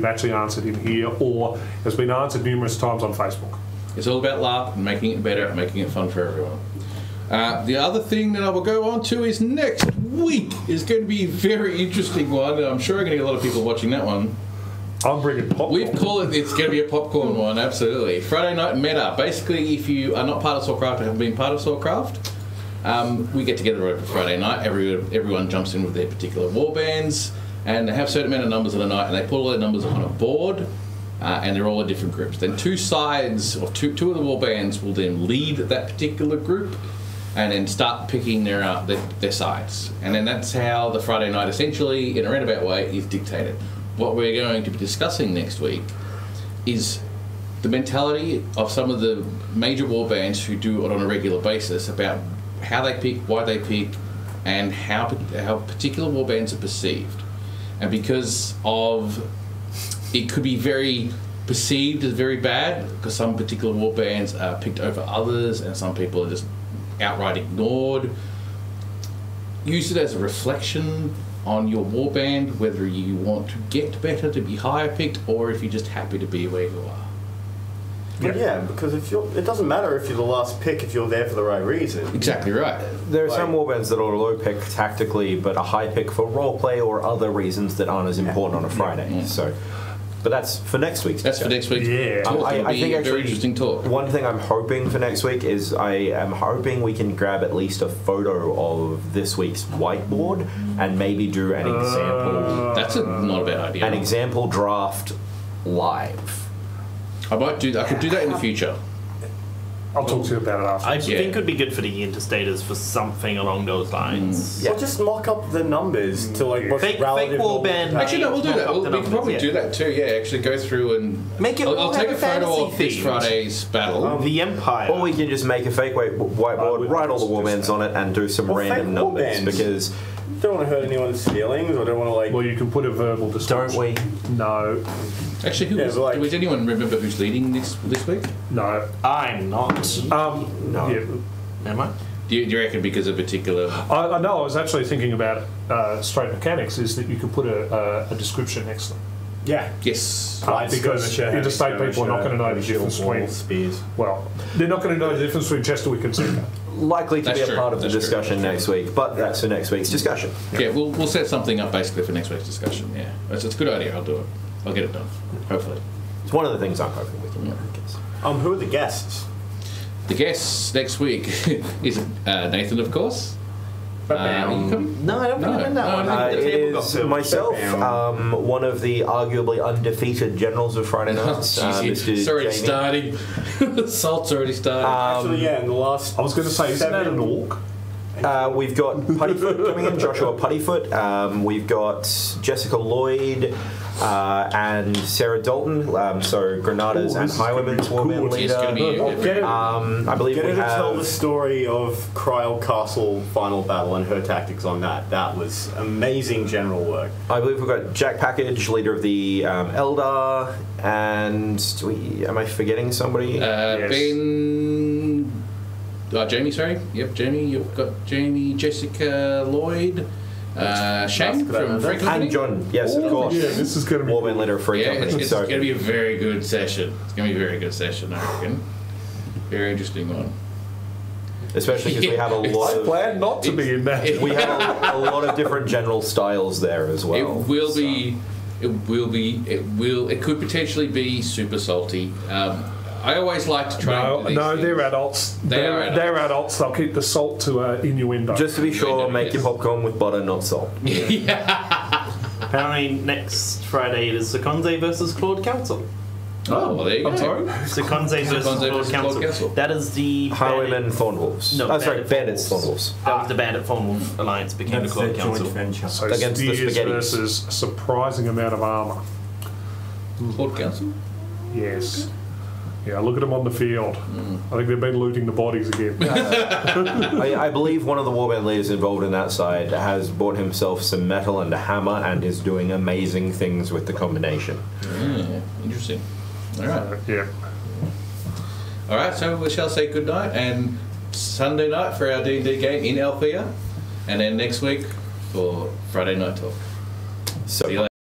Speaker 3: actually answered in here, or has been answered numerous times on Facebook.
Speaker 4: It's all about laugh and making it better and making it fun for everyone. The other thing that I will go on to is next week is going to be a very interesting one, and I'm sure I'm going to get a lot of people watching that one.
Speaker 3: I'm bringing popcorn.
Speaker 4: We've called it, it's going to be a popcorn one, absolutely. Friday Night Meta. Basically, if you are not part of Soulcraft or haven't been part of Soulcraft, we get together every Friday night. Everyone jumps in with their particular war bands, and they have a certain amount of numbers on a night, and they put all their numbers on a board, and they're all in different groups. Then two sides, or two of the war bands will then lead that particular group, and then start picking their sides. And then that's how the Friday night, essentially, in a roundabout way, is dictated. What we're going to be discussing next week is the mentality of some of the major war bands who do it on a regular basis about how they pick, why they pick, and how particular war bands are perceived. And because of, it could be very perceived as very bad because some particular warbands are picked over others and some people are just outright ignored. Use it as a reflection on your warband, whether you want to get better to be higher picked or if you're just happy to be where you are.
Speaker 2: But yeah, because it doesn't matter if you're the last pick if you're there for the right reason.
Speaker 4: Exactly right.
Speaker 6: There are some warbands that are low pick tactically, but a high pick for roleplay or other reasons that aren't as important on a Friday.
Speaker 4: Yeah.
Speaker 6: So, but that's for next week's.
Speaker 4: That's for next week's
Speaker 3: Yeah.
Speaker 4: talk. It'll
Speaker 6: I
Speaker 4: be
Speaker 6: think
Speaker 4: a
Speaker 6: actually
Speaker 4: very interesting talk.
Speaker 6: One thing I'm hoping for next week is I am hoping we can grab at least a photo of this week's whiteboard and maybe do an example,
Speaker 4: That's not a bad idea.
Speaker 6: an example draft live.
Speaker 4: I might do that. I could do that in the future.
Speaker 3: I'll talk to you about it after.
Speaker 1: I
Speaker 4: Yeah.
Speaker 1: think it would be good for the interstaters for something along those lines.
Speaker 2: Or just mock up the numbers to like what's
Speaker 1: Fake
Speaker 2: relative
Speaker 1: wall
Speaker 2: normal
Speaker 1: band.
Speaker 2: capacity.
Speaker 4: Actually, no, we'll do
Speaker 1: Mock
Speaker 4: that.
Speaker 1: up
Speaker 4: We'll,
Speaker 1: the
Speaker 4: we can
Speaker 1: numbers,
Speaker 4: probably
Speaker 1: yeah.
Speaker 4: do that too. Yeah, actually go through and
Speaker 1: Make it
Speaker 4: I'll
Speaker 1: all
Speaker 4: take
Speaker 1: have
Speaker 4: a photo of
Speaker 1: fantasy
Speaker 4: this
Speaker 1: themes.
Speaker 4: Friday's battle.
Speaker 1: The Empire.
Speaker 6: Or we can just make a fake whiteboard,
Speaker 3: we
Speaker 6: write all the
Speaker 3: could just
Speaker 6: warbands on it, and do some
Speaker 2: Or
Speaker 6: random
Speaker 2: fake
Speaker 6: numbers
Speaker 2: warbands.
Speaker 6: because
Speaker 2: Don't want to hurt anyone's feelings, or don't want to like.
Speaker 3: Well, you can put a verbal description.
Speaker 6: don't we?
Speaker 3: No,
Speaker 4: Actually, who
Speaker 2: Yeah,
Speaker 4: was,
Speaker 2: but like-
Speaker 4: does anyone remember who's leading this week?
Speaker 3: no.
Speaker 1: I'm not.
Speaker 6: No.
Speaker 3: Yeah.
Speaker 1: Am I?
Speaker 4: Do you reckon because of particular?
Speaker 3: I know. I was actually thinking about straight mechanics. Is that you could put a description next to them.
Speaker 2: Yeah.
Speaker 4: Yes.
Speaker 2: Light
Speaker 3: because
Speaker 2: skirmisher,
Speaker 3: interstate
Speaker 2: heavy
Speaker 3: people are not
Speaker 2: skirmisher,
Speaker 3: going to know the
Speaker 2: shield
Speaker 3: difference
Speaker 2: wall,
Speaker 3: between.
Speaker 2: spears.
Speaker 3: Well, they're not going to know the difference between Chesterwick and Seeker.
Speaker 6: Likely to
Speaker 4: That's
Speaker 6: be a
Speaker 4: true,
Speaker 6: part of the
Speaker 4: that's true.
Speaker 6: discussion next week, but that's for next week's discussion.
Speaker 4: Yeah, we'll set something up basically for next week's discussion. Yeah, it's a good idea. I'll do it. I'll get it done. Hopefully.
Speaker 6: It's one of the things I'm hoping we can do. I guess.
Speaker 2: Who are the guests?
Speaker 4: The guest next week is Nathan, of course. You come-
Speaker 1: No, I don't think I'm in that
Speaker 4: No,
Speaker 1: one.
Speaker 4: no,
Speaker 6: It
Speaker 1: The table got
Speaker 6: is
Speaker 1: filled.
Speaker 6: myself, one of the arguably undefeated generals of Friday nights,
Speaker 4: Jeez,
Speaker 6: Mr.
Speaker 4: it's already
Speaker 6: Jamie.
Speaker 4: starting. The salt's already started.
Speaker 2: Actually, yeah, in the last.
Speaker 3: I was going to say, isn't that an orc?
Speaker 6: We've got Puttyfoot coming in, Joshua Puttyfoot. We've got Jessica Lloyd and Sarah Dalton, so Granadas
Speaker 3: Oh,
Speaker 6: and
Speaker 3: this is gonna
Speaker 6: Highwaymen's
Speaker 3: be
Speaker 6: Warman
Speaker 3: cool.
Speaker 4: It's going to
Speaker 6: leader.
Speaker 4: be
Speaker 2: Get it,
Speaker 6: I believe
Speaker 2: get
Speaker 6: we
Speaker 2: her to tell the
Speaker 6: have.
Speaker 2: story of Kryl Castle final battle and her tactics on that. That was amazing general work.
Speaker 6: I believe we've got Jack Package, leader of the Eldar, and am I forgetting somebody?
Speaker 3: Yes.
Speaker 4: Ben. Jamie, sorry. Yep, Jamie. You've got Jamie, Jessica Lloyd, Shane from Free Company.
Speaker 6: And John, yes, of course.
Speaker 3: Yeah, this is going to be.
Speaker 6: Warband leader of Free
Speaker 4: Yeah,
Speaker 6: Company.
Speaker 4: it's
Speaker 6: so
Speaker 4: going to be a very good session. It's going to be a very good session, I reckon. Very interesting one.
Speaker 6: especially because we have a lot
Speaker 3: I
Speaker 6: of
Speaker 3: plan not to be in that.
Speaker 6: we have a lot of different general styles there as well.
Speaker 4: It will
Speaker 6: so.
Speaker 4: be. It will be. It could potentially be super salty. I always like to try.
Speaker 3: No,
Speaker 4: and do these
Speaker 3: no,
Speaker 4: things.
Speaker 3: they're adults.
Speaker 4: They are
Speaker 3: They're adults. They'll keep the salt to innuendo.
Speaker 6: Just to be sure,
Speaker 4: Innuendo,
Speaker 6: make your
Speaker 4: yes.
Speaker 6: popcorn with butter, not salt.
Speaker 1: Apparently, next Friday it is Sekonze versus Claude Council.
Speaker 4: Oh, well, there you go.
Speaker 3: I'm sorry.
Speaker 1: Sekonze versus
Speaker 4: Sekonze
Speaker 1: Claude
Speaker 4: versus
Speaker 1: Council.
Speaker 4: Claude Council.
Speaker 1: That is the
Speaker 6: Highwaymen Thornwolves.
Speaker 1: No,
Speaker 6: oh, sorry,
Speaker 1: Bandit
Speaker 6: Bandits
Speaker 1: Thornwolves.
Speaker 6: Thornwolves.
Speaker 1: That was the Bandit Thornwolf Alliance became the
Speaker 2: That's their
Speaker 1: Claude
Speaker 2: joint
Speaker 1: Council.
Speaker 2: venture.
Speaker 3: So
Speaker 6: Against the
Speaker 3: spears
Speaker 6: Spaghettis.
Speaker 3: versus a surprising amount of armour.
Speaker 4: Claude Council.
Speaker 3: Yes. Yeah, look at them on the field. I think they've been looting the bodies again.
Speaker 6: I believe one of the warband leaders involved in that side has bought himself some metal and a hammer and is doing amazing things with the combination.
Speaker 4: Interesting. All right.
Speaker 3: Yeah.
Speaker 4: All right. So we shall say good night and Sunday night for our D&D game in Althea, and then next week for Friday night talk.
Speaker 6: So
Speaker 4: See you later.